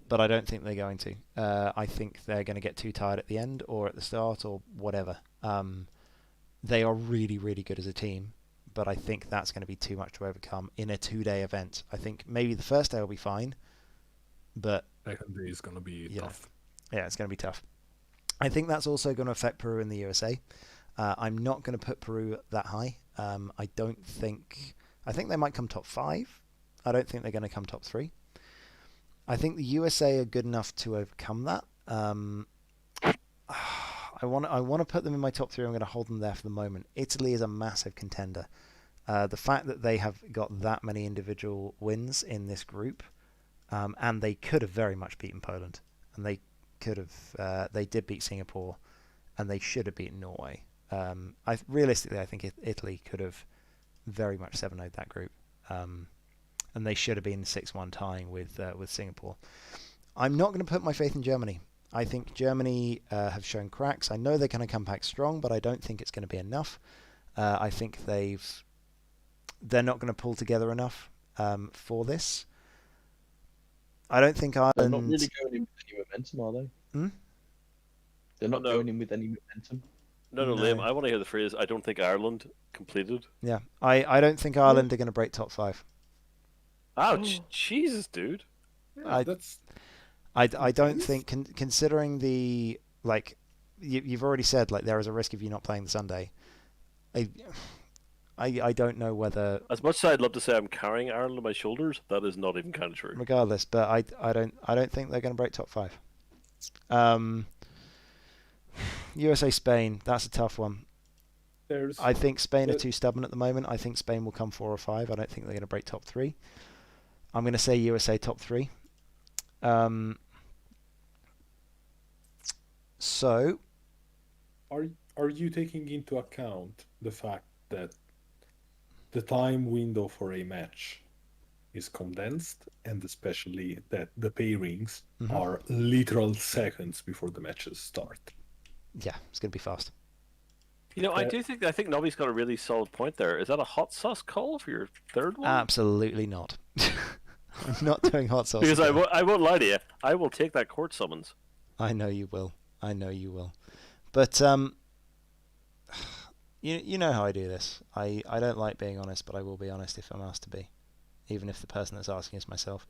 But I don't think they're going to. I think they're going to get too tired at the end or at the start or whatever. They are really, really good as a team, but I think that's going to be too much to overcome in a 2-day event. I think maybe the first day will be fine, but second day is going to be tough. Yeah, it's going to be tough. I think that's also going to affect Peru and the USA. I'm not going to put Peru that high. I think they might come top 5. I don't think they're going to come top 3. I think the USA are good enough to overcome that. I want to put them in my top 3. I'm going to hold them there for the moment. Italy is a massive contender. The fact that they have got that many individual wins in this group, and they could have very much beaten Poland, and they did beat Singapore, and they should have beaten Norway. Realistically, I think Italy could have very much 7-0'd that group, and they should have been 6-1 tying with Singapore. I'm not going to put my faith in Germany. I think Germany have shown cracks. I know they're going to come back strong, but I don't think it's going to be enough. I think they're not going to pull together enough for this. I don't think Ireland... They're not really going in with any momentum, are they? They're not going in with any momentum. No, Liam, I want to hear the phrase, I don't think Ireland completed. Yeah, I don't think Ireland are going to break top 5. Ouch, Jesus, dude. Yeah, I don't think, considering the, you've already said, there is a risk of you not playing the Sunday. I don't know whether... As much as I'd love to say I'm carrying Ireland on my shoulders, that is not even kind of true. Regardless, but I don't think they're going to break top 5. USA, Spain, that's a tough one. I think Spain are too stubborn at the moment. I think Spain will come 4 or 5. I don't think they're going to break top 3. I'm going to say USA top 3. So, are you taking into account the fact that the time window for a match is condensed, and especially that the pairings are literal seconds before the matches start? Yeah, it's going to be fast. I think Nobby's got a really solid point there. Is that a hot sauce call for your third one? Absolutely not. I'm not doing hot sauce. Because I won't lie to you. I will take that court summons. I know you will. But you know how I do this. I don't like being honest, but I will be honest if I'm asked to be, even if the person that's asking is myself.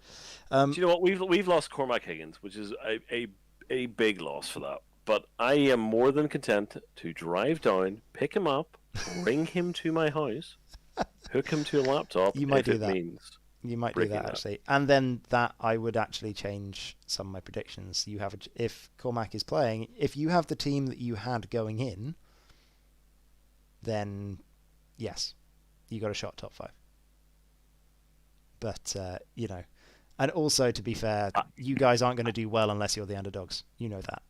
Do you know what? We've lost Cormac Higgins, which is a big loss for that. But I am more than content to drive down, pick him up, bring him to my house, hook him to a laptop. You might if do it that. means You might do breaking that that. actually, and then that I would actually change some of my predictions. You have if Cormac is playing, if you have the team that you had going in, then yes, you got a shot top 5. But you know, and also to be fair, you guys aren't going to do well unless you're the underdogs. You know that.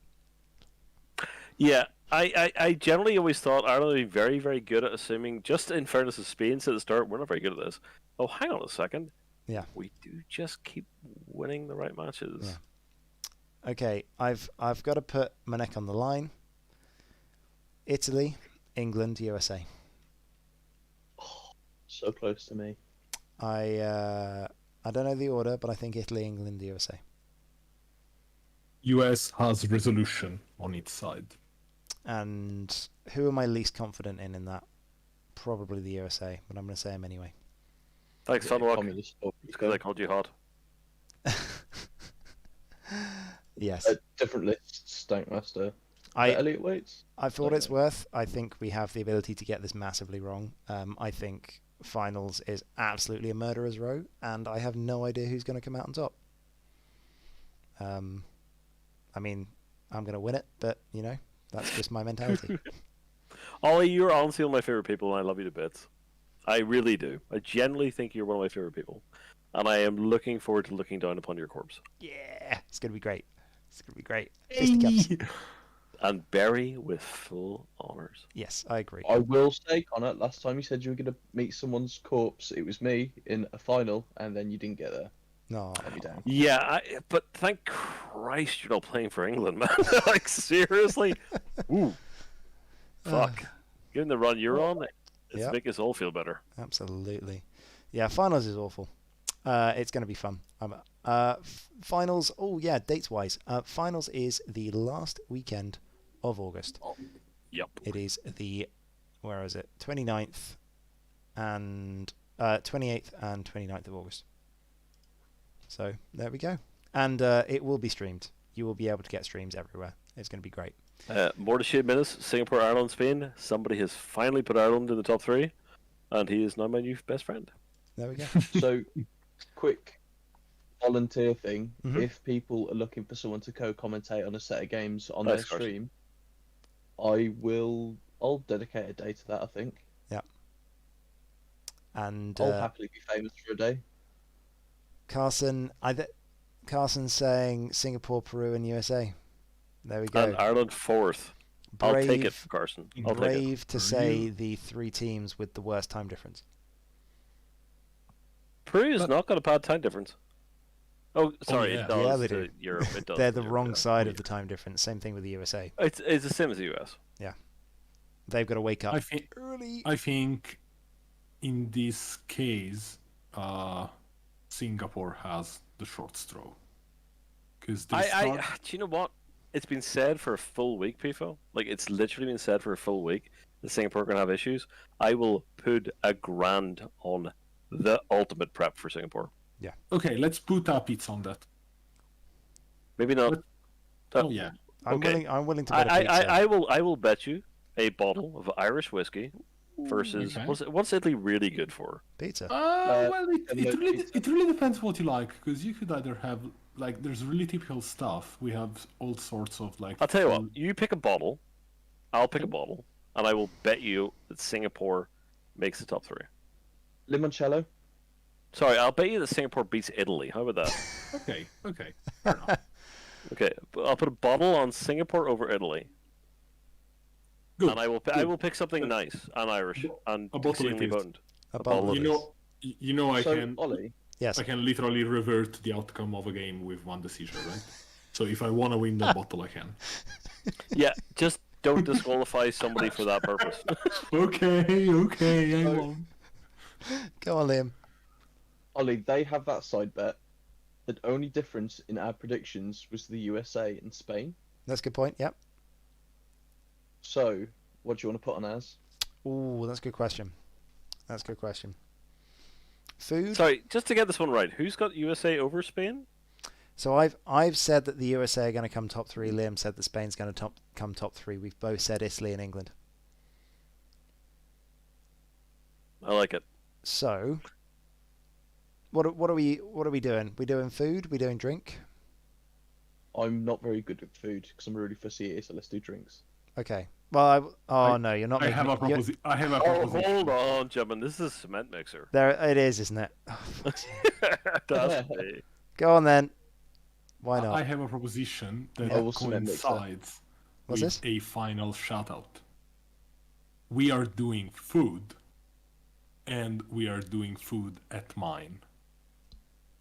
Yeah, I generally always thought Ireland would be very, very good at assuming, just in fairness to Spain, so at the start, we're not very good at this. Oh, hang on a second. Yeah. We do just keep winning the right matches. Yeah. Okay, I've got to put my neck on the line. Italy, England, USA. Oh, so close to me. I don't know the order, but I think Italy, England, USA. US has resolution on its side. And who am I least confident in that? Probably the USA, but I'm going to say them anyway. Thanks, Yeah, Funwalk. communist It's because I called you hot. Yes. Different lists, Stankmaster. I Elliot Waits? for what it's worth, I think we have the ability to get this massively wrong. I think finals is absolutely a murderer's row, and I have no idea who's going to come out on top. I mean, I'm going to win it, but, you know, that's just my mentality. Ollie, you're honestly one of my favorite people, and I love you to bits. I really do. I genuinely think you're one of my favorite people, and I am looking forward to looking down upon your corpse. Yeah, it's going to be great. It's going to be great. Fisticuffs. And bury with full honours. Yes, I agree. I will say, Connor, last time you said you were going to meet someone's corpse, it was me in a final, and then you didn't get there. No. Let me down. Yeah, but thank Christ you're not playing for England, man. Like, seriously? Ooh. Fuck. Given the run you're on, it's making us all feel better. Absolutely. Yeah, finals is awful. It's going to be fun. Finals, oh yeah, dates-wise. Finals is the last weekend of August. Yep. It is the, where is it? 29th and 28th and 29th of August. So there we go. And it will be streamed. You will be able to get streams everywhere. It's going to be great. More to shoot minutes. Singapore, Ireland, Spain. Somebody has finally put Ireland in the top 3, and he is now my new best friend. There we go. So, quick volunteer thing. Mhm. If people are looking for someone to co-commentate on a set of games on their stream, I'll dedicate a day to that, I think. Yeah. And I'll happily be famous for a day. Carson's saying Singapore, Peru, and USA. There we go. And Ireland 4th. I'll take it, Carson. I'll take it. Brave to say the 3 teams with the worst time difference. Peru has not got a bad time difference. Oh, sorry, yeah. it does. Yeah, they do. Europe, it does. They're the Europe, wrong yeah. side of the time difference. Same thing with the USA. It's the same as the US. They've got to wake up I think early. I think in this case, Singapore has the short straw. Because Do you know what? It's been said for a full week, Pifo. Like, it's literally been said for a full week that Singapore are going to have issues. I will put $1,000 on the ultimate prep for Singapore. Yeah. Okay, let's put our bets on that. Maybe not. Oh yeah. I'm willing to bet a pizza. I will bet you a bottle of Irish whiskey versus Okay. what's Italy really good for? Pizza. Well, and it really depends what you like, because you could either have, like, there's really typical stuff. We have all sorts of, like... I'll tell you what. You pick a bottle, I'll pick a bottle, and I will bet you that Singapore makes the top 3. Limoncello? Sorry, I'll bet you that Singapore beats Italy. How about that? Okay. Fair enough. Okay, I'll put a bottle on Singapore over Italy. Good. And I will pick something nice and Irish and A bottle exceedingly it is. potent. A bottle of it it. is. You know, I So, can Ollie, Yes. I can literally revert the outcome of a game with one decision, right? So if I want to win that bottle, I can. Yeah, just don't disqualify somebody for that purpose. Okay, I won't. Go on, Liam. Ollie, they have that side bet. The only difference in our predictions was the USA and Spain. That's a good point. Yep. So, what do you want to put on as? Ooh, that's a good question. Food. Sorry, just to get this one right, who's got USA over Spain? So I've said that the USA are going to come top 3. Liam said that Spain's going to come top 3. We've both said Italy and England. I like it. So, what are we doing? We doing food? We doing drink? I'm not very good with food because I'm really fussy, so let's do drinks. Okay. Well, no, you're not. I have a proposition. I have a proposition. Hold on, gentlemen. This is a cement mixer. There it is, isn't it? Oh, That's me. go on then. Why not? I have a proposition that coincides What's with this? a final shutout. We are doing food, and we are doing food at mine.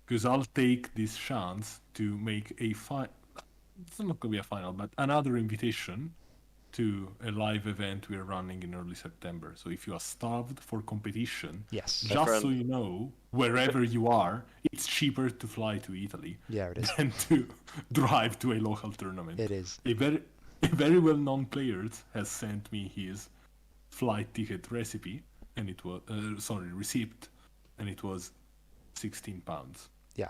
Because I'll take this chance to make a it's not going to be a final, but another invitation to a live event we're running in early September. So if you are starved for competition, Yes. just so you know, wherever you are, it's cheaper to fly to Italy Yeah, it is. than to drive to a local tournament. It is. A very well-known player has sent me his flight ticket recipe, and it was receipt, and it was £16. Yeah,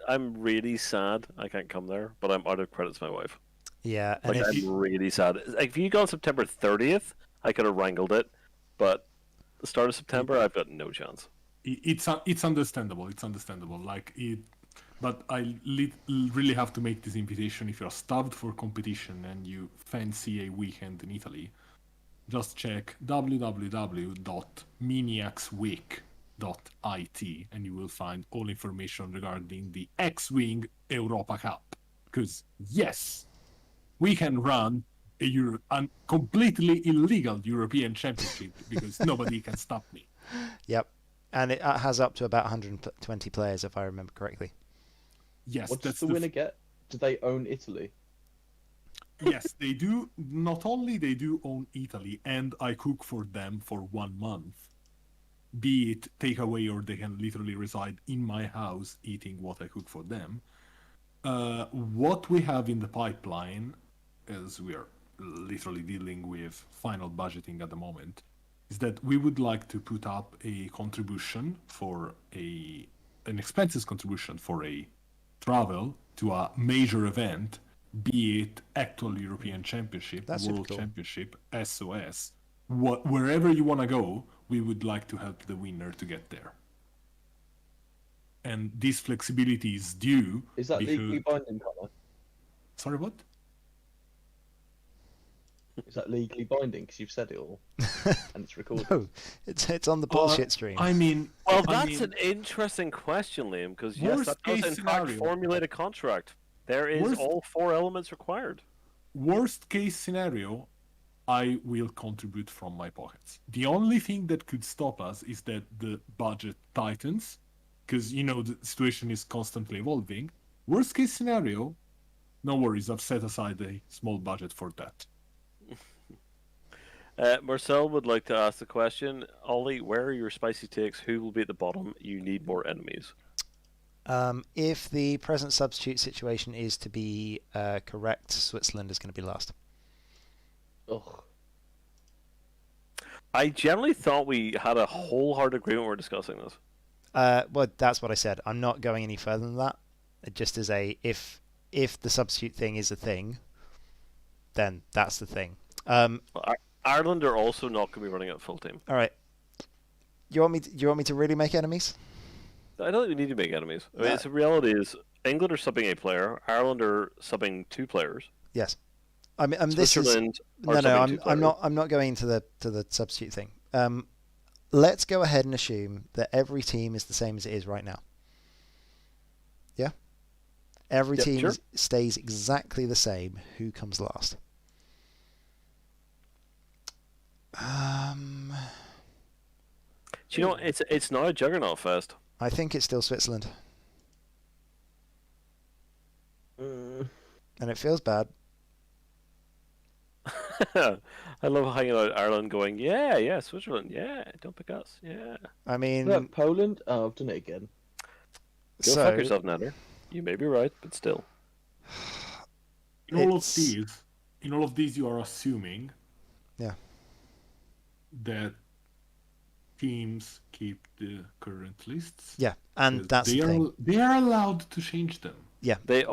I'm really sad I can't come there, but I'm out of credits to my wife. Yeah, and Like, I'm really sad. Like, if you go on September 30th, I could have wrangled it, but the start of September, I've got no chance. It's understandable. But I really have to make this invitation. If you're starved for competition and you fancy a weekend in Italy, just check www.miniacsweek.it and you will find all information regarding the X-Wing Europa Cup. Because yes, we can run a completely illegal European Championship because nobody can stop me. Yep, and it has up to about 120 players, if I remember correctly. Yes, what that's does the winner get? Do they own Italy? Yes, they do. Not only they do own Italy, and I cook for them for 1 month. Be it takeaway or they can literally reside in my house eating what I cook for them. What we have in the pipeline, as we are literally dealing with final budgeting at the moment, is that we would like to put up a contribution for an expenses contribution for a travel to a major event, be it actual European Championship, World Championship, SOS, wherever you want to go, we would like to help the winner to get there. And this flexibility is due. Is that legally binding, Connor? Sorry, what? Is that legally binding? Because you've said it all, and it's recorded. No, it's on the bullshit stream. I mean, well, that's an interesting question, Liam. Because yes, that does in fact formulate a contract. There is all 4 elements required. Worst case scenario, I will contribute from my pockets. The only thing that could stop us is that the budget tightens, because the situation is constantly evolving. Worst case scenario, no worries. I've set aside a small budget for that. Marcel would like to ask the question, Ollie, where are your spicy takes? Who will be at the bottom? You need more enemies. If the present substitute situation is to be correct, Switzerland is going to be last. Ugh. I generally thought we had a wholehearted agreement when we were discussing this. Well, that's what I said. I'm not going any further than that. It just as if the substitute thing is a thing, then that's the thing. Ireland are also not going to be running at full team. All right. You want me to really make enemies? I don't think we need to make enemies. I mean, the reality is England are subbing a player, Ireland are subbing 2 players. Yes. I mean, this is I'm not going into the substitute thing. Let's go ahead and assume that every team is the same as it is right now. Yeah? Every team stays exactly the same. Who comes last? Do you know, it's not a juggernaut fest. I think it's still Switzerland. And it feels bad. I love hanging out in Ireland going, yeah, Switzerland, yeah, don't pick us, yeah. I mean... Poland? Oh, I've done it again. Go fuck yourself, Natter. You may be right, but still. In all of these, in all of these, you are assuming that teams keep the current lists. Yeah, and that's the thing. They are allowed to change them. Yeah, they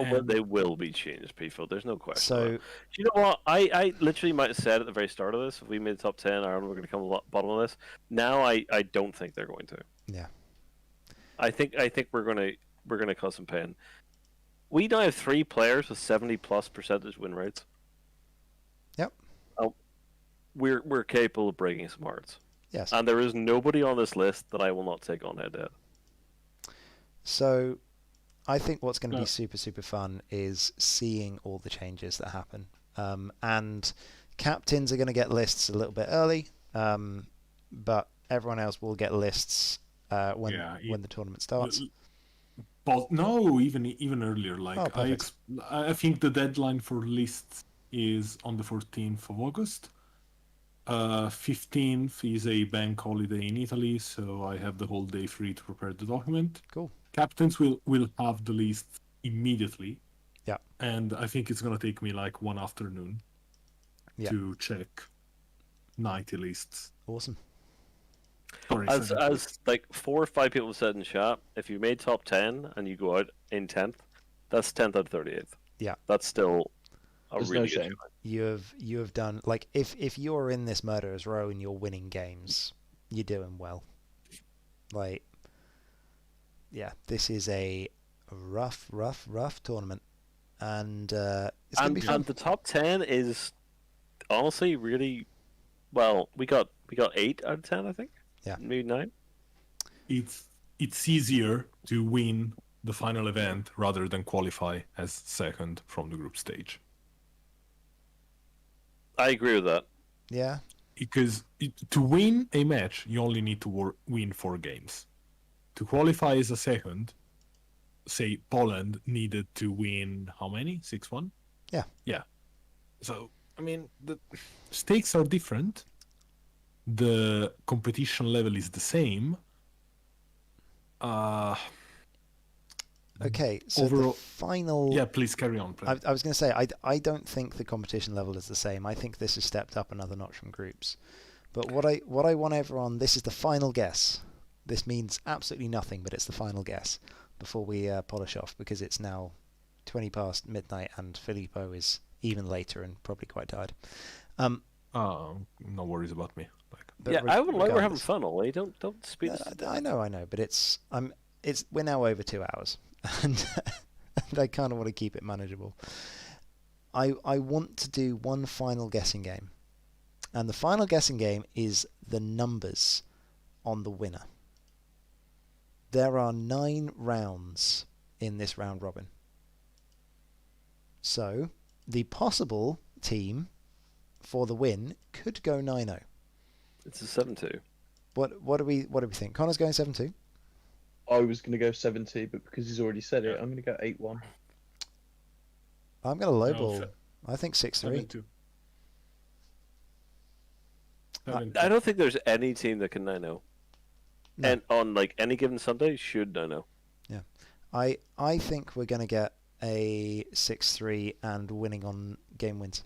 will be changed, people. There's no question. So, do you know what? I literally might have said at the very start of this, if we made the top 10, Ireland were going to come bottom of this. Now I don't think they're going to. Yeah, I think we're gonna cause some pain. We now have 3 players with 70+% win rates. Yep. We're capable of breaking some hearts. Yes. And there is nobody on this list that I will not take on head-to-head. So, I think what's going to be super, super fun is seeing all the changes that happen. And captains are going to get lists a little bit early, but everyone else will get lists when the tournament starts. But no, even earlier. Like I think the deadline for lists is on the 14th of August. 15th is a bank holiday in Italy, so I have the whole day free to prepare the document. Cool. Captains will have the list immediately. Yeah. And I think it's gonna take me like one afternoon to check 90 lists. Awesome. Sorry, as like 4 or 5 people said in chat, if you made top 10 and you go out in 10th, that's 10th out of 38th. Yeah. That's still a There's really no good shame. showing. You have done, like, if you're in this murderer's row and you're winning games, you're doing well. Like, yeah, this is a rough tournament, and it's gonna be fun. And the top 10 is honestly really well. We got 8 out of 10, I think. Yeah, maybe 9. It's easier to win the final event rather than qualify as second from the group stage. I agree with that. Yeah. Because to win a match, you only need to win 4 games. To qualify as a second, say Poland needed to win how many? 6-1? Yeah. Yeah. So, I mean, the stakes are different. The competition level is the same. Okay, so overall, the final... Yeah, please carry on. Please. I was going to say, I don't think the competition level is the same. I think this has stepped up another notch from groups. But what I want everyone... This is the final guess. This means absolutely nothing, but it's the final guess before we polish off, because it's now 20 past midnight and Filipo is even later and probably quite tired. No worries about me. I would like we're having fun, Ollie. Don't speed this down. I know, but we're now over 2 hours, and I kind of want to keep it manageable. I want to do one final guessing game, and the final guessing game is the numbers on the winner. There are 9 rounds in this round robin. So the possible team for the win could go 9-0. It's a 7-2. What do we think? Connor's going 7-2. I was going to go 7-2, but because he's already said it, I'm going to go 8-1. I'm going to lowball. I think 6-3. 7-2. I don't think there's any team that can 9-0. No. And on like any given Sunday should 9-0. Yeah. I think we're going to get a 6-3 and winning on game wins.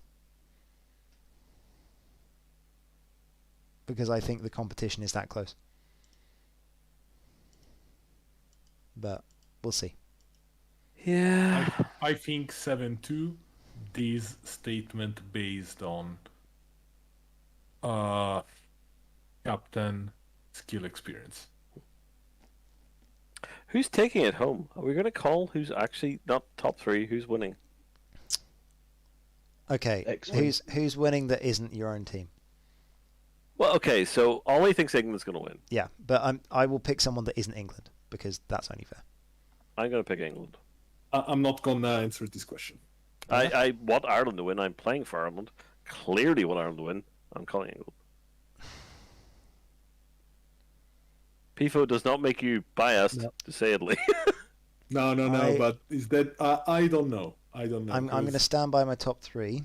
Because I think the competition is that close. But we'll see. Yeah. I think 7-2. This statement based on captain skill experience. Who's taking it home? Are we going to call who's actually not top 3? Who's winning? Okay. Excellent. Who's winning that isn't your own team? Well, okay, so Ollie thinks England's going to win. Yeah, but I will pick someone that isn't England because that's only fair. I'm going to pick England. I'm not going to answer this question. I want Ireland to win. I'm playing for Ireland. Clearly want Ireland to win. I'm calling England. PIFO does not make you biased, to say it. No, but is that... I don't know. I'm going to stand by my top 3.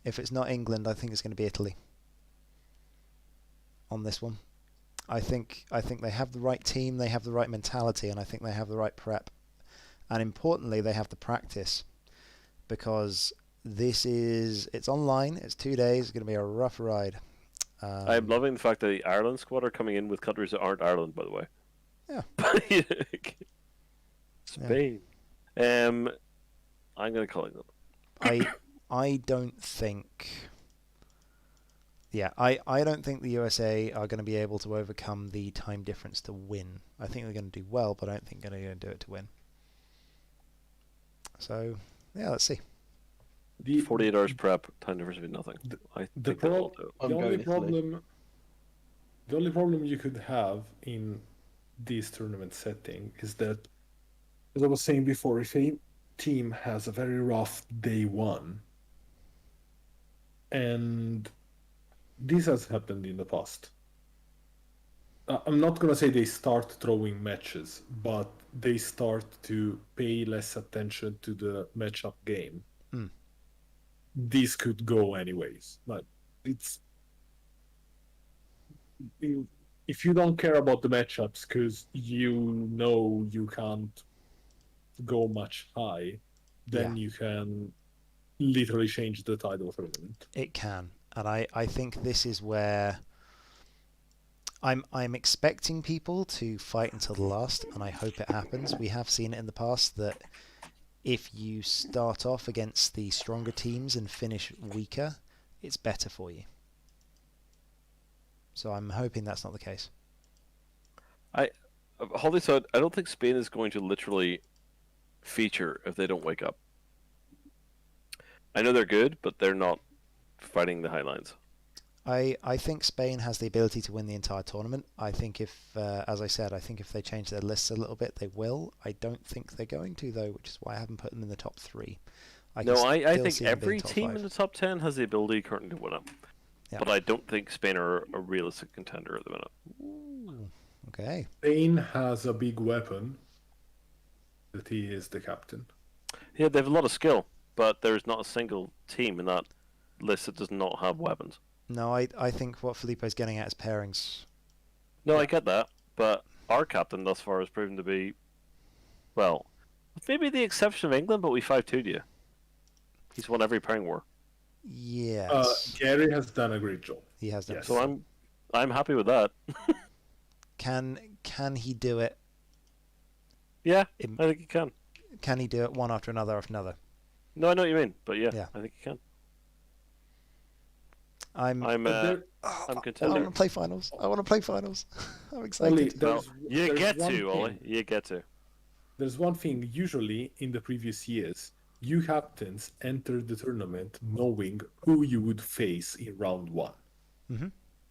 If it's not England, I think it's going to be Italy. On this one. I think they have the right team, they have the right mentality, and I think they have the right prep. And importantly, they have the practice. Because it's online. It's 2 days. It's going to be a rough ride. I'm loving the fact that the Ireland squad are coming in with countries that aren't Ireland, by the way. Yeah. Spain. I'm going to call it that. I don't think. Yeah, I don't think the USA are going to be able to overcome the time difference to win. I think they're going to do well, but I don't think they're going to do it to win. So, yeah, let's see. 48 hours prep, time difference would be nothing. The only problem you could have in this tournament setting is that, as I was saying before, if a team has a very rough day one, and this has happened in the past. I'm not going to say they start throwing matches, but they start to pay less attention to the matchup game. This could go anyways. But if you don't care about the matchups because you know you can't go much high, then you can literally change the title tournament. It can. And I think this is where I'm expecting people to fight until the last, and I hope it happens. We have seen it in the past that if you start off against the stronger teams and finish weaker, it's better for you. So I'm hoping that's not the case. Holly said, I don't think Spain is going to literally feature if they don't wake up. I know they're good, but they're not fighting the Highlines. I think Spain has the ability to win the entire tournament. I think as I said, I think if they change their lists a little bit, they will. I don't think they're going to, though, which is why I haven't put them in the top 3. I think every team in the top 10 has the ability currently to win it. Yeah. But I don't think Spain are a realistic contender at the minute. Ooh, okay. Spain has a big weapon that he is the captain. Yeah, they have a lot of skill, but there's not a single team in that list that does not have weapons. No, I think what Filipo's getting at is pairings. No, I get that, but our captain thus far has proven to be, well, maybe the exception of England, but we 5-2'd you. He's won every pairing war. Yes. Gary has done a great job. He has done. Yes. So I'm happy with that. Can he do it? Yeah, I think he can. Can he do it one after another after another? No, I know what you mean, but yeah. I think he can. I'm content. I want to play finals. I'm excited. Ollie, you get to, Ollie. You get to. There's one thing. Usually, in the previous years, you captains entered the tournament knowing who you would face in round 1. Mm-hmm.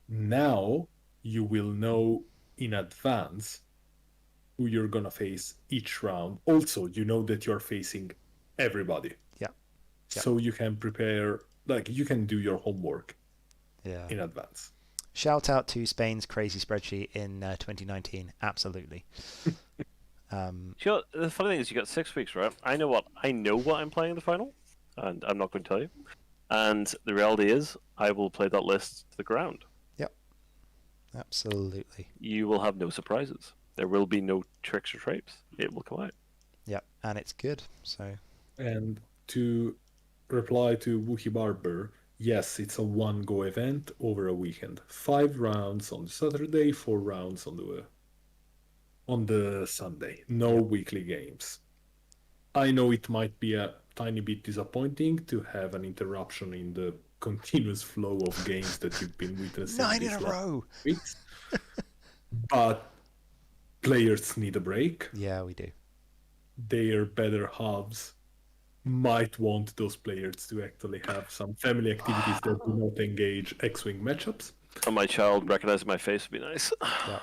Now, you will know in advance who you're gonna face each round. Also, you know that you're facing everybody. Yeah. So you can prepare, you can do your homework. In advance. Shout out to Spain's crazy spreadsheet in 2019. Absolutely. Sure. The funny thing is, you got 6 weeks, right? I know what I'm playing in the final, and I'm not going to tell you. And the reality is, I will play that list to the ground. Yep. Absolutely. You will have no surprises. There will be no tricks or traps. It will come out. Yep, and it's good. So. And to reply to Wookie Barber. Yes, it's a one-go event over a weekend. 5 rounds on the Saturday, 4 rounds on the Sunday. No weekly games. I know it might be a tiny bit disappointing to have an interruption in the continuous flow of games that you've been witnessing 9 in a row. Weeks. But players need a break. Yeah, we do. Their better halves might want those players to actually have some family activities that do not engage X-Wing matchups. And my child recognizing my face would be nice. Yeah.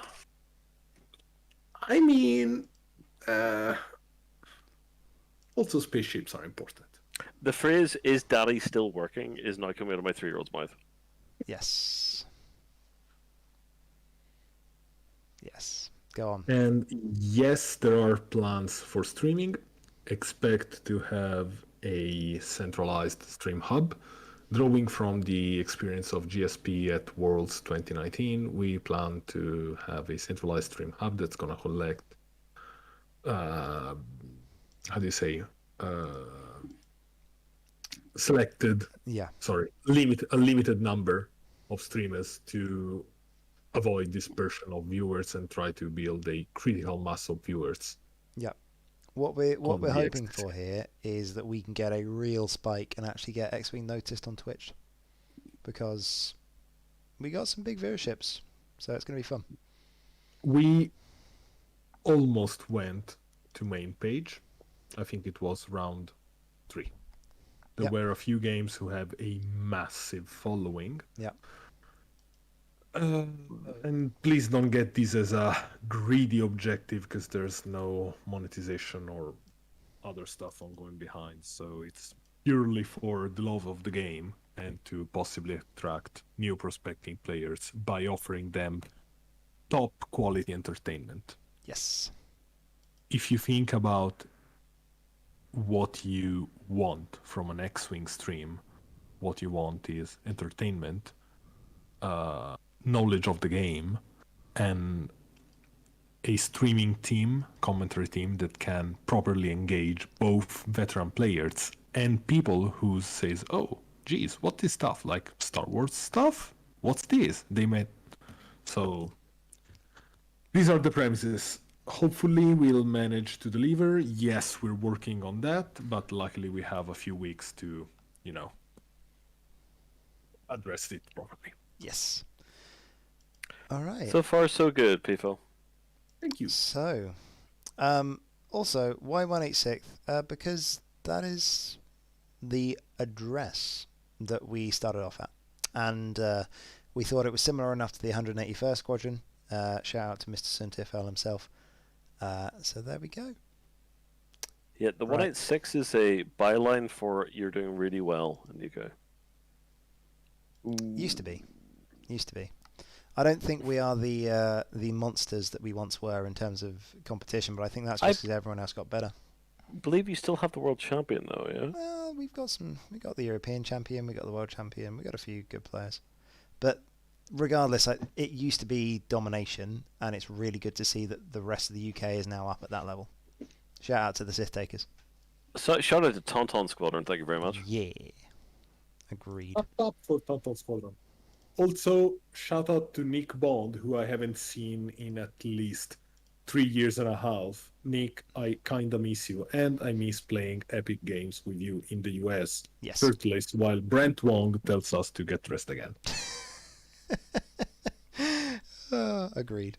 I mean, also spaceships are important. The phrase, "is daddy still working?" is now coming out of my 3-year-old's mouth. Yes. Yes. Go on. And yes, there are plans for streaming. Expect to have a centralized stream hub. Drawing from the experience of GSP at Worlds 2019, we plan to have a centralized stream hub that's going to collect, selected, Yeah. a limited number of streamers to avoid dispersion of viewers and try to build a critical mass of viewers. Yeah. What we're the hoping XTC. for here is that we can get a real spike and actually get X-Wing noticed on Twitch, because we got some big viewerships, so it's going to be fun. We almost went to main page. I think it was round 3. There were a few games who have a massive following. Yeah. And please don't get this as a greedy objective, because there's no monetization or other stuff ongoing behind. So it's purely for the love of the game and to possibly attract new prospecting players by offering them top quality entertainment. Yes. If you think about what you want from an X-Wing stream, what you want is entertainment, knowledge of the game, and a streaming team, commentary team that can properly engage both veteran players and people who says, oh, geez, what is stuff? Like Star Wars stuff? What's this? So these are the premises. Hopefully we'll manage to deliver. Yes, we're working on that, but luckily we have a few weeks to, address it properly. Yes. All right. So far, so good, Pifo. Thank you. So, also, why 186th? Because that is the address that we started off at. And we thought it was similar enough to the 181st Squadron. Shout out to Mr. Suntifel himself. So there we go. Yeah, the 186 is a byline for "you're doing really well" in the UK. Used to be. I don't think we are the monsters that we once were in terms of competition, but I think that's just because everyone else got better. I believe you still have the world champion, though, yeah? Well, we got the European champion, we got the world champion, we got a few good players. But regardless, it used to be domination, and it's really good to see that the rest of the UK is now up at that level. Shout out to the Sith Takers. So, shout out to Tauntaun Squadron, thank you very much. Yeah. Agreed. Up for Tauntaun Squadron. Also, shout out to Nick Bond, who I haven't seen in at least 3 years and a half. Nick, I kinda miss you, and I miss playing epic games with you in the US. Yes. Shirtless, while Brent Wong tells us to get dressed again. Agreed.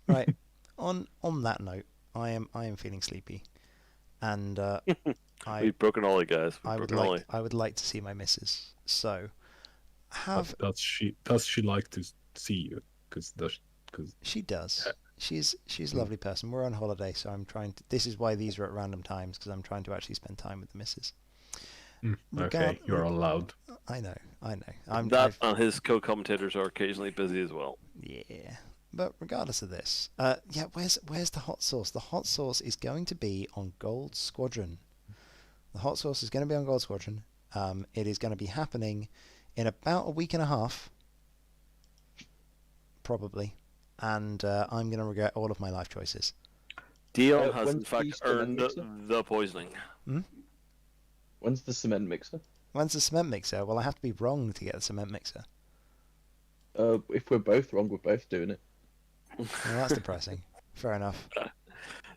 Right. On that note, I am feeling sleepy, and We've broken Ollie, guys. I would like to see my missus. So, does she like to see you? Because she does. She's a lovely person. We're on holiday, so I'm trying to. This is why these are at random times, because I'm trying to actually spend time with the missus. Okay, you're allowed. I know. And his co-commentators are occasionally busy as well. Yeah, but regardless of this, where's the hot sauce? The hot sauce is going to be on Gold Squadron. The hot sauce is going to be on Gold Squadron. It is going to be happening in about a week and a half, probably, and I'm going to regret all of my life choices. Dion has in fact earned the poisoning. When's the cement mixer? When's the cement mixer? Well, I have to be wrong to get the cement mixer. If we're both wrong, we're both doing it. Well, that's depressing. Fair enough.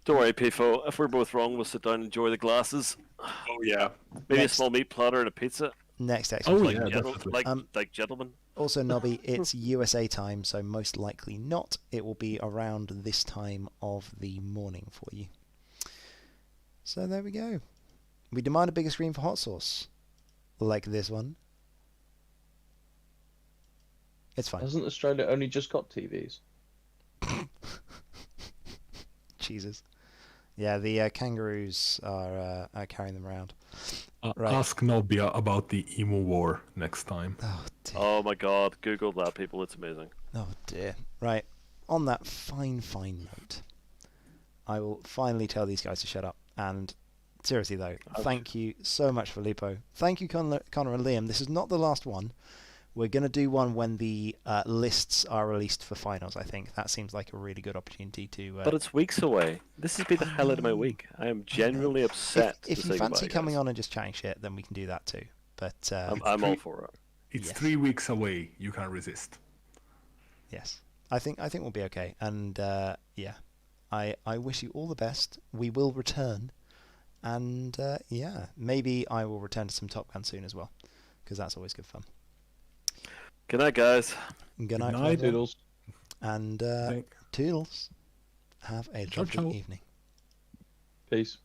Don't worry, Pifo. If we're both wrong, we'll sit down and enjoy the glasses. Oh yeah. Maybe a small meat platter and a pizza. Next X. Oh like yeah, definitely. definitely. Like gentlemen. Also, Nobby, it's USA time, so most likely not. It will be around this time of the morning for you. So there we go. We demand a bigger screen for hot sauce, like this one. It's fine. Hasn't Australia only just got TVs? Jesus. Yeah, the kangaroos are carrying them around. Right. Ask Nobia about the Emu War next time. Oh dear. Oh my god, Google that, people. It's amazing. Oh dear. Right. On that fine note, I will finally tell these guys to shut up. And seriously though, thank you so much, Filipo. Thank you, Connor and Liam. This is not the last one. We're going to do one when the lists are released for finals, I think. That seems like a really good opportunity to... But it's weeks away. This has been the highlight of my week. I am genuinely upset If to you say fancy goodbye, coming guys. on and just chatting shit, then we can do that too. But I'm all for it. It's Yes. 3 weeks away. You can resist. yes, I think we'll be okay. And yeah, I wish you all the best. We will return, and yeah, maybe I will return to some Top Gun soon as well, because that's always good fun. Good night, guys. Good night, night, everyone. Doodles. And toodles. Have a Ciao, lovely ciao. evening. Peace.